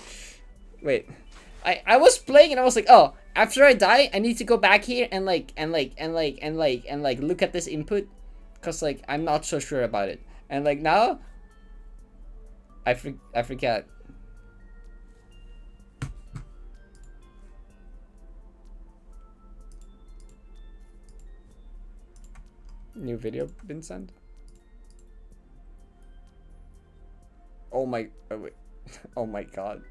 Wait, I was playing and I was like, oh, after I die, I need to go back here and look at this input, cause like I'm not so sure about it. And like now, I forget. New video been sent? Oh my, oh wait. Oh my god.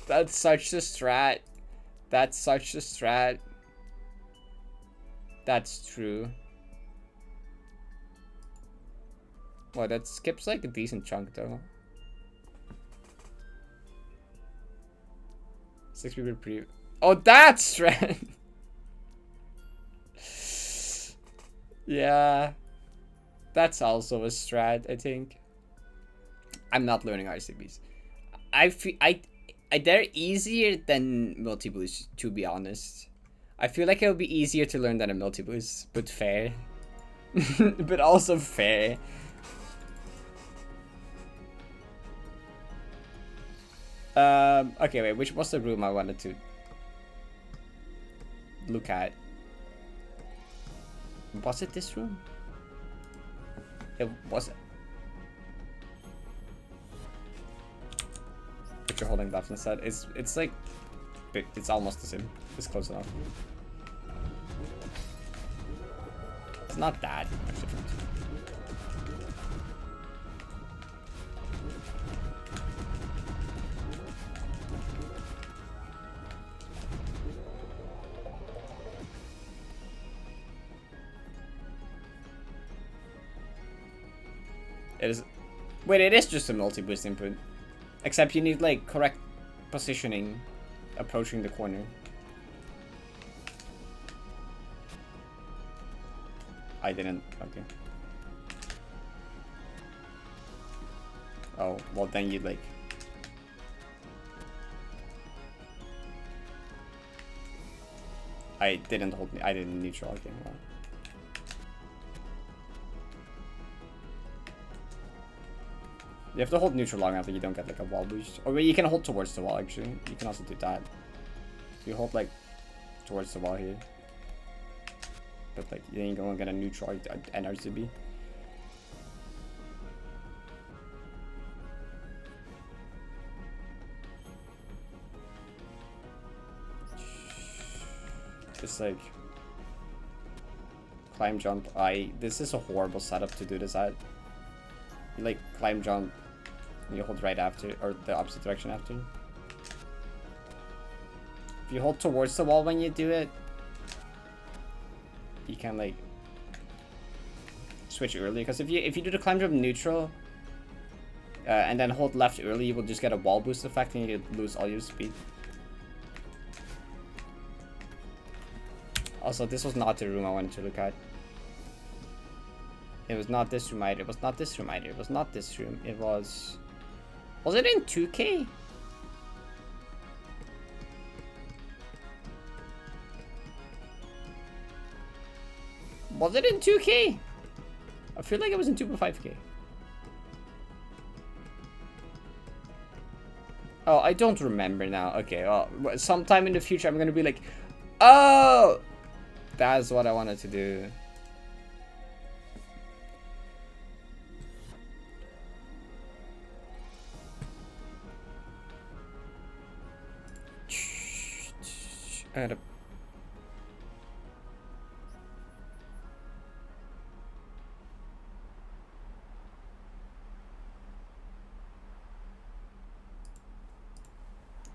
That's such a strat. That's such a strat. That's true. Well, that skips like a decent chunk though. 6 people pre. Oh, that's strat. Yeah. That's also a strat, I think. I'm not learning RCBs. They're easier than multi-boost, to be honest. I feel like it would be easier to learn than a multi-boost, but fair. But also fair. Okay, wait, which was the room I wanted to look at? Was it this room? It was. But you're holding left instead. It's like, it's almost the same. It's close enough. It's not that much different. It is. Wait, it is just a multi-boost input. Except you need like correct positioning approaching the corner. I didn't. Okay. Oh, well then you like. I didn't hold. I didn't neutral. Okay. Well. You have to hold neutral long enough that you don't get like a wall boost. Or you can hold towards the wall actually. You can also do that. So you hold like towards the wall here. But like you ain't gonna get a neutral and RCB. Just like climb jump. This is a horrible setup to do this at. You like climb jump and you hold right after, or the opposite direction after. If you hold towards the wall when you do it, you can like switch early. Because if you do the climb jump neutral and then hold left early, you will just get a wall boost effect and you lose all your speed. Also, this was not the room I wanted to look at. It was not this room either. It was not this room either. It was not this room. It was... Was it in 2K? Was it in 2K? I feel like it was in 2.5K. Oh, I don't remember now. Okay, well, sometime in the future I'm gonna be like, oh! That's what I wanted to do.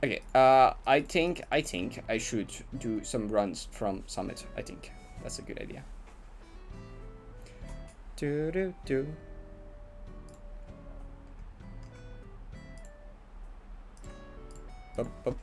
Okay, I think I should do some runs from Summit. I think that's a good idea. Do. Bup.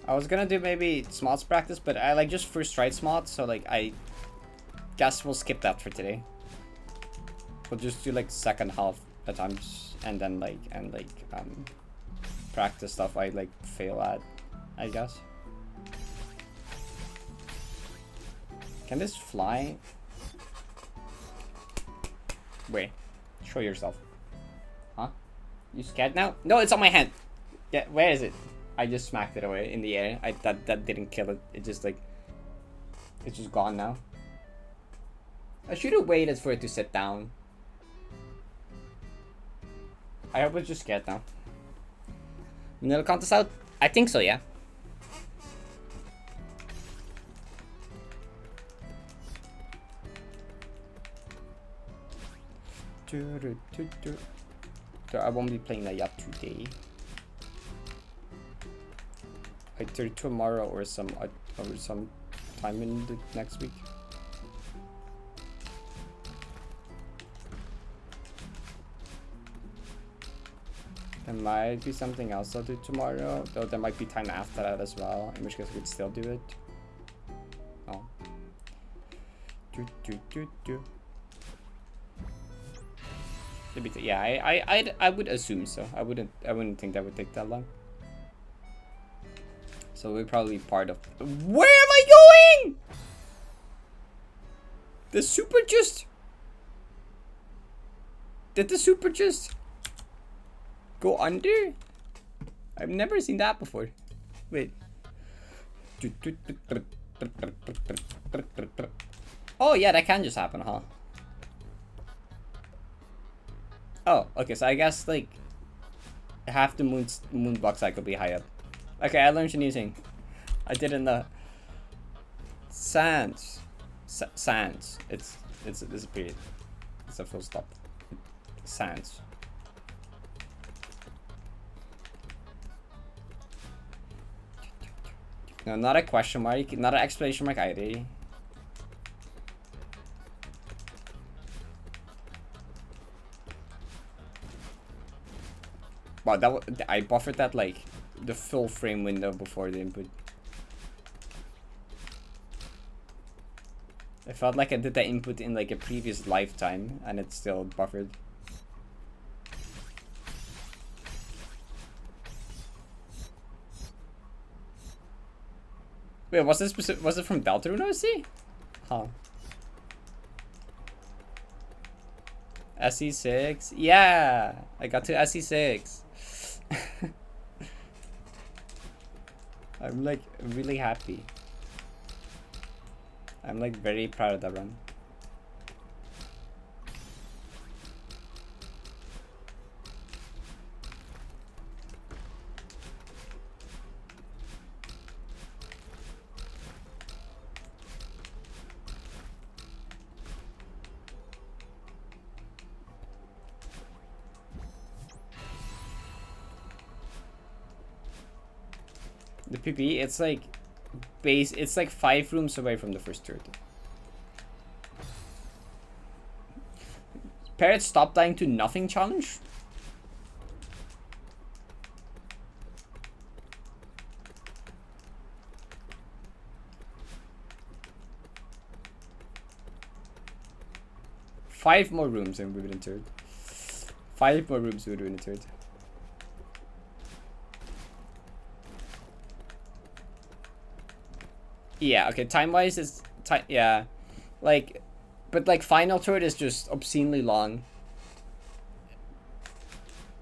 I was gonna do maybe smarts practice, but I like just first try smarts, so like I guess we'll skip that for today. We'll just do like second half at times and then practice stuff I like fail at, I guess. Can this fly? Wait, show yourself. Huh? You scared now? No, it's on my hand. Yeah, where is it? I just smacked it away in the air. That didn't kill it. It just like, it's just gone now. I should have waited for it to sit down. I hope it's just scared now. Vanilla contest out? I think so, yeah. So I won't be playing that yet today. Either tomorrow or some time in the next week. There might be something else I'll do tomorrow, though there might be time after that as well, in which case we could still do it. Oh. Yeah, I would assume so. I wouldn't think that would take that long. So we're probably part of... Where am I going? The super just... Did the super just... go under? I've never seen that before. Wait. Oh yeah, that can just happen, huh? Oh, okay, so I guess like half the moon block cycle be high up. Okay, I learned a new thing. I didn't know. Sands. Sands. It's a period. It's a full stop. Sands. No, not a question mark, not an exclamation mark either. Wow, I buffered that like the full frame window before the input. I felt like I did that input in like a previous lifetime and it's still buffered. Wait, was it from Deltarune OC? Huh. SE6? Yeah! I got to SE6. I'm like really happy. I'm like very proud of that run. The PP, it's like it's like 5 rooms away from the first turret. Parrot, stop dying to nothing challenge? Five more rooms and we would have turret. 5 more rooms we would have turret. Yeah, okay, time-wise is yeah. Like, but like final turret is just obscenely long.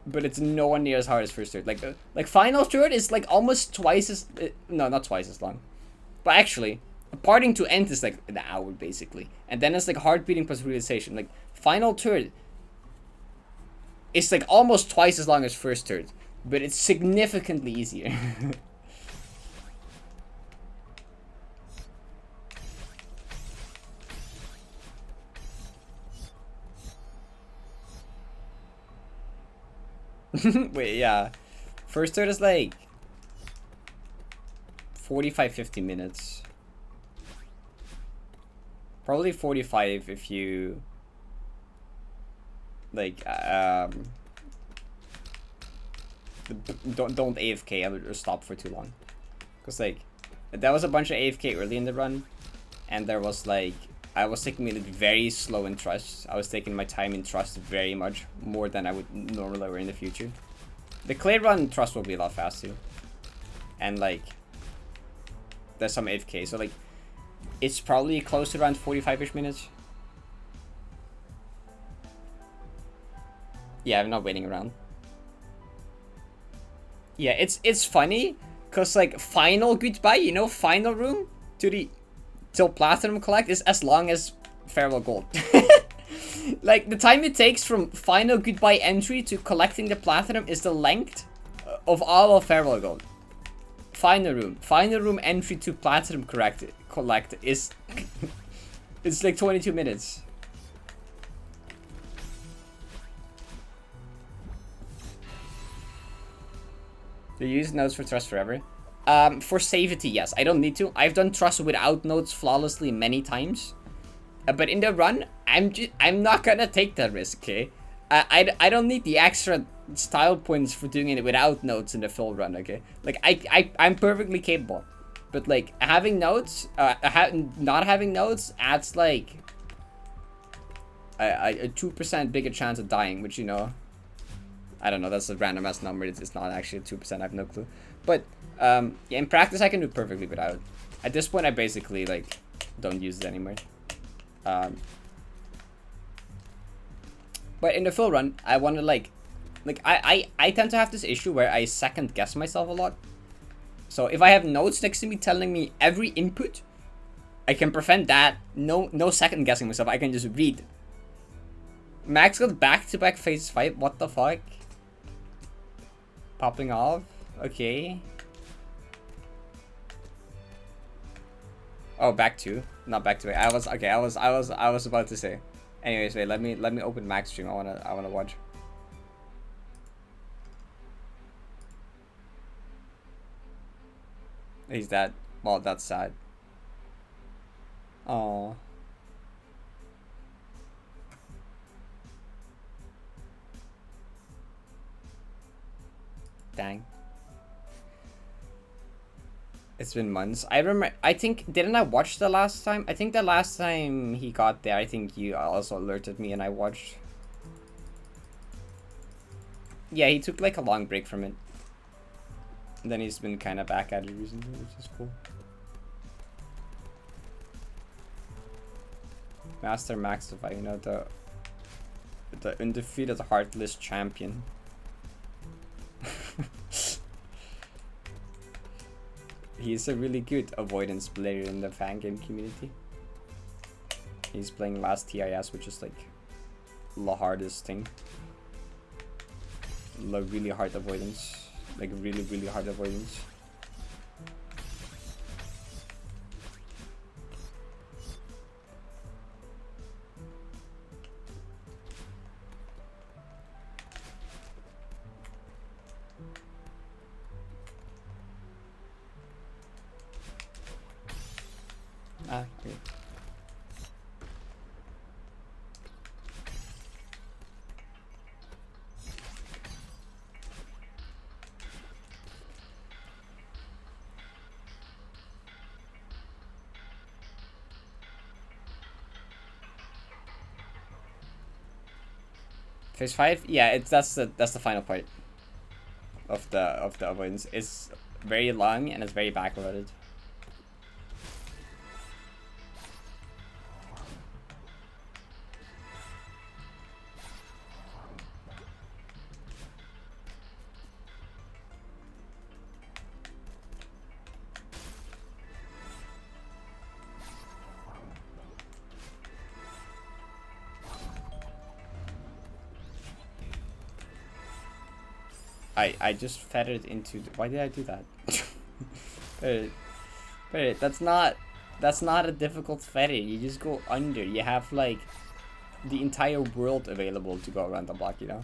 But it's nowhere near as hard as first turret. Like final turret is like almost twice as no, not twice as long. But actually, parting to end is like an hour basically. And then it's like heart beating plus realization. Like final turret is like almost twice as long as first turret, but it's significantly easier. Wait, yeah. First turret is like 45-50 minutes. Probably 45 if you like don't AFK or stop for too long. Cause like there was a bunch of AFK early in the run, and there was like I was taking it very slow in trust. I was taking my time in trust very much more than I would normally or in the future. The clear run trust will be a lot faster, and like there's some AFK, so like it's probably close to around 45-ish minutes. Yeah, I'm not waiting around. Yeah, it's funny, cause like final goodbye, you know, final room till platinum collect is as long as farewell gold. Like the time it takes from final goodbye entry to collecting the platinum is the length of all of farewell gold. Final room entry to platinum collect is it's like 22 minutes. Do you use nodes for trust forever? For safety, yes. I don't need to. I've done trust without nodes flawlessly many times. But in the run, I'm not gonna take that risk, okay? I don't need the extra style points for doing it without nodes in the full run, okay? Like I'm perfectly capable. But like having nodes, not having nodes adds like a 2% bigger chance of dying, which, you know, I don't know, that's a random ass number. It's not actually 2%, I have no clue. But yeah, in practice I can do perfectly without. At this point I basically like don't use it anymore. But in the full run, I want to like I tend to have this issue where I second guess myself a lot. So if I have notes next to me telling me every input, I can prevent that. No second guessing myself. I can just read. Max got back-to-back phase 5. What the fuck? Popping off. Okay. Oh, back 2, not back to back. I was about to say. Anyways, wait. Let me open Max stream. I wanna watch. He's dead. Well, that's sad. Oh. Dang. It's been months. I remember. I think didn't I watch the last time? I think the last time he got there, I think you also alerted me and I watched. Yeah, he took like a long break from it. And then he's been kind of back at it recently, which is cool. Master Maxify, you know, the undefeated heartless champion. He's a really good avoidance player in the fan game community. He's playing last TIS, which is like the hardest thing. Really hard avoidance. Like really, really hard avoidance. Ah, okay. Phase 5? Yeah, that's the final part of the avoidance. It's very long and it's very backloaded. I just fed it into why did I do that? But that's not a difficult fed it. You just go under. You have like the entire world available to go around the block, you know?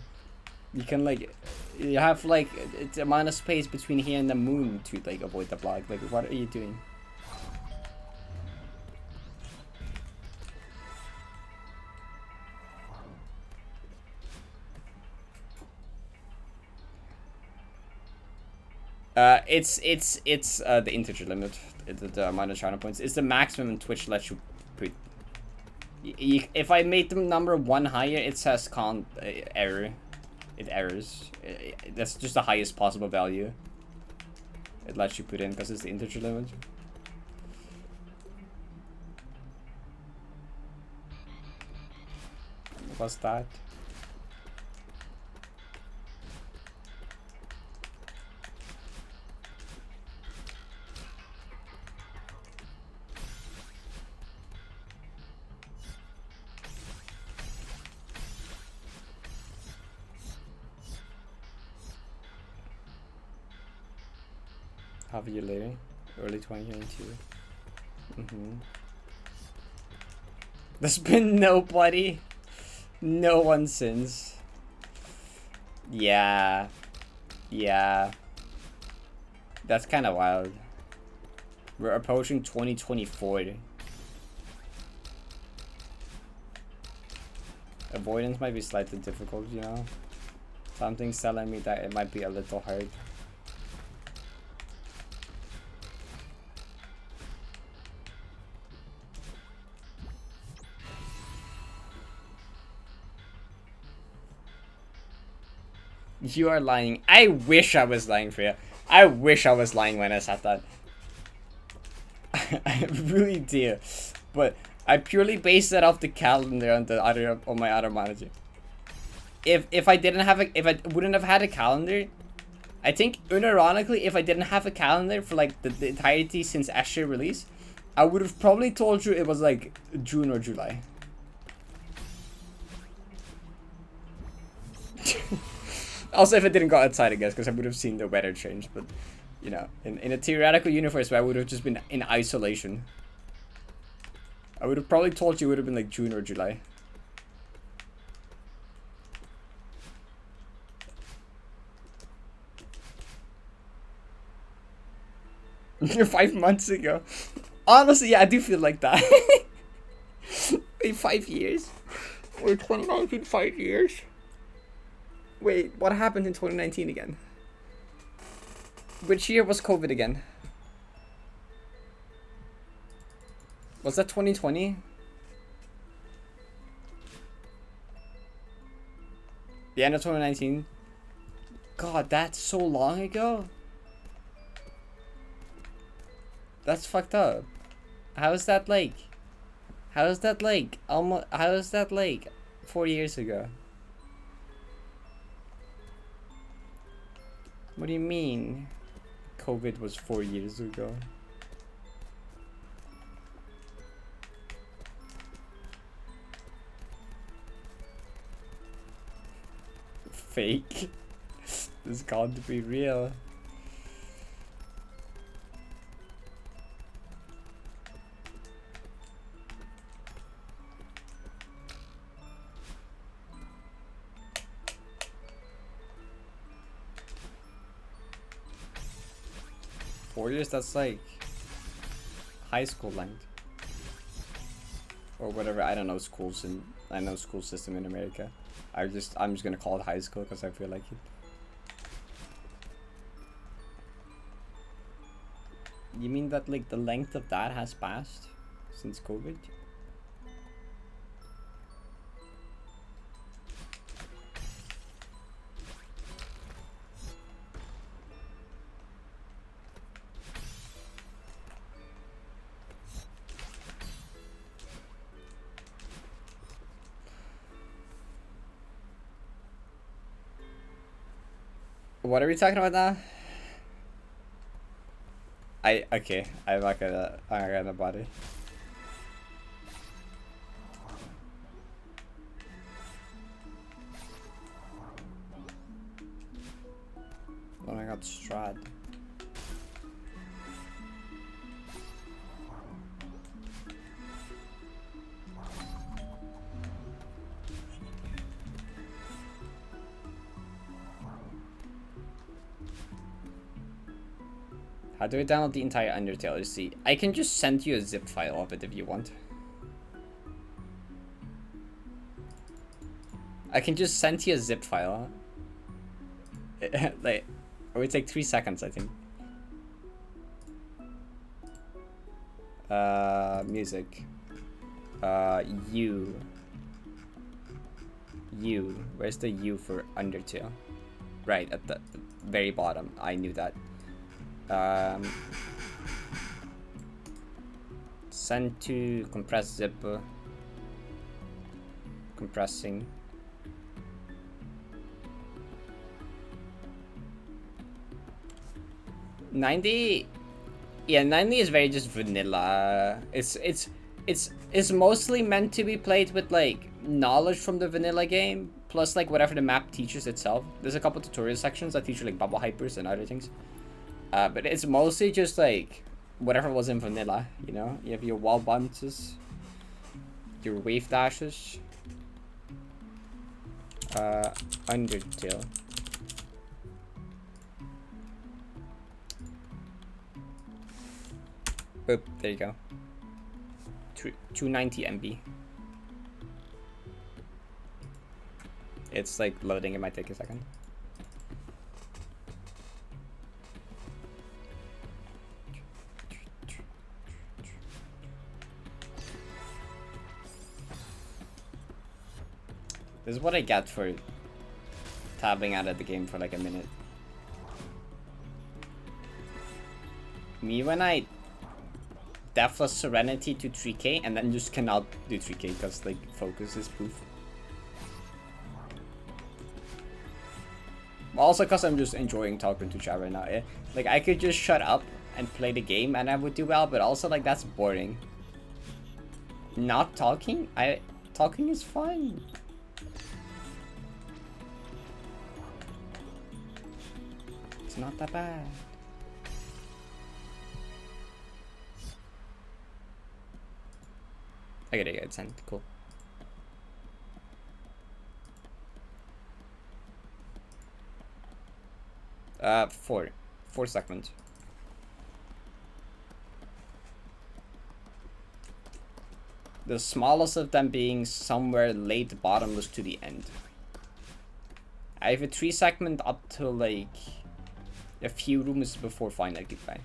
You can like you have like the amount of space between here and the moon to like avoid the block. Like what are you doing? It's the integer limit, the amount of channel points. It's the maximum Twitch lets you put. If I made the number 1 higher, it says can't error. It errors. That's just the highest possible value it lets you put in because it's the integer limit. What's that? Half a year later, early 2022. There's been nobody, no one since. Yeah, that's kind of wild. We're approaching 2024. Avoidance might be slightly difficult, you know. Something's telling me that it might be a little hard. You are lying. I wish I was lying for you. I wish I was lying when I said that. I really do. But I purely based that off the calendar on my other manager. If I wouldn't have had a calendar, I think unironically if I didn't have a calendar for like the entirety since Asher release, I would have probably told you it was like June or July. Also, if it didn't go outside, I guess, because I would have seen the weather change. But, you know, in a theoretical universe where I would have just been in isolation, I would have probably told you it would have been like June or July. You're 5 months ago. Honestly, yeah, I do feel like that. Wait, 5 years? Wait, 2019, 5 years? Wait, what happened in 2019 again? Which year was COVID again? Was that 2020? The end of 2019? God, that's so long ago. That's fucked up. How is that like? How is that like almost? How is that like 4 years ago? What do you mean? COVID was 4 years ago. Fake. This can't be real. Four years, that's like high school length. Or whatever, I don't know schools in, I know school system in America. I'm just gonna call it high school because I feel like it. You mean that like the length of that has passed since COVID? What are we talking about now? Okay, I'm not gonna bother. Oh my god, Strad. How do I download the entire Undertale? Let's see. I can just send you a zip file of it if you want. I can just send you a zip file. Like, it would take 3 seconds, I think. Music. U. Where's the U for Undertale? Right, at the very bottom. I knew that. Send to compress zip. Compressing. $90. Yeah, 90 is very just vanilla. It's mostly meant to be played with like knowledge from the vanilla game, plus like whatever the map teaches itself. There's a couple tutorial sections that teach you like bubble hypers and other things. But it's mostly just like whatever was in vanilla, you know? You have your wall bounces, your wave dashes, Undertale. Oop, there you go. 290 MB. It's like loading, it might take a second. This is what I get for tabbing out of the game for like a minute. Me when I Deathless Serenity to 3k and then just cannot do 3k because like focus is poof. Also because I'm just enjoying talking to chat right now. Yeah? Like I could just shut up and play the game and I would do well, but also like that's boring. Not talking? Talking is fine. It's not that bad. I get it, sent. Cool. Four segments. The smallest of them being somewhere late bottomless to the end. I have a 3 segment up to like a few rooms before final goodbye.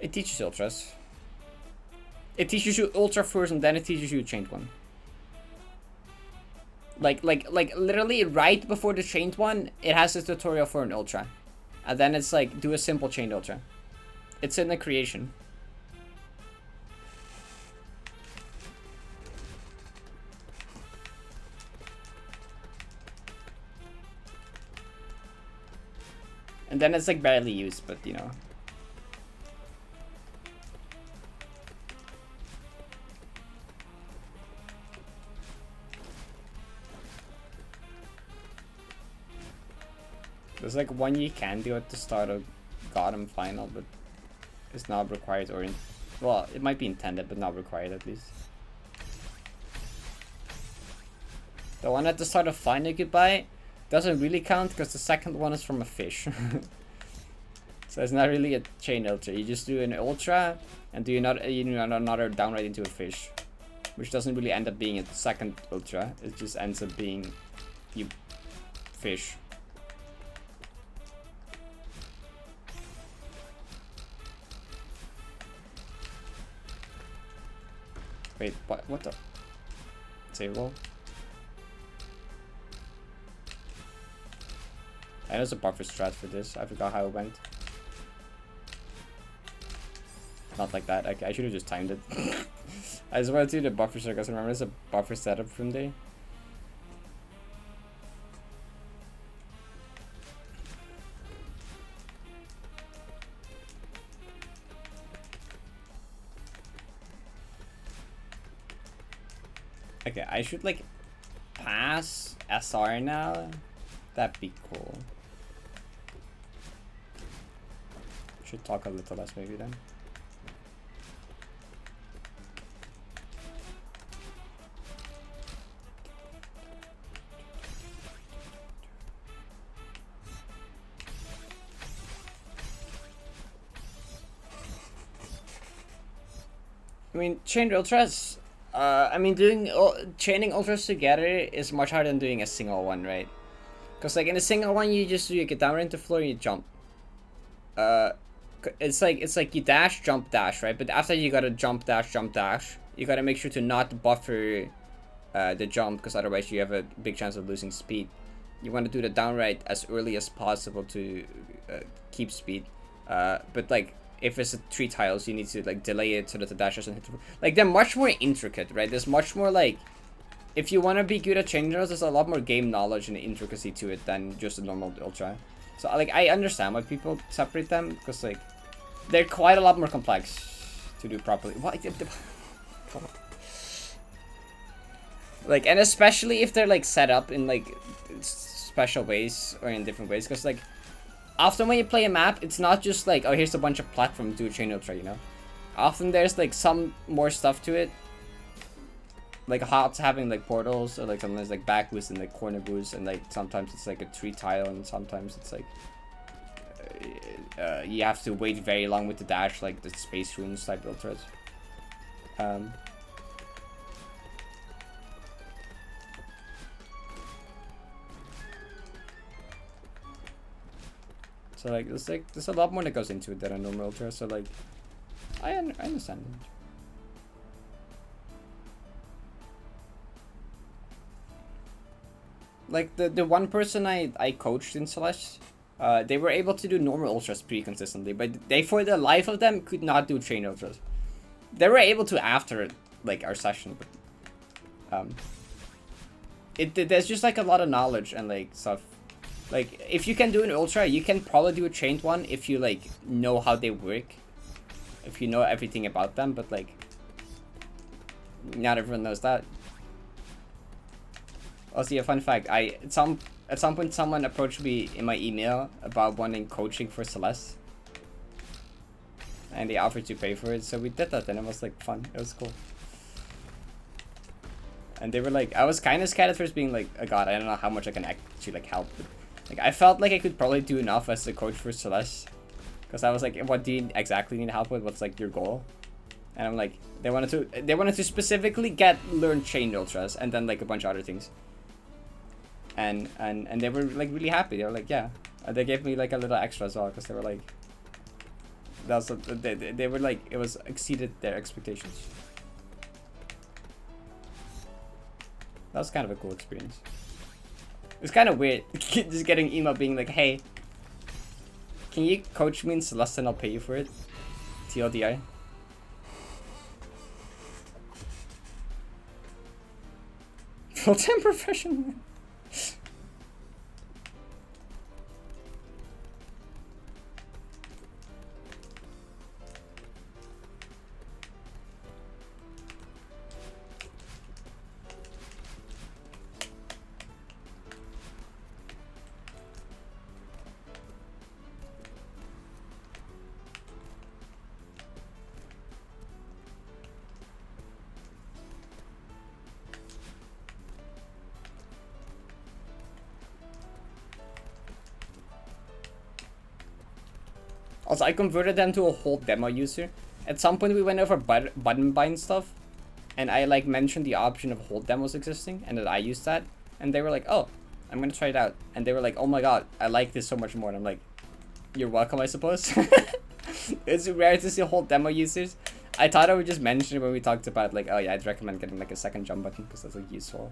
It teaches ultras. It teaches you ultra first, and then it teaches you chained one. Like literally right before the chained one, it has a tutorial for an ultra, and then it's like do a simple chained ultra. It's in the creation. And then it's like barely used, but you know. There's like one you can do at the start of Gotham final, but it's not required or well, it might be intended, but not required at least. The one at the start of final you could buy doesn't really count because the second one is from a fish. So it's not really a chain ultra. You just do an ultra and do another downright into a fish, which doesn't really end up being a second ultra. It just ends up being you fish. Wait, what the? Table? And there's a buffer strat for this. I forgot how it went. Not like that. I should have just timed it. I just wanted to do the buffer strat because remember there's a buffer setup from there. Okay, I should like pass SR now. That'd be cool. Should talk a little less maybe then. I mean, chained ultras. I mean, chaining ultras together is much harder than doing a single one, right? Because like in a single one, you get down into the floor and you jump. It's like you dash, jump, dash, right? But after you gotta jump, dash, you gotta make sure to not buffer the jump, because otherwise you have a big chance of losing speed. You want to do the downright as early as possible to keep speed. But like if it's 3 tiles, you need to like delay it so that the dash doesn't hit. Like they're much more intricate, right? There's much more like, if you want to be good at chain drills, there's a lot more game knowledge and intricacy to it than just a normal ultra. So like I understand why people separate them, because like they're quite a lot more complex to do properly. What? Like, and especially if they're like set up in like special ways or in different ways, because like often when you play a map, it's not just like, oh, here's a bunch of platforms, do a chain ultra, you know. Often there's like some more stuff to it. Like Hots having like portals, or like sometimes like back boost and like corner boost, and like sometimes it's like a 3 tile, and sometimes it's like you have to wait very long with the dash, like the space runes type ultras. So like there's a lot more that goes into it than a normal ultra. So like I understand it. Like the one person I coached in Celeste, they were able to do normal ultras pretty consistently, but they for the life of them could not do chain ultras. They were able to after like our session, but there's just like a lot of knowledge and like stuff. Like if you can do an ultra, you can probably do a chained one if you like know how they work, if you know everything about them. But like not everyone knows that. Also, a fun fact: at some point someone approached me in my email about wanting coaching for Celeste, and they offered to pay for it. So we did that, and it was like fun. It was cool. And they were like, I was kind of scared at first, being like, oh god, I don't know how much I can actually like help. But, like I felt like I could probably do enough as a coach for Celeste, because I was like, what do you exactly need help with? What's like your goal? And I'm like, they wanted to specifically learn chain ultras and then like a bunch of other things. And they were like really happy. They were like, yeah. And they gave me like a little extra as well, because they were like, That's they were like, it was exceeded their expectations. That was kind of a cool experience. It's kind of weird just getting email being like, hey, can you coach me in Celeste and I'll pay you for it? TLDR. Full-time professional. Also, I converted them to a whole demo user. At some point, we went over button bind stuff, and I like mentioned the option of whole demos existing, and that I used that, and they were like, "Oh, I'm gonna try it out," and they were like, "Oh my god, I like this so much more," and I'm like, "You're welcome, I suppose." It's rare to see whole demo users. I thought I would just mention it when we talked about like, oh yeah, I'd recommend getting like a second jump button because that's like useful.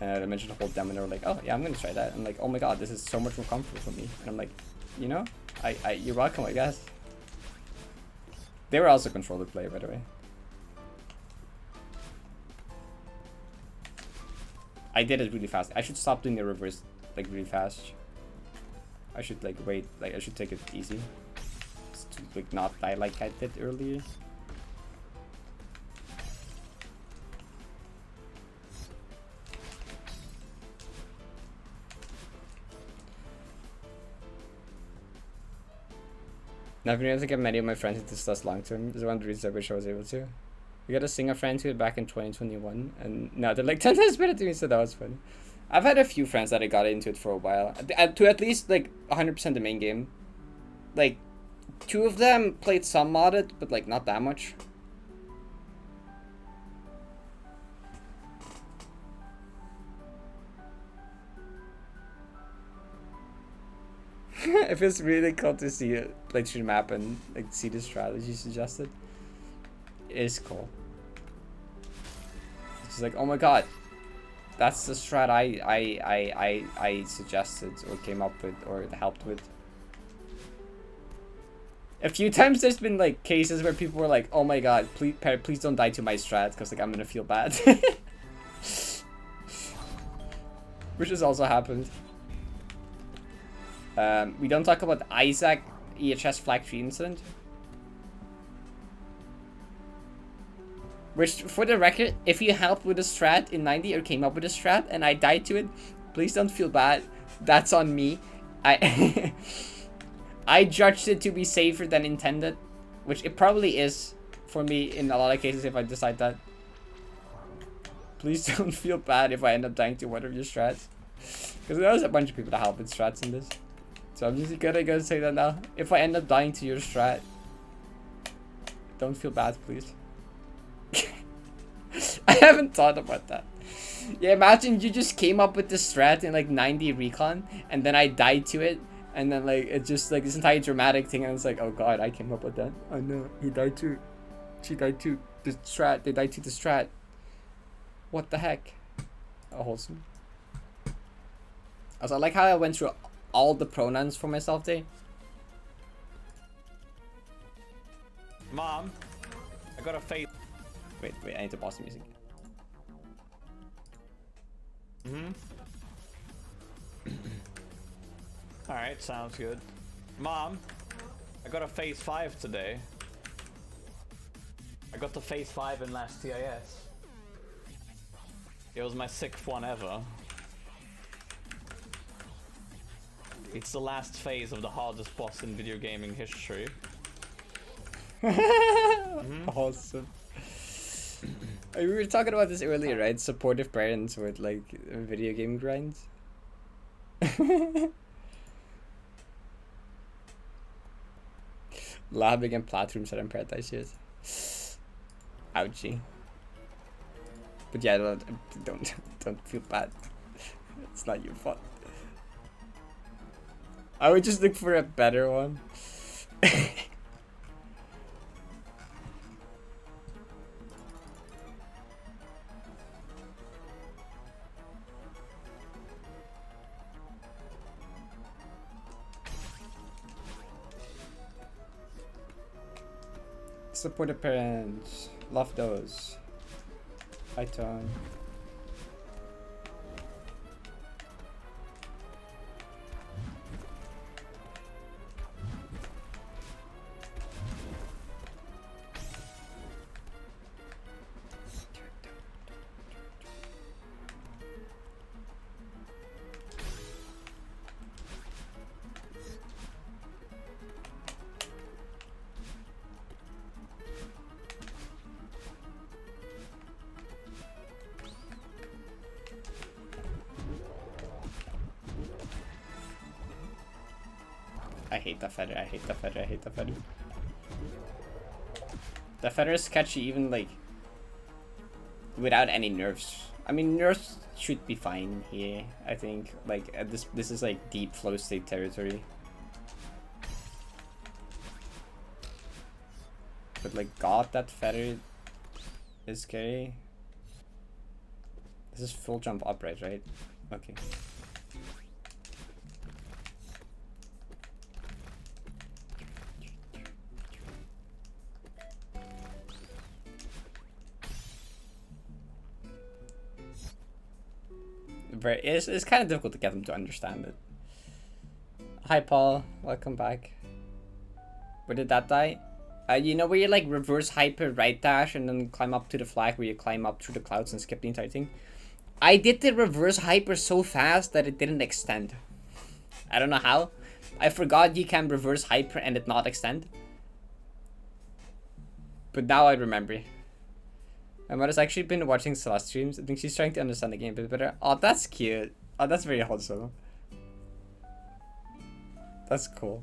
And I mentioned the whole demo, and they were like, "Oh yeah, I'm gonna try that." I'm like, "Oh my god, this is so much more comfortable for me," and I'm like, you know, you're welcome, I guess. They were also controller player, by the way. I did it really fast. I should stop doing the reverse like really fast. I should like wait, like I should take it easy. Just to like not die like I did earlier. Now, I've been able to get many of my friends into Celeste long term. This is one of the reasons I wish I was able to. We got a singer friend to it back in 2021, and now they're like 10 times better to me, so that was funny. I've had a few friends that I got into it for a while, to at least like 100% the main game. Like, 2 of them played some modded, but like not that much. It feels really cool to see it, like through the map and like see the strategy suggested. It is cool. It's just like, oh my god, that's the strat I suggested or came up with or helped with. A few times there's been like cases where people were like, oh my god, please Parrot, please don't die to my strat because like I'm gonna feel bad. Which has also happened. We don't talk about Isaac EHS flag 3 incident. Which, for the record, if you helped with a strat in 90 or came up with a strat and I died to it, please don't feel bad. That's on me. I I judged it to be safer than intended, which it probably is for me in a lot of cases if I decide that. Please don't feel bad if I end up dying to one of your strats. Because there's a bunch of people that help with strats in this. So I'm just gonna say that now. If I end up dying to your strat, don't feel bad, please. I haven't thought about that. Yeah, imagine you just came up with this strat in like 90 recon, and then I died to it, and then like it's just like this entire dramatic thing, and it's like, oh god, I came up with that. Oh no, he died too. She died too. The strat, they died to the strat. What the heck? Oh, wholesome. Also, I like how I went through all the pronouns for myself there. Mom, I got a face. Wait, I need to pause the music. Alright, sounds good. Mom, I got a phase 5 today. I got the phase 5 in last TIS. It was my 6th one ever. It's the last phase of the hardest boss in video gaming history. Awesome. We were talking about this earlier, right? Supportive parents with like video game grinds. Labbing and Platinum said in Paradise, yes. Ouchie. But yeah, don't feel bad. It's not your fault. I would just look for a better one. Support the parents. Love those. Hi, Tom. I hate the feather, I hate the feather, I hate the feather. The feather is sketchy even like without any nerfs. I mean, nerfs should be fine here, I think. Like this is like deep flow state territory. But like god, that feather is scary. This is full jump upright, right? Okay. It's kind of difficult to get them to understand it. Hi Paul, welcome back. Where did that die? You know where you like reverse hyper right dash and then climb up to the flag where you climb up through the clouds and skip the entire thing? I did the reverse hyper so fast that it didn't extend. I don't know how. I forgot you can reverse hyper and it not extend. But now I remember. My mother's actually been watching Celeste streams. I think she's trying to understand the game a bit better. Oh, that's cute. Oh, that's very wholesome. That's cool.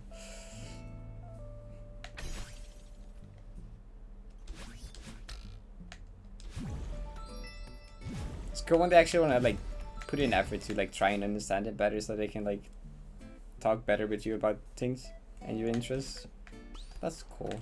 It's cool when they actually want to like put in effort to like try and understand it better so they can like talk better with you about things and your interests. That's cool.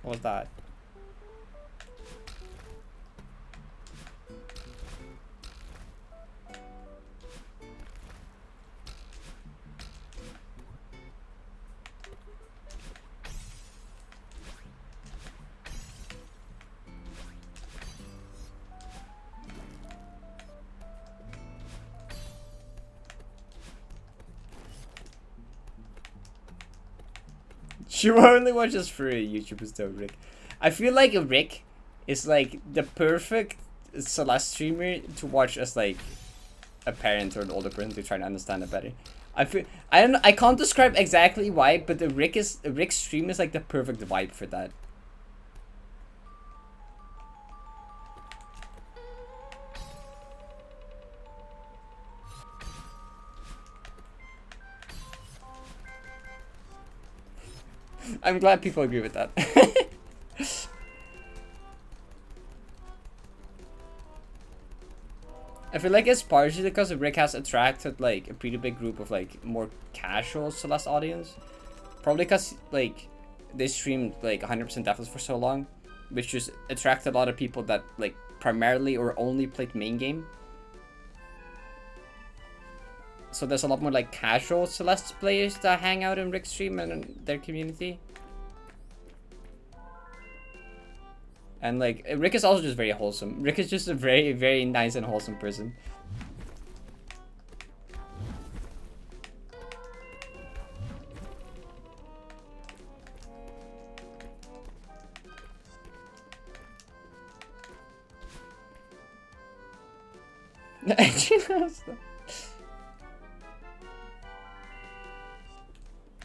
What was that? She only watches free YouTubers though, Rick. I feel like Rick is like the perfect Celeste streamer to watch as like a parent or an older person to try to understand it better. I can't describe exactly why, but the Rick's stream is like the perfect vibe for that. I'm glad people agree with that. I feel like it's partially because Rick has attracted like a pretty big group of like more casual Celeste audience. Probably because like they streamed like 100% Deathless for so long, which just attracted a lot of people that like primarily or only played main game. So there's a lot more like casual Celeste players that hang out in Rick's stream and in their community. And like Rick is also just very wholesome. Rick is just a very, very nice and wholesome person.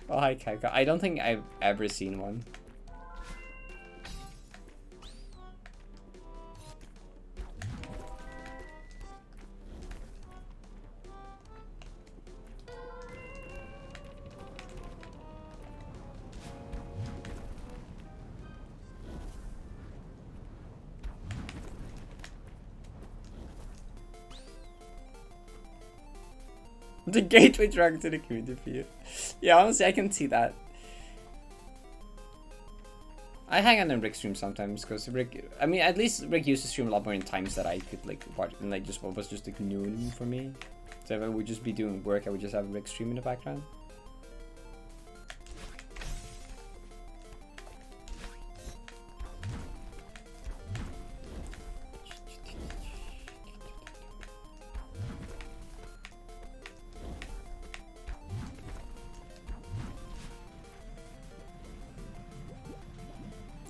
Oh, hi Kaika. I don't think I've ever seen one. The gateway drug to the community for you. Yeah, honestly, I can see that. I hang out on Rick's stream sometimes because Rick. I mean, at least Rick used to stream a lot more in times that I could like watch, and like just what was just like noon for me. So if I would just be doing work, I would just have Rick stream in the background.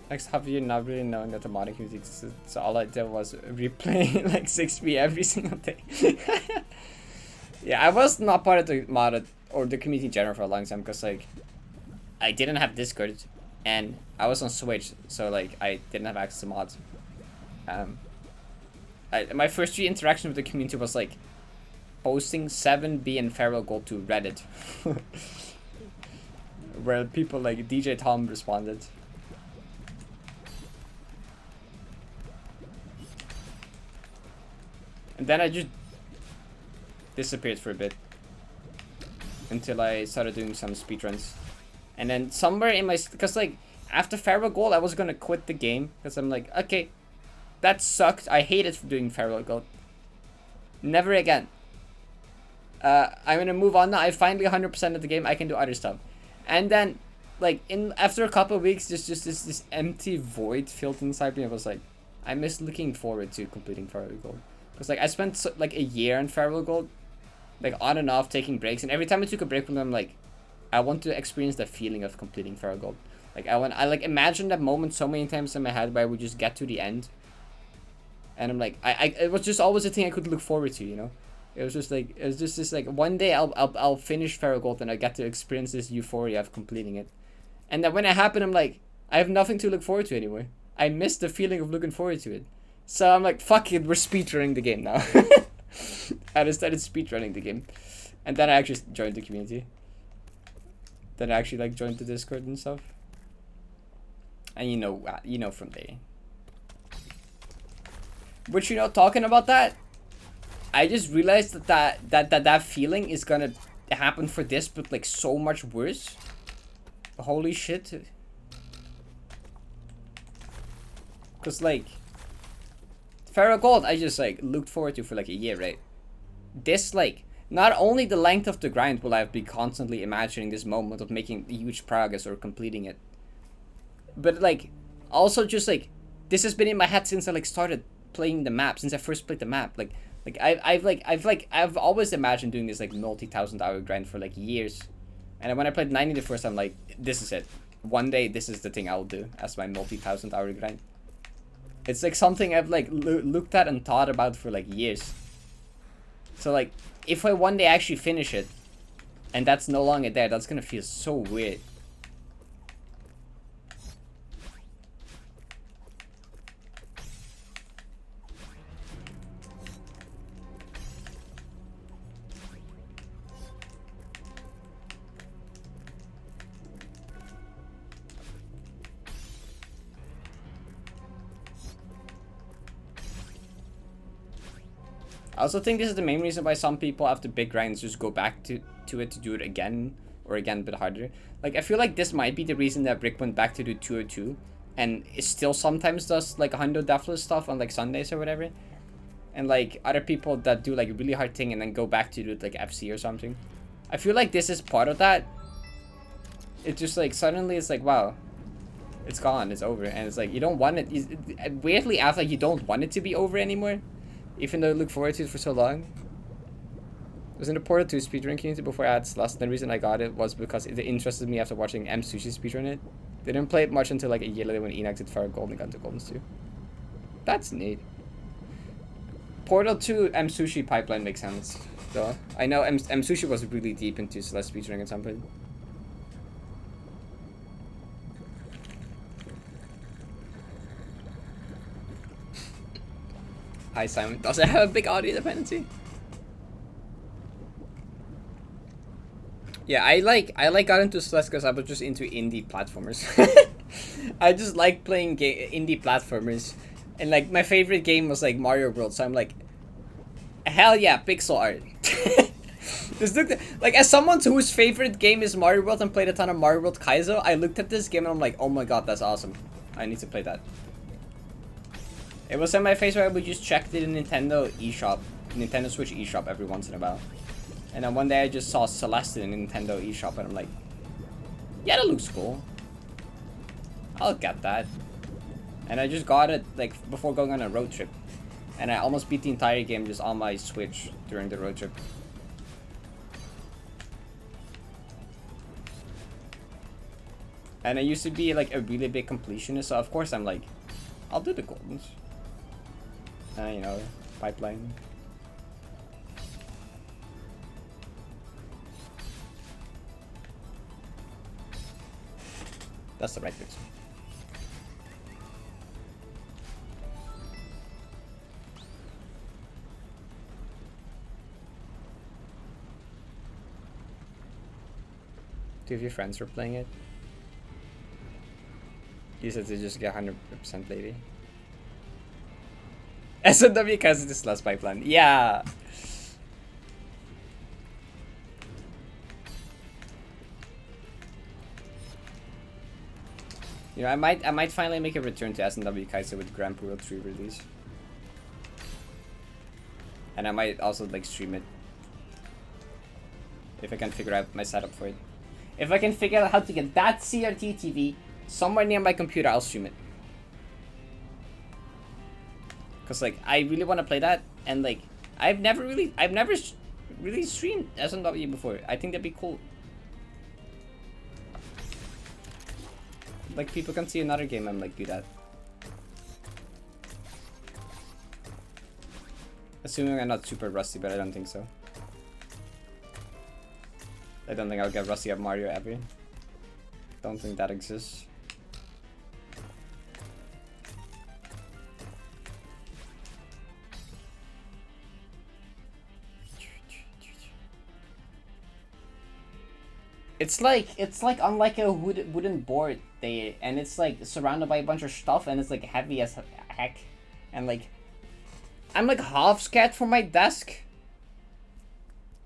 Next half year not really knowing that the modding community existed, so all I did was replaying like 6B every single day. Yeah, I was not part of the modded or the community in general for a long time because like I didn't have Discord and I was on Switch, so like I didn't have access to mods. My first 3 interactions with the community was like posting 7B and Feral Gold to Reddit, where people like DJ Tom responded. And then I just disappeared for a bit until I started doing some speedruns. And then somewhere in my... Because like, after Feral Gold, I was gonna quit the game. Because I'm like, okay, that sucked. I hated doing Feral Gold. Never again. I'm gonna move on now. I finally 100% of the game. I can do other stuff. And then, like, after a couple of weeks, there's just this empty void filled inside me. I was like, I miss looking forward to completing Feral Gold. Because like I spent like a year in Feral Gold, like on and off taking breaks, and every time I took a break from them, I'm like, I want to experience the feeling of completing Feral Gold. Like I like imagine that moment so many times in my head where I would just get to the end, and I'm like, it was just always a thing I could look forward to, you know. It was just this like one day I'll finish Feral Gold and I get to experience this euphoria of completing it, and then when it happened, I'm like, I have nothing to look forward to anymore. I miss the feeling of looking forward to it. So I'm like, fuck it, we're speedrunning the game now. I just started speedrunning the game. And then I actually joined the community. Then I actually like joined the Discord and stuff. And you know from there. But you know, talking about that, I just realized that feeling is gonna happen for this, but like so much worse. Holy shit. Cause like Feral Gold, I just like looked forward to for like a year, right? This like not only the length of the grind will I be constantly imagining this moment of making huge progress or completing it, but like also just like this has been in my head since I like started playing the map, since I first played the map. Like I've always imagined doing this like multi-thousand-hour grind for like years, and when I played 90 the first time, like this is it. One day this is the thing I'll do as my multi-thousand-hour grind. It's like something I've like looked at and thought about for like years. So like, if I one day actually finish it, and that's no longer there, that's gonna feel so weird. I also think this is the main reason why some people after big grinds just go back to it to do it again or again a bit harder. Like I feel like this might be the reason that Rick went back to do 202 and it still sometimes does like 100 Deathless stuff on like Sundays or whatever. And like other people that do like a really hard thing and then go back to do it like FC or something. I feel like this is part of that. It's just like suddenly it's like, wow, it's gone, it's over, and it's like you don't want it. Weirdly, after like, you don't want it to be over anymore. Even though I look forward to it for so long. I was in the Portal 2 speedrun community before I had Slust. The reason I got it was because it interested me after watching M Sushi speedrun it. They didn't play it much until like a year later when Enox did Fire Gold and got to Goldens 2. That's neat. Portal 2 M Sushi pipeline makes sense, though. I know M Sushi was really deep into Celeste speedrunning at some point. Hi Simon, does it have a big audio dependency? Yeah, I got into Celeste because I was just into indie platformers. I just like playing indie platformers, and like my favorite game was like Mario World, so I'm like, hell yeah, pixel art. This looked like, as someone whose favorite game is Mario World and played a ton of Mario World Kaizo, I looked at this game and I'm like, oh my god, that's awesome. I need to play that. It was in my face where I would just check the Nintendo eShop, Nintendo Switch eShop every once in a while. And then one day I just saw Celeste in Nintendo eShop and I'm like, yeah, that looks cool. I'll get that. And I just got it like before going on a road trip. And I almost beat the entire game just on my Switch during the road trip. And I used to be like a really big completionist, so of course I'm like, I'll do the Goldens. You know, pipeline. That's the right fix. Two of your friends were playing it. You said to just get 100% lady. SMW because of this last pipeline. Yeah. You know, I might finally make a return to SMW Kaiser with Grand Prix World 3 release. And I might also like stream it. If I can figure out my setup for it. If I can figure out how to get that CRT TV somewhere near my computer, I'll stream it. Cause like I really want to play that, and like I've never really streamed SMW before. I think that'd be cool. Like people can see another game I'm like good at. Assuming I'm not super rusty, but I don't think so. I don't think I'll get rusty at Mario ever. Don't think that exists. It's like on like a wooden board there, and it's like surrounded by a bunch of stuff, and it's like heavy as heck, and like I'm like half scared for my desk,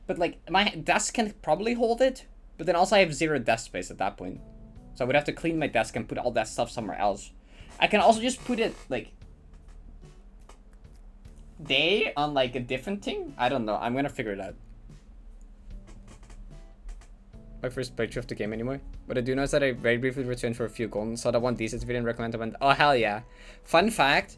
but like my desk can probably hold it, but then also I have 0 desk space at that point, so I would have to clean my desk and put all that stuff somewhere else. I can also just put it like there on like a different thing. I don't know. I'm gonna figure it out. My first playthrough of the game anymore. But I do know is that I very briefly returned for a few golden, saw that one decent video and recommend. I went, oh hell yeah. Fun fact,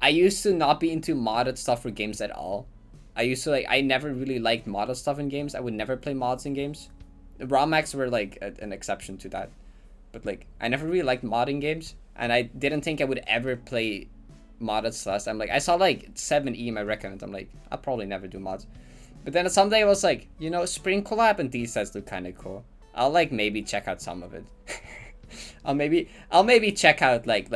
I used to not be into modded stuff for games at all. I never really liked modded stuff in games. I would never play mods in games. The ROM hacks were like an exception to that. But like, I never really liked modding games. And I didn't think I would ever play modded Celeste. I'm like, I saw like 7E in my recommend. I'm like, I'll probably never do mods. But then someday I was like, you know, Spring Collab and these sets look kind of cool. I'll like maybe check out some of it. I'll maybe check out like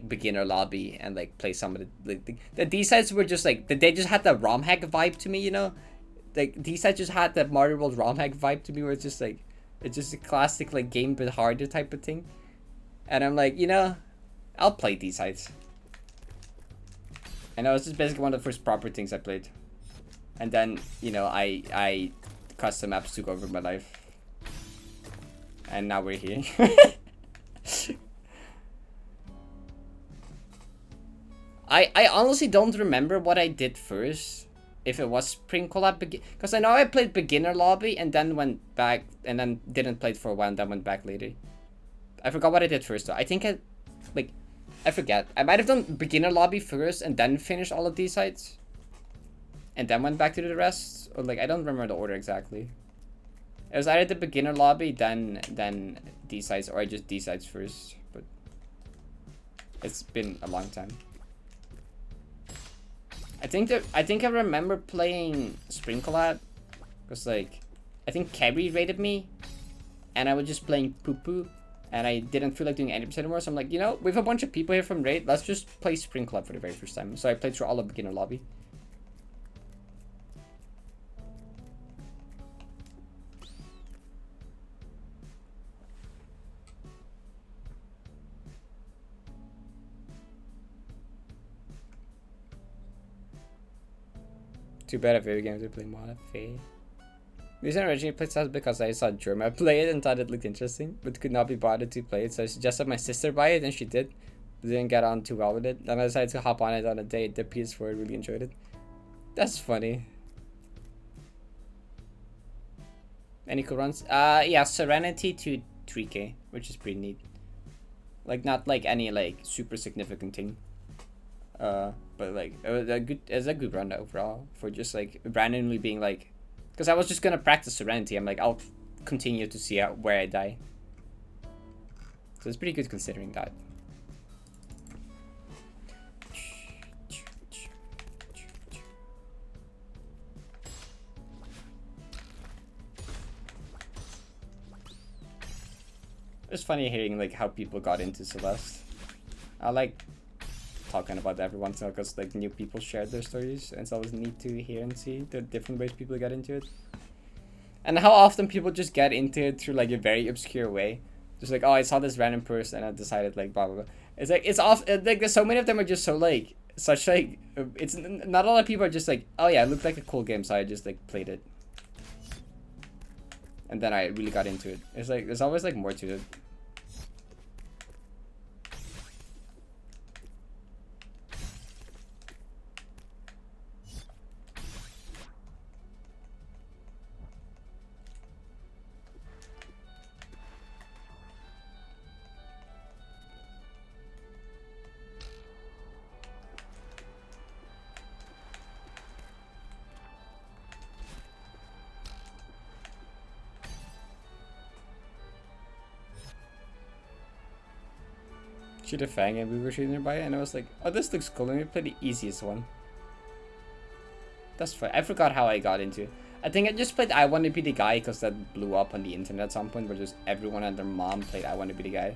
beginner lobby and like play some of the D-sides were just like they just had the ROM hack vibe to me, you know? Like D-sides just had that Mario World ROM hack vibe to me where it's just like it's just a classic like game but harder type of thing. And I'm like, you know, I'll play D-sides. And that was just basically one of the first proper things I played. And then, you know, I custom apps took over my life. And now we're here. I honestly don't remember what I did first. If it was Spring Collab, because I know I played beginner lobby and then went back and then didn't play it for a while and then went back later. I forgot what I did first though. I think I forget. I might have done beginner lobby first and then finished all of these sites. And then went back to the rest, or like I don't remember the order exactly. It was either the beginner lobby, then D sides, or I just D sides first. But it's been a long time. I think I remember playing Spring Collab, cause like I think Kerry rated me, and I was just playing poo poo, and I didn't feel like doing any percent anymore. So I'm like, you know, we have a bunch of people here from raid. Let's just play Spring Collab for the very first time. So I played through all of beginner lobby. Too bad at video games to play mod. The reason I originally played Celeste because I saw Germa play it and thought it looked interesting, but could not be bothered to play it, so I suggested my sister buy it, and she did. But didn't get on too well with it. Then I decided to hop on it on a day. The PS4 really enjoyed it. That's funny. Any cool runs? Yeah, Serenity to 3K, which is pretty neat. Like, not like any like super significant thing. But like it's a good run overall for just like randomly being like, because I was just gonna practice Serenity. I'm like, I'll continue to see where I die. So it's pretty good considering that. It's funny hearing like how people got into Celeste. I like talking about that every once in a while because like new people share their stories, and it's always neat to hear and see the different ways people get into it. And how often people just get into it through like a very obscure way. Just like, oh, I saw this random person and I decided like blah blah blah. It's like it's off like there's so many of them are just so like such like it's not a lot of people are just like, oh yeah, it looked like a cool game, so I just like played it. And then I really got into it. It's like there's always like more to it. Shoot a Fang and we were shooting nearby, and I was like, oh, this looks cool. Let me play the easiest one. That's fine. I forgot how I got into it. I think I just played I Want to Be the Guy because that blew up on the internet at some point where just everyone and their mom played I Want to Be the Guy.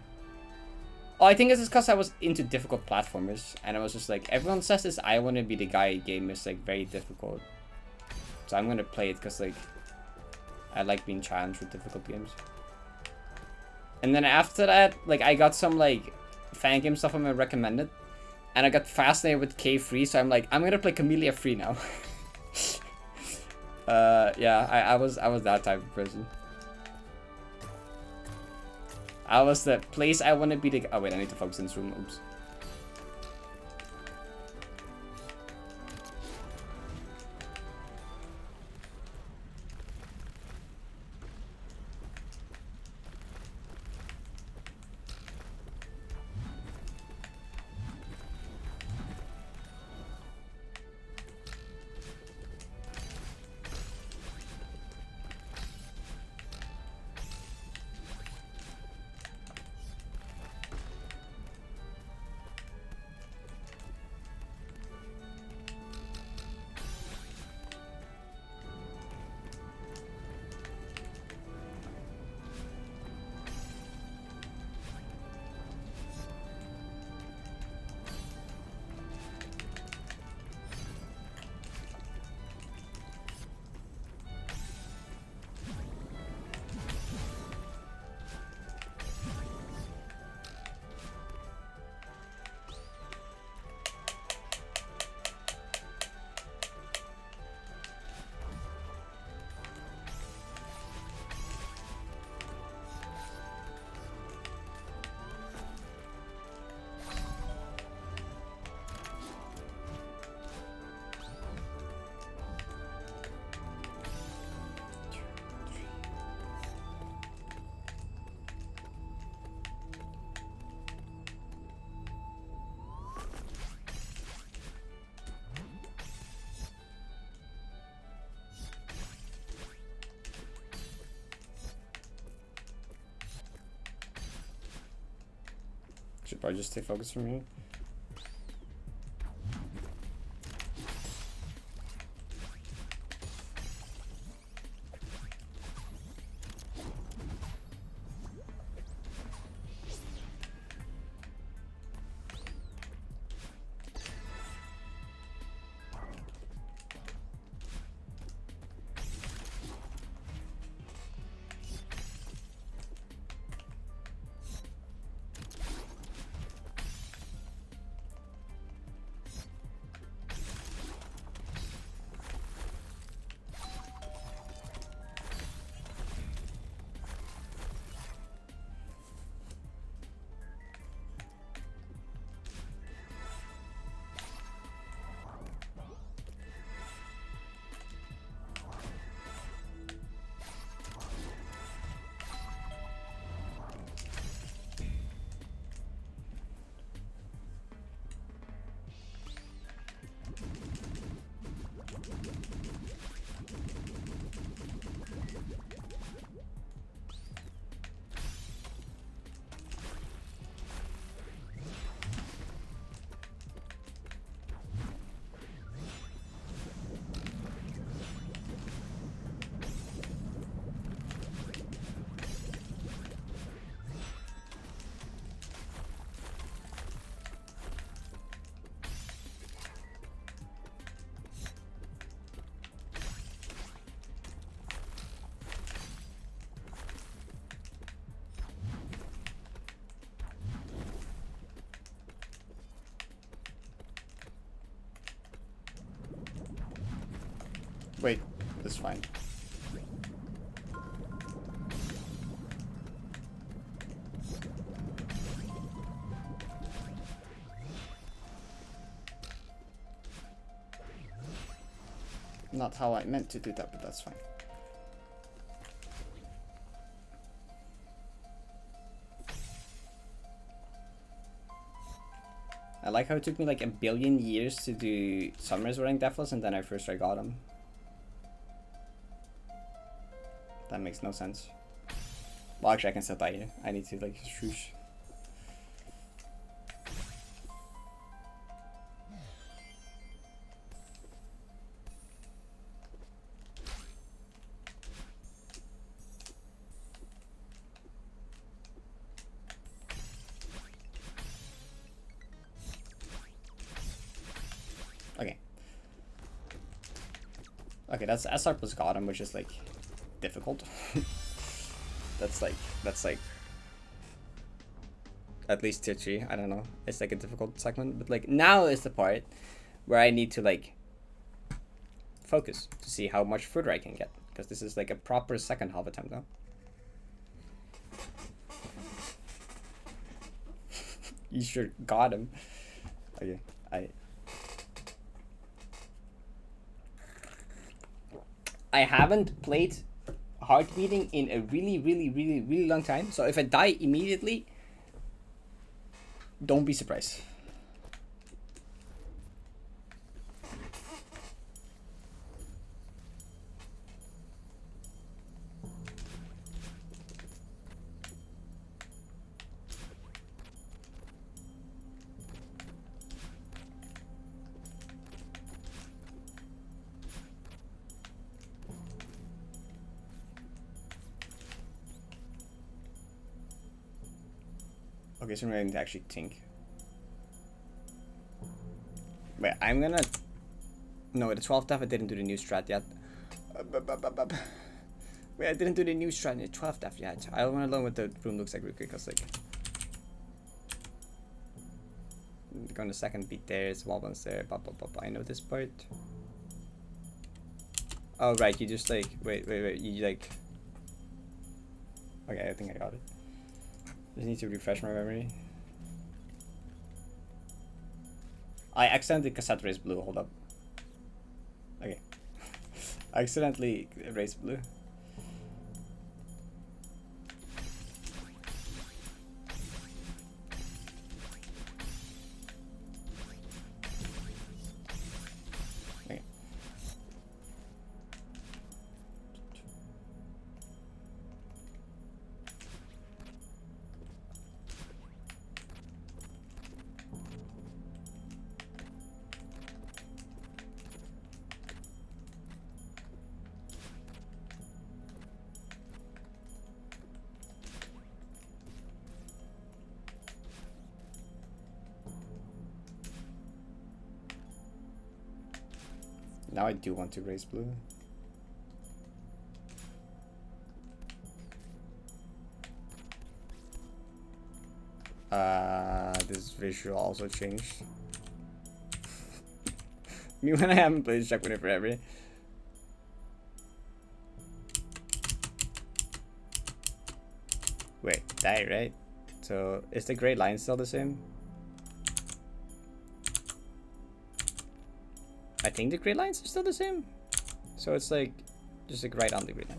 Oh, I think it's because I was into difficult platformers, and I was just like, everyone says this I Want to Be the Guy game is like very difficult. So I'm gonna play it because like I like being challenged with difficult games. And then after that, like I got some like fan game stuff on my recommended, and I got fascinated with K free, so I'm like, I'm gonna play Camellia free now. Yeah, I was that type of person. I was the place I want to be the. Oh wait, I need to focus in this room. Oops. Should probably just stay focused from here. Wait, that's fine. Not how I meant to do that, but that's fine. I like how it took me like a billion years to do Summers wearing Deathless, and then I first try got him. That makes no sense. Well, actually, I can still die here. I need to like swoosh. Okay. Okay, that's SR plus got him, which is like difficult. that's like at least tier 3. I don't know. It's like a difficult segment, but like now is the part where I need to like focus to see how much further I can get, because this is like a proper second half attempt now. You sure got him. Okay, I haven't played heart beating in a really long time, so if I die immediately, don't be surprised. Okay, so I'm going to actually think. Wait, I'm gonna... No, the 12th death I didn't do the new strat yet. Wait, I didn't do the new strat in the 12th death yet. I want to learn what the room looks like real quick, because like... Going to second beat there, it's wall bounce there, I know this part. Oh, right, you just like... Wait, you like... Okay, I think I got it. Just need to refresh my memory. I accidentally cassette erased blue, hold up. Okay. I accidentally erased blue. Okay. Now I do want to raise blue. This visual also changed. Me when I haven't played Check Winner forever. Wait, die, right? So is the gray line still the same? I think the gray lines are still the same. So it's like just like right on the gray line.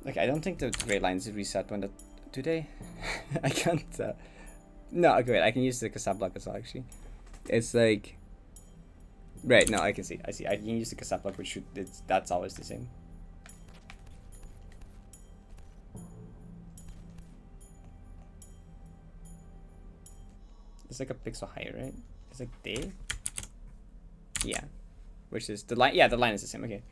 Like I don't think the gray lines reset when the today. I can't. No, okay, wait. I can use the cassette block as well. Actually, it's like right. No, I can see. I see. I can use the cassette block, which should. That's always the same. It's like a pixel higher, right? It's like there. Yeah, which is the line. Yeah, the line is the same. Okay.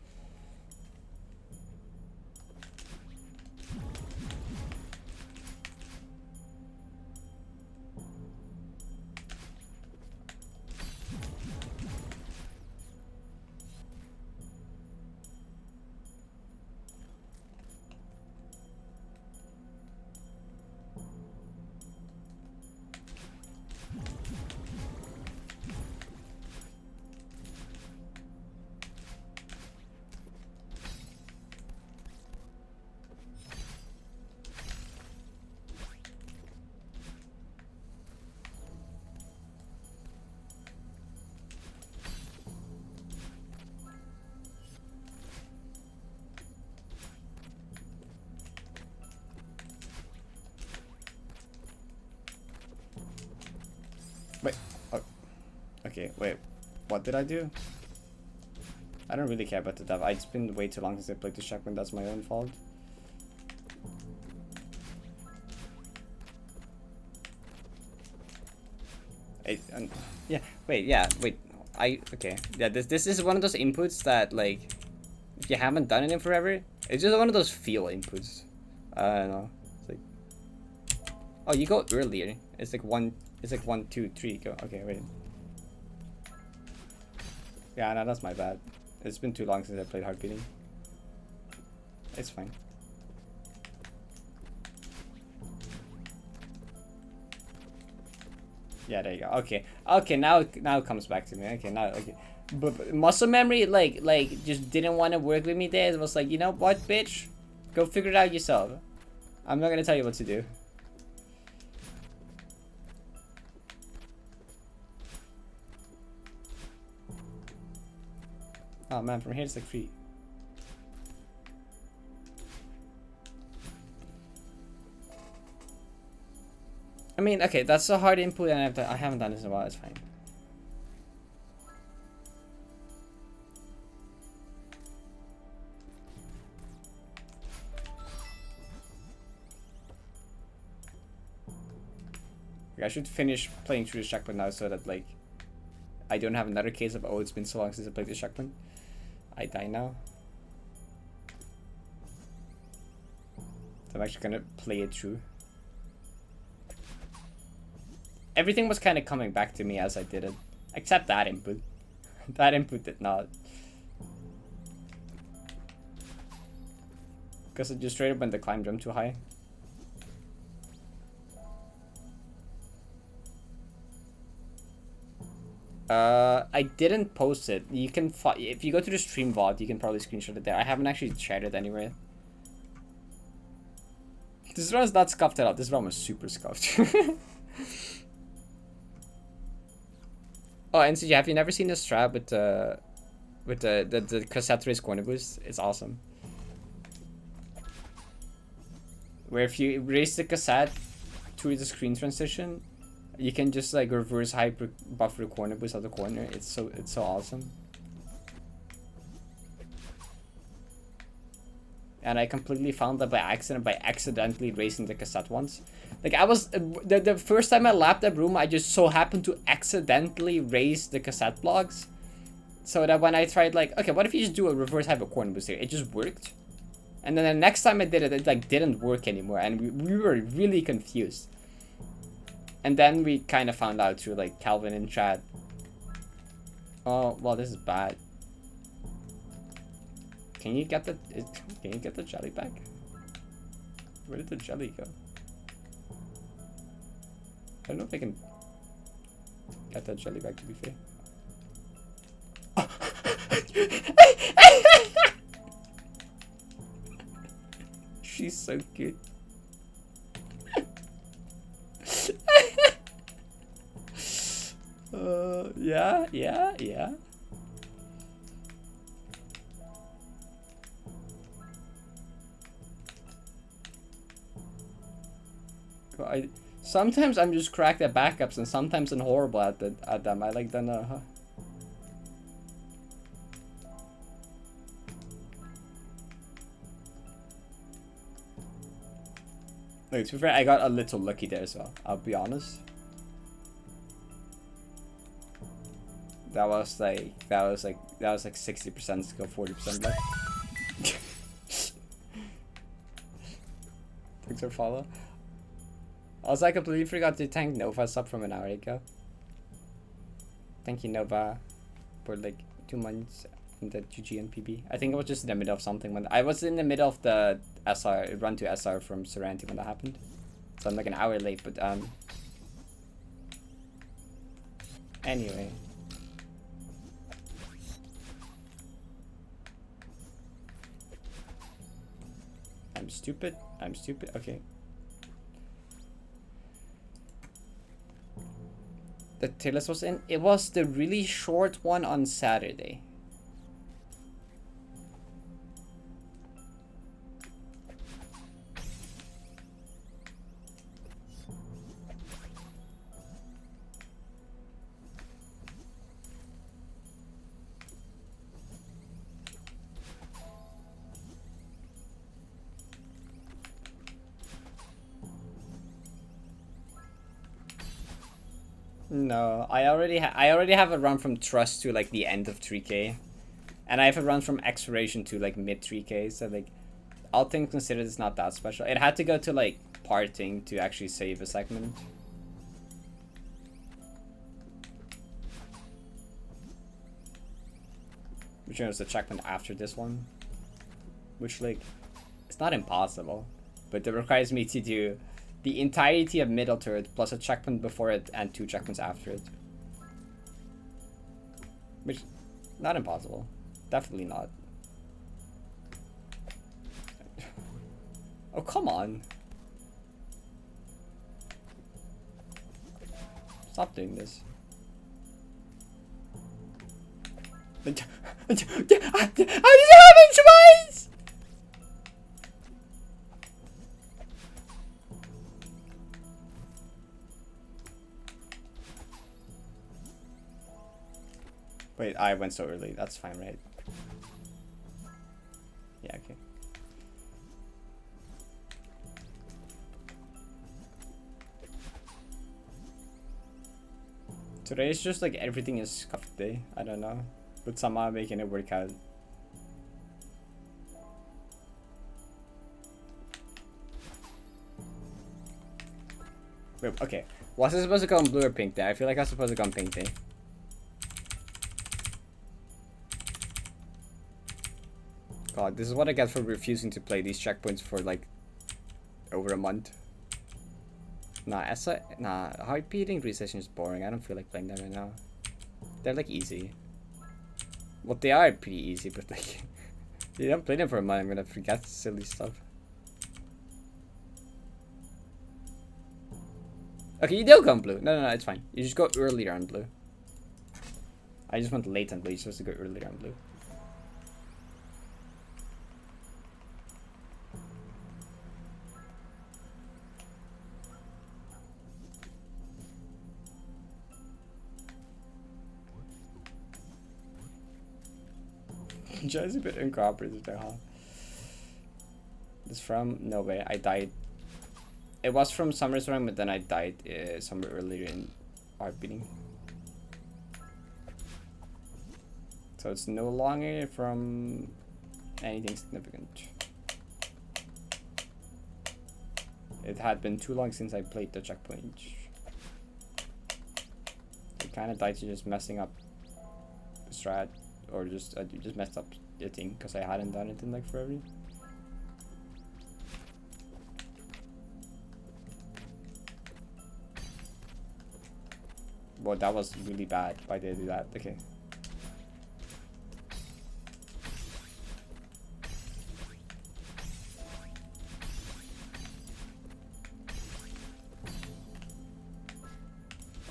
Wait. Oh. Okay, wait. What did I do? I don't really care about the dev. It's been way too long since I played the shotgun. That's my own fault. Yeah. Wait. Yeah. Wait. Okay. Yeah. This is one of those inputs that, like, if you haven't done it in forever, it's just one of those feel inputs. I don't know. It's like, oh, you go earlier. It's like one. It's like 1, 2, 3. Go. Okay. Wait. Yeah. No, that's my bad. It's been too long since I played hard beating. It's fine. Yeah, there you go. Okay. Okay, now it comes back to me. Okay, now okay. But muscle memory like just didn't want to work with me there. It was like, you know what, bitch? Go figure it out yourself. I'm not gonna tell you what to do. Oh man, from here it's like free. I mean, okay, that's a hard input, and I haven't done this in a while. It's fine. Like, I should finish playing through the shotgun now, so that like I don't have another case of, oh, it's been so long since I played the shotgun. I die now. So I'm actually gonna play it through. Everything was kind of coming back to me as I did it, except that input. That input did not. Because it just straight up went the climb jump too high. I didn't post it. You can if you go to the stream VOD, you can probably screenshot it there. I haven't actually shared it anywhere. This run is not scuffed at all. This run was super scuffed. Oh, and so have you never seen the strat with the cassette raise corner boost? It's awesome. Where if you raise the cassette through the screen transition, you can just like reverse hyper buffer corner boost out the corner. It's so awesome. And I completely found that by accident, by accidentally raising the cassette once. Like I was the first time I lapped that room, I just so happened to accidentally raise the cassette blocks, so that when I tried like, okay, what if you just do a reverse hyper corner boost here? It just worked. And then the next time I did it, it like didn't work anymore, and we were really confused. And then we kind of found out through like Calvin in chat. Oh well, this is bad. Can you get the jelly back? Where did the jelly go? I don't know if I can get that jelly back, to be fair. She's so cute. Yeah. Sometimes I'm just cracked at backups, and sometimes I'm horrible at them. I like don't know. Huh? Like, to be fair, I got a little lucky there as well. I'll be honest. That was like 60% skill, 40% luck. Thanks for follow. Also, I completely forgot to thank Nova sub from an hour ago. Thank you, Nova, for like 2 months in the GG and PB. I think I was just in the middle of something when I was in the middle of the SR run to SR from Serenity when that happened. So I'm like an hour late, but anyway. I'm stupid. Okay. The Deathless was in. It was the really short one on Saturday. No, I already have a run from Trust to like the end of 3K. And I have a run from Exploration to like mid 3K, so like all things considered it's not that special. It had to go to like Parting to actually save a segment. Which was the checkpoint after this one. Which like it's not impossible, but it requires me to do the entirety of middle turret plus a checkpoint before it and 2 checkpoints after it. Which not impossible. Definitely not. Oh, come on. Stop doing this. How did it happen twice? Wait, I went so early. That's fine, right? Yeah, okay. Today is just like everything is scuffed day. I don't know. But somehow making it work out. Wait, okay. Was I supposed to go on blue or pink day? I feel like I was supposed to go on pink day. God, this is what I get for refusing to play these checkpoints for like over a month. Nah, repeating recession is boring. I don't feel like playing them right now. They're like easy. Well, they are pretty easy, but like you don't play them for a month, I'm gonna forget silly stuff. Okay, you do go on blue. No, it's fine. You just go earlier on blue. I just went late on blue. You're supposed to go earlier on blue. Just a bit incooperative there, huh? It's from... No way, I died. It was from Summer's Run, but then I died somewhere earlier in art beating. So it's no longer from anything significant. It had been too long since I played the checkpoint. I kind of died to just messing up the strat. Or just just messed up the thing because I hadn't done it in like forever. Well, that was really bad. Why did I do that? Okay.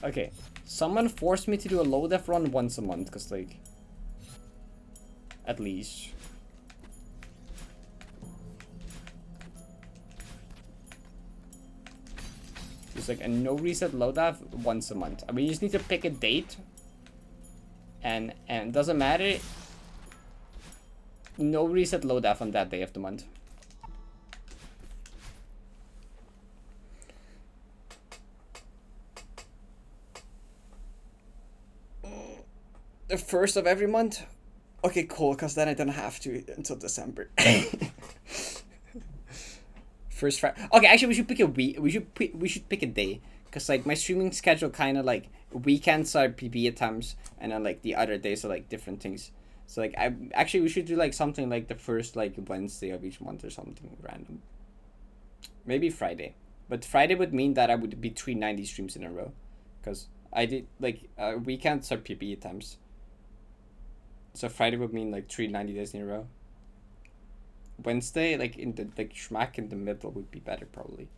Okay. Someone forced me to do a low def run once a month because like at least. It's like a no reset loadout once a month. I mean, you just need to pick a date. And it doesn't matter. No reset loadout on that day of the month. The first of every month? Okay, cool, because then I don't have to until December. First Friday. Okay, actually, we should pick a week. We should pick a day, because like my streaming schedule kind of like weekends are PB attempts, and then like the other days are like different things. So like we should do like something like the first like Wednesday of each month or something random. Maybe Friday, but Friday would mean that I would be 390 streams in a row, because I did like weekends are PB attempts. So Friday would mean like 390 days in a row. Wednesday, like in the like smack in the middle, would be better probably.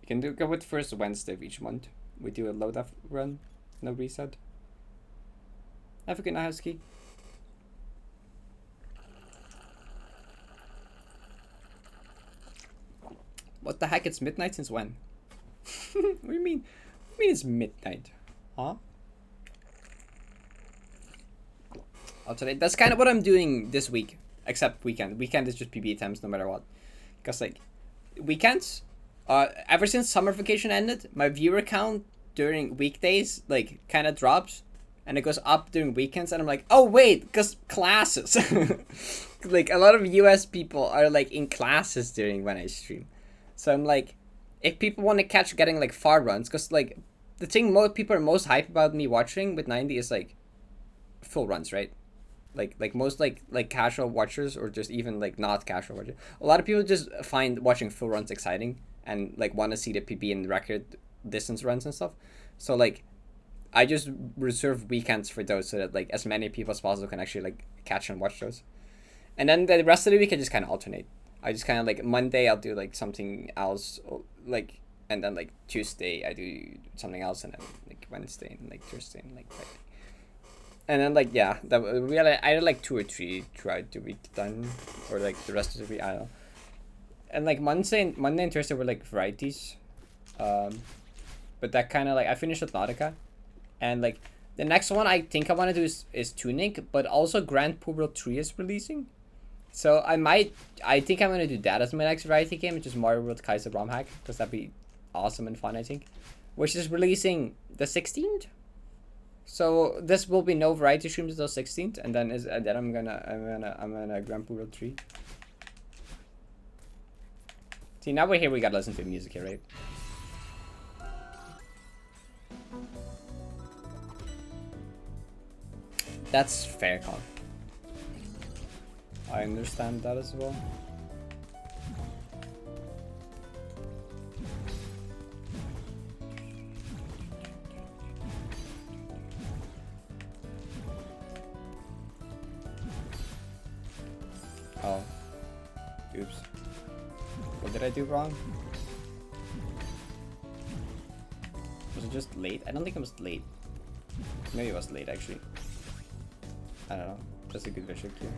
You can go with first Wednesday of each month. We do a load up run, no reset. Have a good night, Husky. What the heck? It's midnight since when? What do you mean? What do you mean it's midnight? Huh? Today. That's kind of what I'm doing this week, except weekend. Weekend is just PB attempts no matter what, because like weekends Ever since summer vacation ended, my viewer count during weekdays like kind of drops, and it goes up during weekends. And I'm like, oh wait, because classes. Like a lot of US people are like in classes during when I stream, so I'm like, if people want to catch getting like far runs, because like the thing most people are most hype about me watching with 90 is like full runs, right? Like most like casual watchers, or just even like not casual watchers, a lot of people just find watching full runs exciting and like want to see the PB and record distance runs and stuff. So like I just reserve weekends for those, so that like as many people as possible can actually like catch and watch those. And then the rest of the week I just kind of alternate. I just kind of like Monday I'll do like something else, like, and then like Tuesday I do something else, and then like Wednesday and like Thursday and like Friday. And then like yeah, that we had either like 2 or 3 throughout the week done, or like the rest of the week I don't know. And like Monday and Thursday were like varieties, but that kind of like I finished with Nautica, and like the next one I think I want to do is Tunic, but also Grand Poo World 3 is releasing. So I think I'm gonna do that as my next variety game, which is Mario World Kaiser ROM hack, because that'd be awesome and fun, I think. Which is releasing the 16th. So this will be no variety streams until 16th, and then I'm gonna Grand Poo World 3. See, now we're here, we gotta listen to the music here, right? That's fair, Con. I understand that as well. Oh. Oops. What did I do wrong? Was it just late? I don't think it was late. Maybe it was late, actually. I don't know. Just a good visual cue.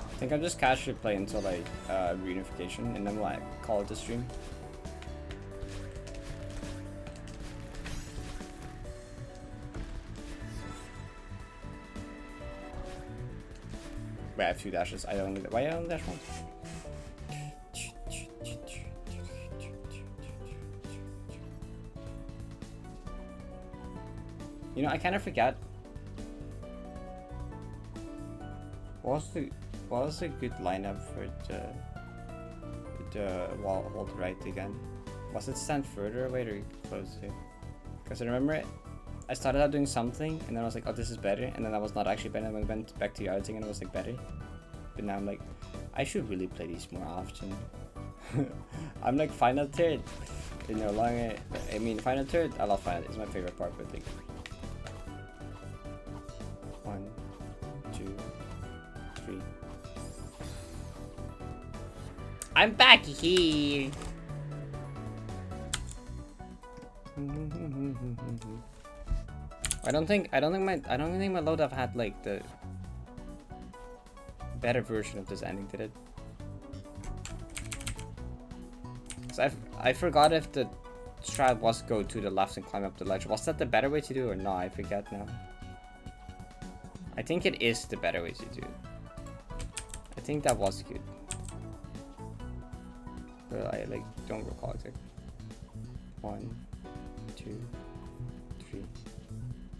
I think I'll just casually play until like reunification, and then we'll like, call it a stream. Wait, I have 2 dashes. I don't need that. Why I don't dash one? You know, I kind of forgot. What was the good lineup for the wall hold right again? Was it stand further away or close to? Because I remember I started out doing something, and then I was like, oh, this is better, and then that was not actually better, and then I went back to the other thing and it was like better. But now I'm like, I should really play these more often. I'm like final third. You know, longer. I mean, final third. I love final. It's my favorite part, but like 1, 2, 3. I'm back here. I don't think my load up had like the better version of this ending, did it? So I forgot if the strat was go to the left and climb up the ledge. Was that the better way to do it or no? I forget now. I think it is the better way to do it. I think that was good. But I like don't recall exactly. 1, 2, 3,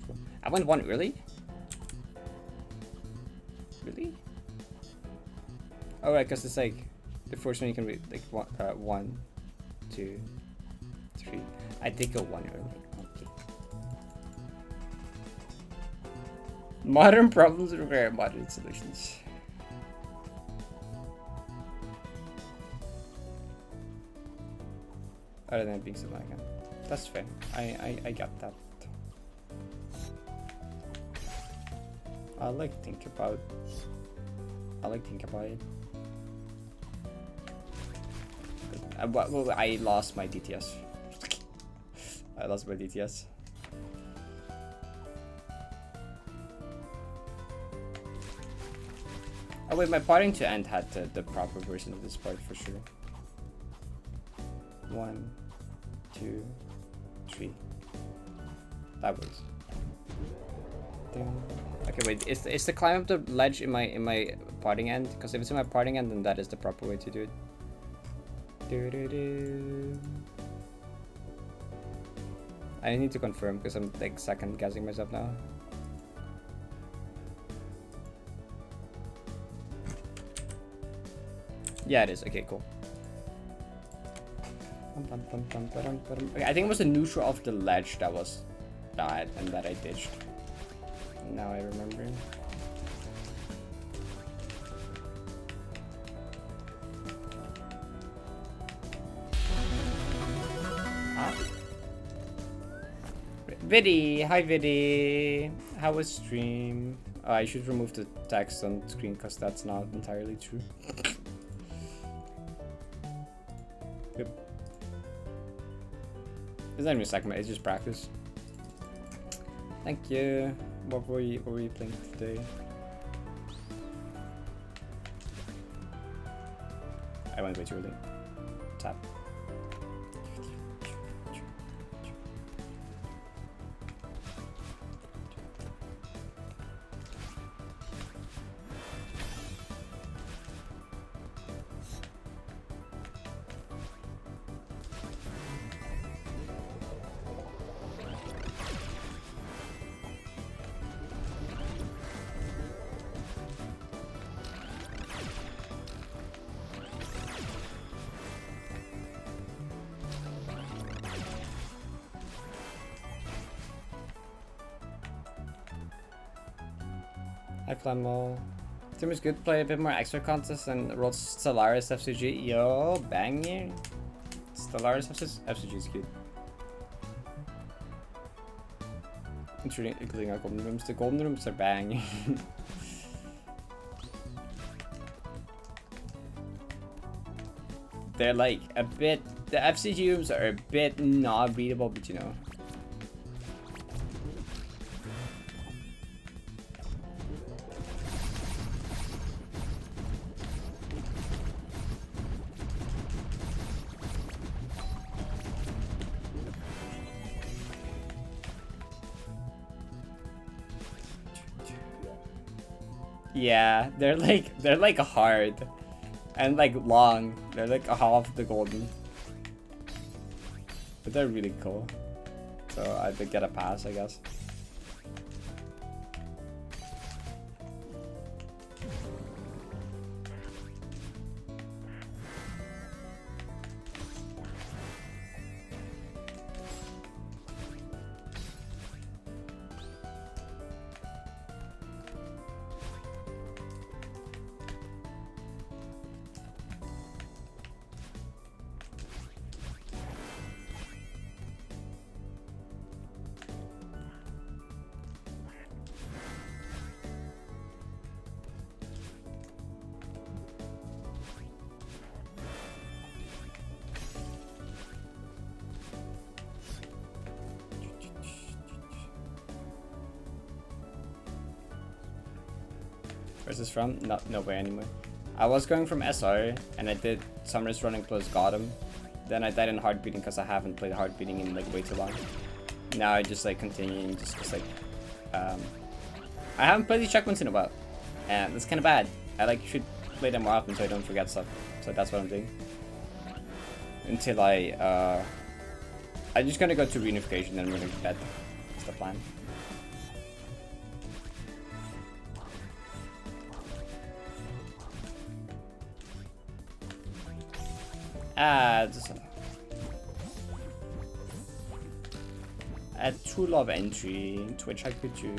4. I went 1 early? Really? Oh right, because it's like the first one you can read like 1, 2, 3. I did go 1 early. Okay. Modern problems require modern solutions. Other than being something like that. That's fair. I got that. I like think about it. Well, I lost my DTS. I lost my DTS. Oh wait, my parting to end had the proper version of this part for sure. 1, 2, 3. That works. Okay, wait. Is the climb up the ledge in my parting end? Because if it's in my parting end, then that is the proper way to do it. I need to confirm because I'm like second guessing myself now. Yeah, it is. Okay, cool. Okay, I think it was the neutral of the ledge that was bad and that I ditched. Now I remember. Viddy! Hi Viddy! How was stream? Oh, I should remove the text on screen because that's not entirely true. Yep. It's not even a segment, it's just practice. Thank you. What were you playing today? I went way too early. Tap. Hi Flamo. Team is good. Play a bit more extra contests and roll Stellaris FCG. Yo, banging. Stellaris FCG is good. Including our golden rooms. The golden rooms are banging. They're like a bit. The FCG rooms are a bit not beatable, but you know. Yeah, they're like hard and like long. They're like a half the golden, but they're really cool. So I did get a pass, I guess. Where's this from? Nowhere anymore. I was going from SR and I did Summer's running plus got him. Then I died in hard beating because I haven't played hard beating in like way too long. Now I just like continuing just cause like I haven't played these checkpoints in a while. And that's kinda bad. I like should play them more often so I don't forget stuff. So that's what I'm doing. Until I'm just gonna go to reunification and I'm gonna go to bed. That's the plan. A tool of entry into which I could do.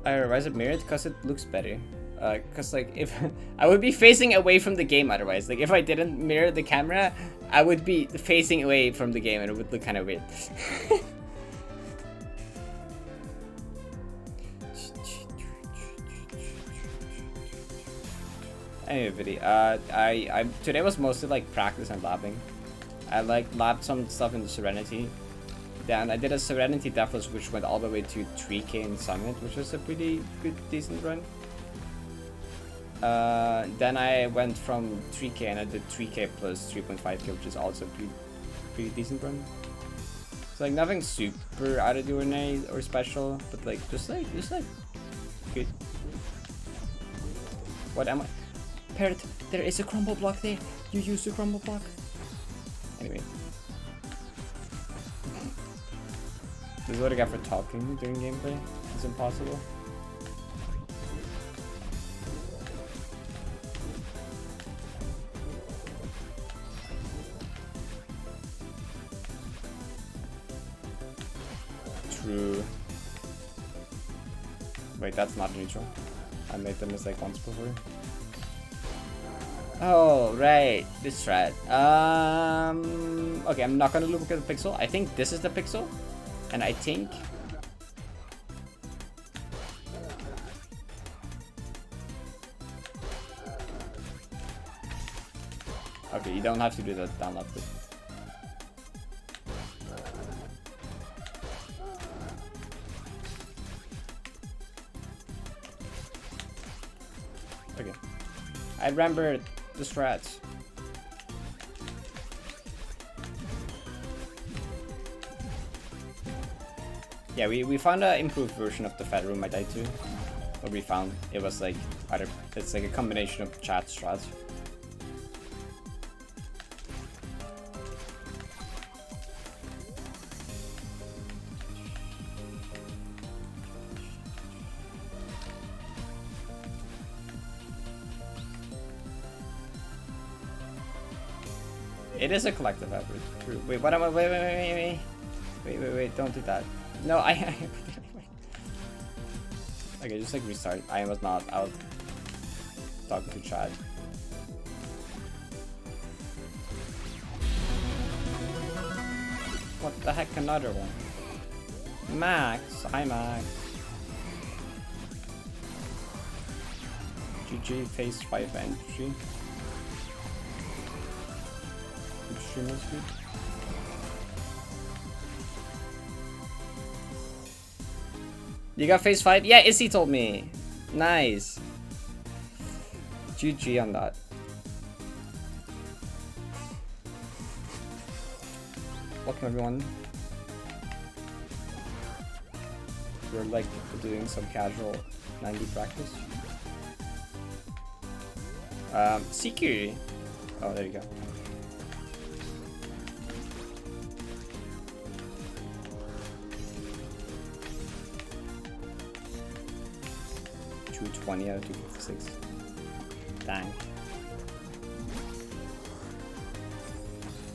Why is it mirrored? Because it looks better. Cause like if I would be facing away from the game otherwise. Like if I didn't mirror the camera, I would be facing away from the game and it would look kind of weird. Anyway, video. I today was mostly like practice and labbing. I like labbed some stuff in the Serenity. Then I did a Serenity Deathless, which went all the way to 3k in Summit, which was a pretty good, decent run. Then I went from 3k and I did 3k plus 3.5k, which is also pretty decent run. So like nothing super out of the ordinary or special, but like just like good. What am I? Parrot, there is a crumble block there. You used the crumble block. Anyway. This is what I got for talking during gameplay. It's impossible. True. Wait, that's not neutral. I made the mistake once before. Oh, right. This strat. Okay, I'm not gonna look at the pixel. I think this is the pixel. And I think... Okay, you don't have to do that down left. Okay. I remember the strats. Yeah, we found an improved version of the Fed room I died to. What we found, it was like either it's like a combination of chat strats. It is a collective effort. True. Wait, what am I? Wait, don't do that. No, okay, just like restart. I was not out talking to Chad. What the heck, another one? Max, hi Max. GG phase 5 entry. Good stream was good. You got phase 5? Yeah, Issy told me. Nice. GG on that. Welcome everyone. We're like doing some casual 90 practice. Security. Oh, there you go. .20 out of 256. Dang.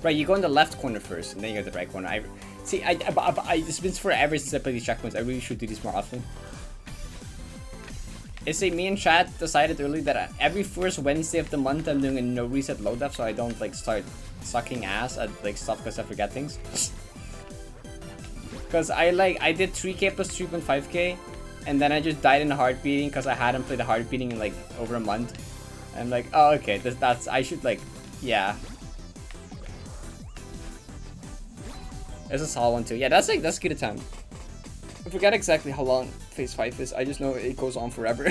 Right, you go in the left corner first, and then you go to the right corner. It's been forever since I played these checkpoints. I really should do these more often. It's like me and Chad decided early that every first Wednesday of the month I'm doing a no reset load up, so I don't like start sucking ass at like stuff because I forget things. Because I did 3k plus 3.5k. And then I just died in the hard beating because I hadn't played the hard beating in like over a month. And I'm like, oh okay, that's I should like, yeah. It's a solid one too. Yeah, that's good at time. I forgot exactly how long phase 5 is. I just know it goes on forever.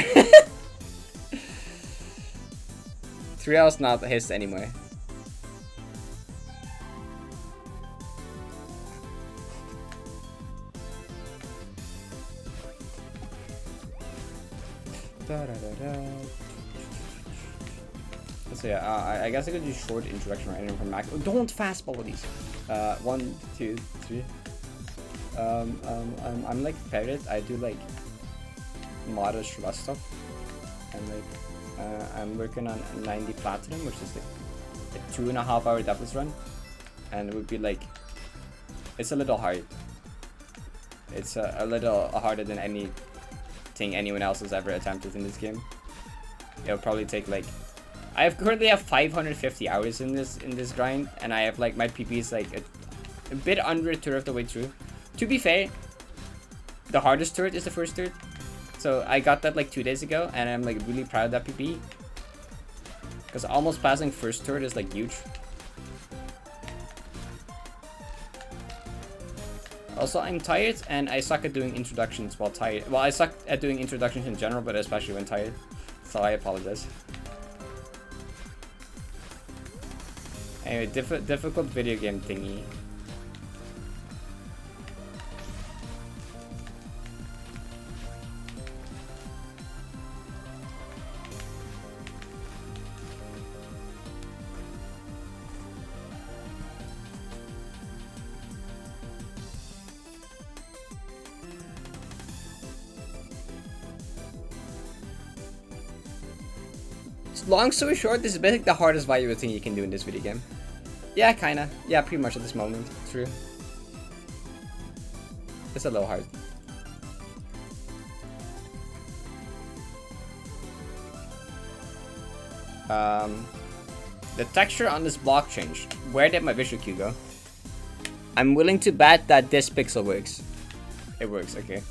3 hours not hissed anyway. So yeah, I guess I could do short introduction right now from Max. Oh, don't fastball with these. 1, 2, 3. I'm like Parrot. I do like modest rust stuff, and like I'm working on 90 platinum, which is like a 2.5 hour Deathless run, and it would be like it's a little hard. It's a little harder than anything anyone else has ever attempted in this game. it'll probably take like, currently have 550 hours in this grind, and I have like my PP is like a bit under a third of the way through. To be fair, the hardest turret is the first turret, so I got that like 2 days ago, and I'm like really proud of that PP. Because almost passing first turret is like huge. Also, I'm tired, and I suck at doing introductions while tired. Well, I suck at doing introductions in general, but especially when tired. So I apologize. Anyway, difficult video game thingy. Long story short, this is basically the hardest valuable thing you can do in this video game. Yeah, kinda. Yeah, pretty much at this moment. True. It's a little hard. The texture on this block changed. Where did my visual cue go? I'm willing to bet that this pixel works. It works, okay.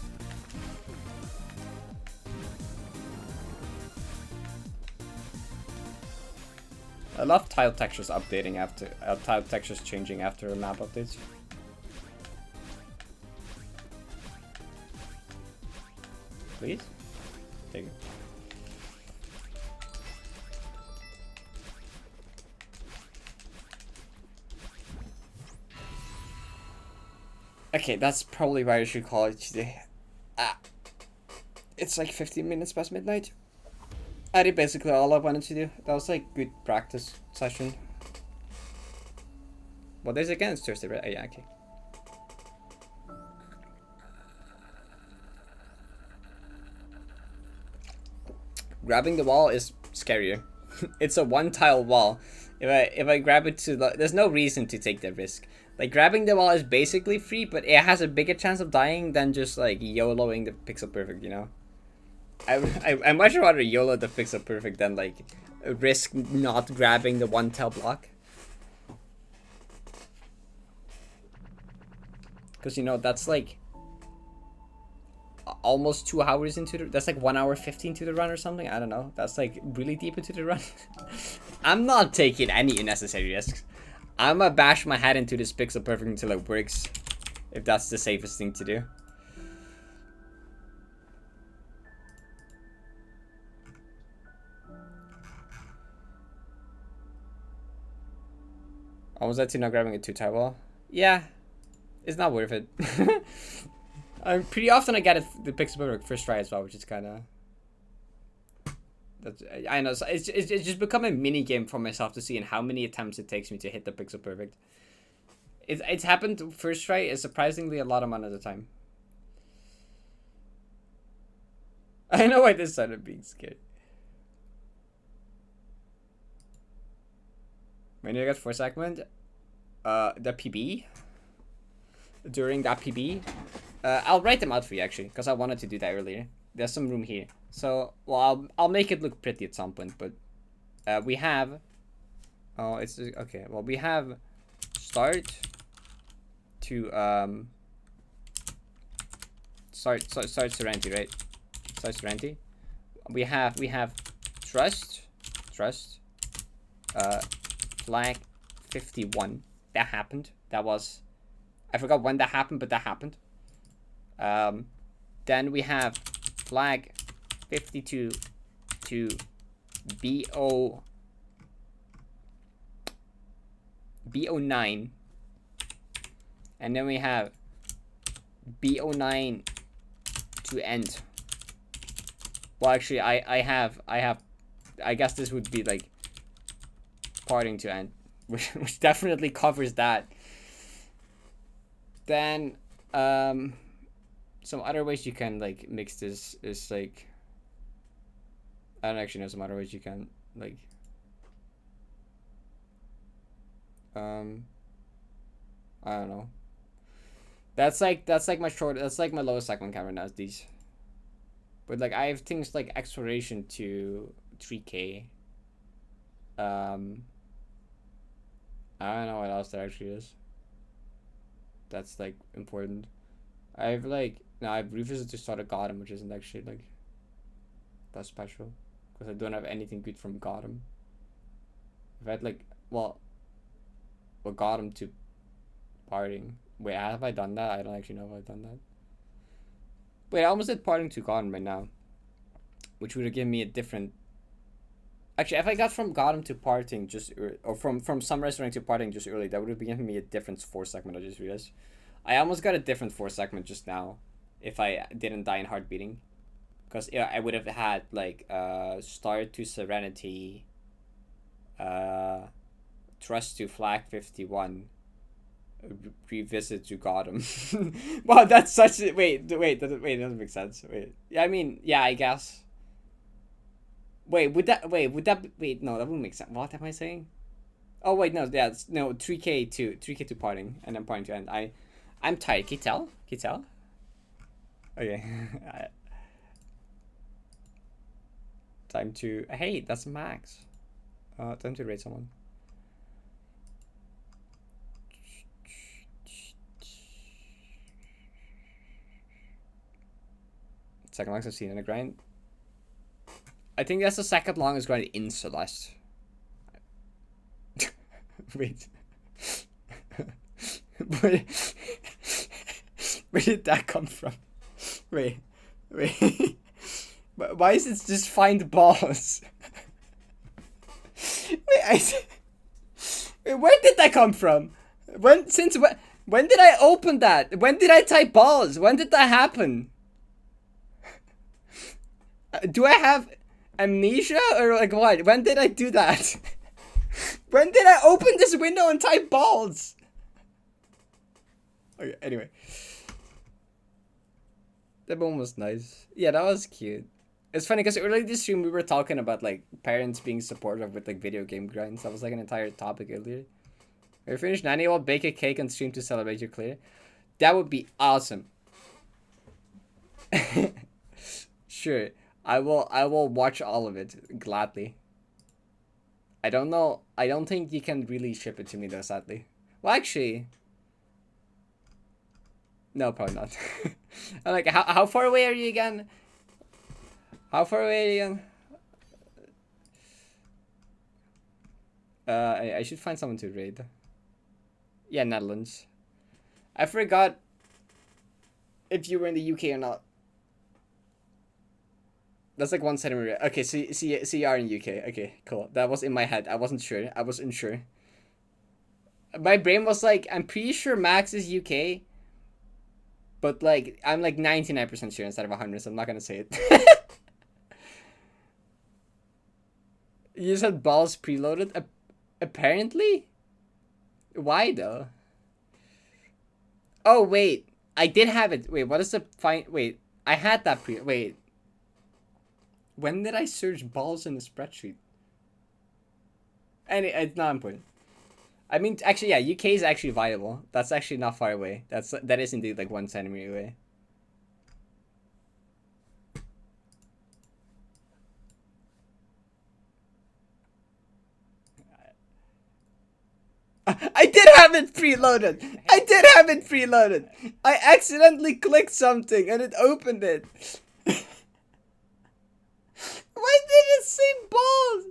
I love tile textures updating after tile textures changing after a map updates. Please? Take it. Okay, that's probably why I should call it today. It's like 15 minutes past midnight. I did basically all I wanted to do. That was like good practice session. What is it again? It's Thursday, right? Oh, yeah, okay. Grabbing the wall is scarier. It's a one tile wall. If I grab it to the, there's no reason to take that risk. Like grabbing the wall is basically free, but it has a bigger chance of dying than just like YOLOing the pixel perfect, you know? I much rather YOLO the pixel perfect than like risk not grabbing the one tile block. Because you know that's like almost 2 hours into the, that's like 1 hour 15 to the run or something. I don't know. That's like really deep into the run. I'm not taking any unnecessary risks. I'ma bash my head into this pixel perfect until it works, if that's the safest thing to do. Was that to not grabbing a 2-tile wall? Yeah, it's not worth it. Pretty often I get it the pixel perfect first try as well, which is kind of. I know it's just become a mini game for myself to see in how many attempts it takes me to hit the pixel perfect. It's happened first try is surprisingly a lot amount of the time. I know why this started being scared. When you get 4 segment, the PB. During that PB, I'll write them out for you actually, because I wanted to do that earlier. There's some room here, so well I'll make it look pretty at some point. But we have, oh it's okay. Well we have start to start Serenity, right? Start Serenity. We have trust. Flag 51. That happened. That was, I forgot when that happened, but that happened. Then we have flag 52 to BO9, and then we have BO9 to end. Well, actually, I guess this would be like parting to end, which definitely covers that. Then some other ways you can like mix this is like, I don't actually know some other ways you can like I don't know. That's like my short, that's like my lowest segment camera now is these. But like I have things like exploration to 3K. I don't know what else there actually is. That's like important. I've like no, I've revisited to start a Gotham, which isn't actually like that special, because I don't have anything good from Gotham. I've had like well Gotham to parting. Wait, have I done that? I don't actually know if I've done that. Wait, I almost did parting to Gotham right now, which would have given me a different. Actually, if I got from Gotham to parting or from some restaurant to parting just early, that would have given me a different 4 segment. I just realized. I almost got a different 4 segment just now, if I didn't die in heart beating, because yeah, I would have had like start to Serenity, trust to Flag 51, revisit to Gotham. Wow, that's such a wait, that doesn't make sense. Wait, yeah, I mean, yeah, I guess. Wait, that wouldn't make sense. What am I saying? Oh wait, no, yeah, no, 3K to parting, and then parting to end. I'm tired. Can you tell? Okay. Time to. Hey, that's Max. Time to rate someone. Second longest I've seen in a grind. I think that's the second longest grind in Celeste. Wait. Where did that come from? Wait. Why is it just find balls? Wait, where did that come from? When did I open that? When did I type balls? When did that happen? Do I have amnesia or like what? When did I do that? When did I open this window and type balls? Okay, anyway. That one was nice. Yeah, that was cute. It's funny because earlier this stream we were talking about like parents being supportive with like video game grinds. That was like an entire topic earlier. When you finish 90, I'll bake a cake and stream to celebrate your clear. That would be awesome. Sure. I will watch all of it gladly. I don't know. I don't think you can really ship it to me though, sadly. Well, actually, no, probably not. I'm like, how far away are you again? How far away are you again? I should find someone to raid. Yeah, Netherlands. I forgot if you were in the UK or not. That's like 1 centimeter. Okay, so you are in UK. Okay, cool. That was in my head. I wasn't sure. I was unsure. My brain was like, I'm pretty sure Max is UK. But like, I'm like 99% sure instead of 100, so I'm not gonna say it. You just had balls preloaded? Apparently? Why though? Oh, wait. I did have it. Wait, what is the fine? Wait, I had that wait. When did I search balls in the spreadsheet? And it's not important. I mean, actually, yeah, UK is actually viable. That's actually not far away. That is indeed like 1 centimeter away. I did have it preloaded. I accidentally clicked something and it opened it. Why did it say balls?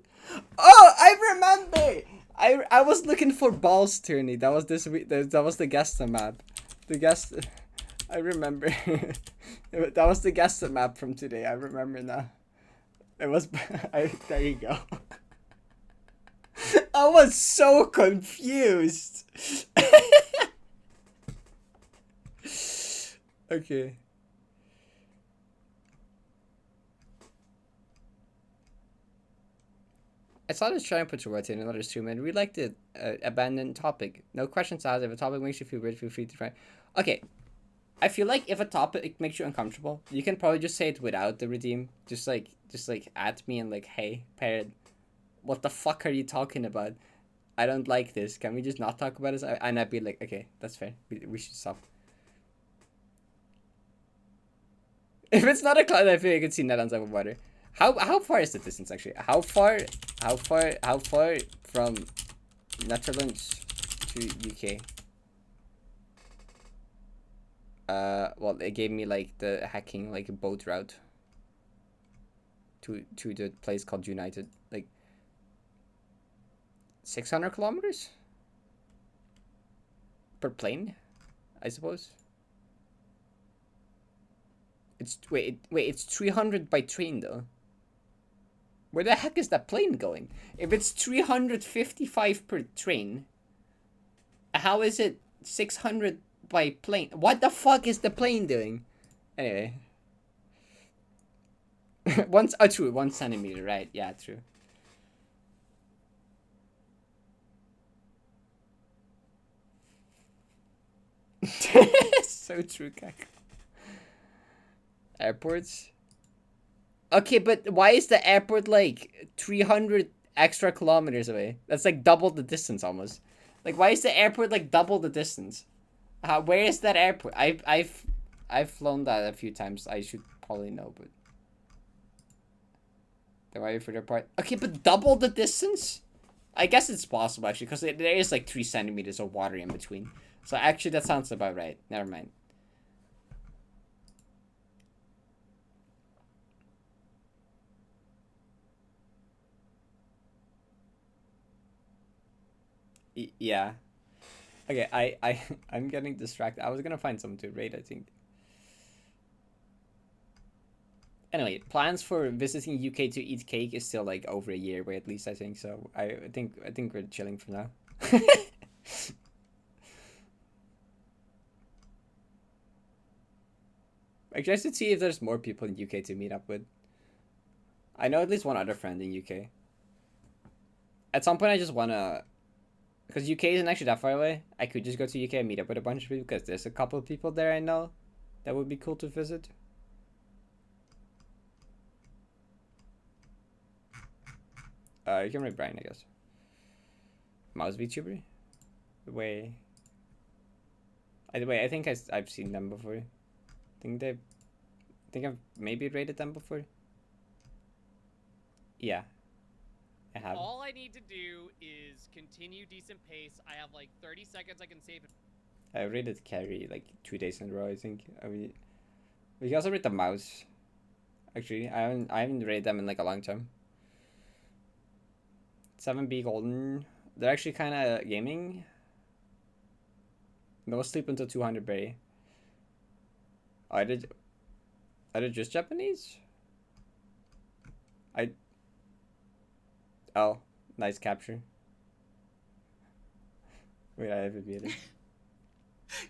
Oh, I remember. I was looking for balls tourney. That was this week. That was the guest map. I remember. That was the guest map from today. I remember now. It was. There you go. I was so confused. Okay. I saw this trying to put your words in another stream and we liked it. Abandoned topic. No questions asked. If a topic makes you feel weird, feel free to try. Okay. I feel like if a topic makes you uncomfortable, you can probably just say it without the redeem. Just like at me and like, hey, Parrot, what the fuck are you talking about? I don't like this. Can we just not talk about this? And I'd be like, okay, that's fair. We should stop. If it's not a cloud, I feel like I could see net on top of water. How far is the distance actually? How far from Netherlands to UK? Well, it gave me like the hacking like boat route to the place called United, like 600 kilometers per plane, I suppose. It's wait, it's 300 by train though. Where the heck is that plane going? If it's 355 per train, how is it 600 by plane? What the fuck is the plane doing? Anyway. True, 1 centimeter, right? Yeah, true. So true, Kak. Airports? Okay, but why is the airport like 300 extra kilometers away? That's like double the distance almost. Like, why is the airport like double the distance? Where is that airport? I've flown that a few times. I should probably know, but the way for the part. Okay, but double the distance? I guess it's possible actually, because there is like 3 centimeters of water in between. So actually, that sounds about right. Never mind. Yeah. Okay, I'm getting distracted. I was gonna find something to rate, I think. Anyway, plans for visiting UK to eat cake is still like over a year away at least, I think. So I think we're chilling for now. Actually, I should see if there's more people in UK to meet up with. I know at least one other friend in UK. At some point, I just wanna, because UK isn't actually that far away. I could just go to UK and meet up with a bunch of people because there's a couple of people there I know that would be cool to visit. You can write Brian, I guess. Mouse VTuber? Wait. I think I've seen them before. I think I've maybe rated them before. Yeah. I have. All I need to do is continue decent pace. I have like 30 seconds I can save it. I rated Carrie like 2 days in a row, I think. We can also rate the mouse. Actually, I haven't rated them in like a long time. 7B Golden. They're actually kind of gaming. No sleep until 200 berry. Are they just Japanese? Oh, nice capture. Wait, I have it muted.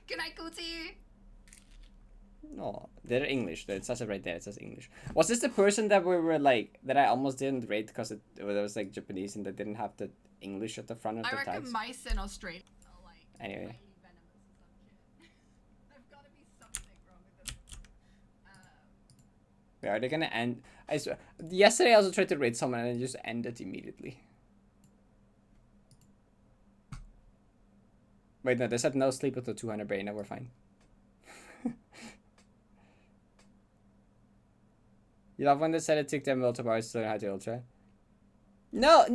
Can I go to you? No, they're English. It says it right there. It says English. Was this the person that we were like that I almost didn't rate because it was like Japanese and they didn't have the English at the front of the tags? I reckon mice in Australia are like Anyway. highly venomous or some shit. There's gotta be something wrong with them. Wait, are they gonna end? I swear. Yesterday I also tried to rate someone and it just ended immediately. Wait, no, they said no sleep until 200 brain. Now we're fine. You love when they said it took them multiple hours to learn how to ultra? No.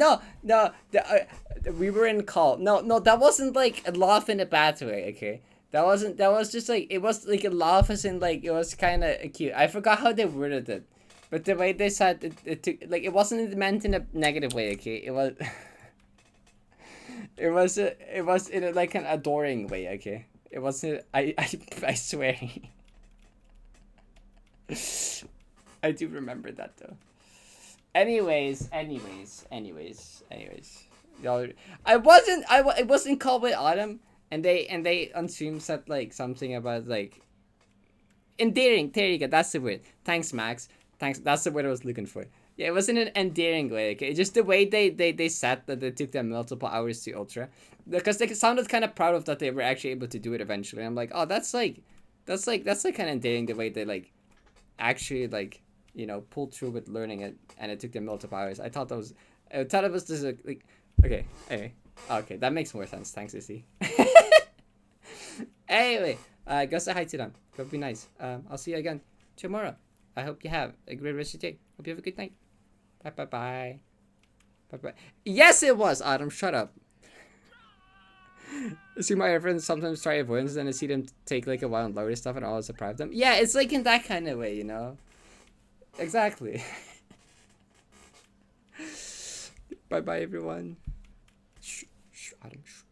We were in call. No, that wasn't like a laugh in a bad way, okay? That was just like, it was like a laugh as in like, it was kind of cute. I forgot how they worded it. But the way they said it took, like, it wasn't meant in a negative way, okay? It was, it was in a, like an adoring way, okay? It wasn't, I swear. I do remember that though. Anyways. Y'all, it wasn't called with Autumn, and they on stream said like something about like endearing. There you go. That's the word. Thanks, Max. Thanks. That's the word I was looking for. Yeah, it wasn't an endearing way. Okay, just the way they said that it took them multiple hours to ultra, because they sounded kind of proud of that they were actually able to do it eventually. I'm like, oh, that's like kind of endearing the way they like actually like, you know, pulled through with learning it, and it took them multiple hours. I thought it was just like, okay, anyway, okay, that makes more sense. Thanks, Izzy. Anyway, go say hi to them. Go be nice. I'll see you again tomorrow. I hope you have a great rest of your day. Hope you have a good night. Bye bye bye. Bye bye. Yes, it was Adam. Shut up. I see my friends sometimes try avoidance, and I see them take like a while and lower stuff, and always deprive them. Yeah, it's like in that kind of way, you know. Exactly. Bye bye everyone. Shh, shh, Adam. Shh.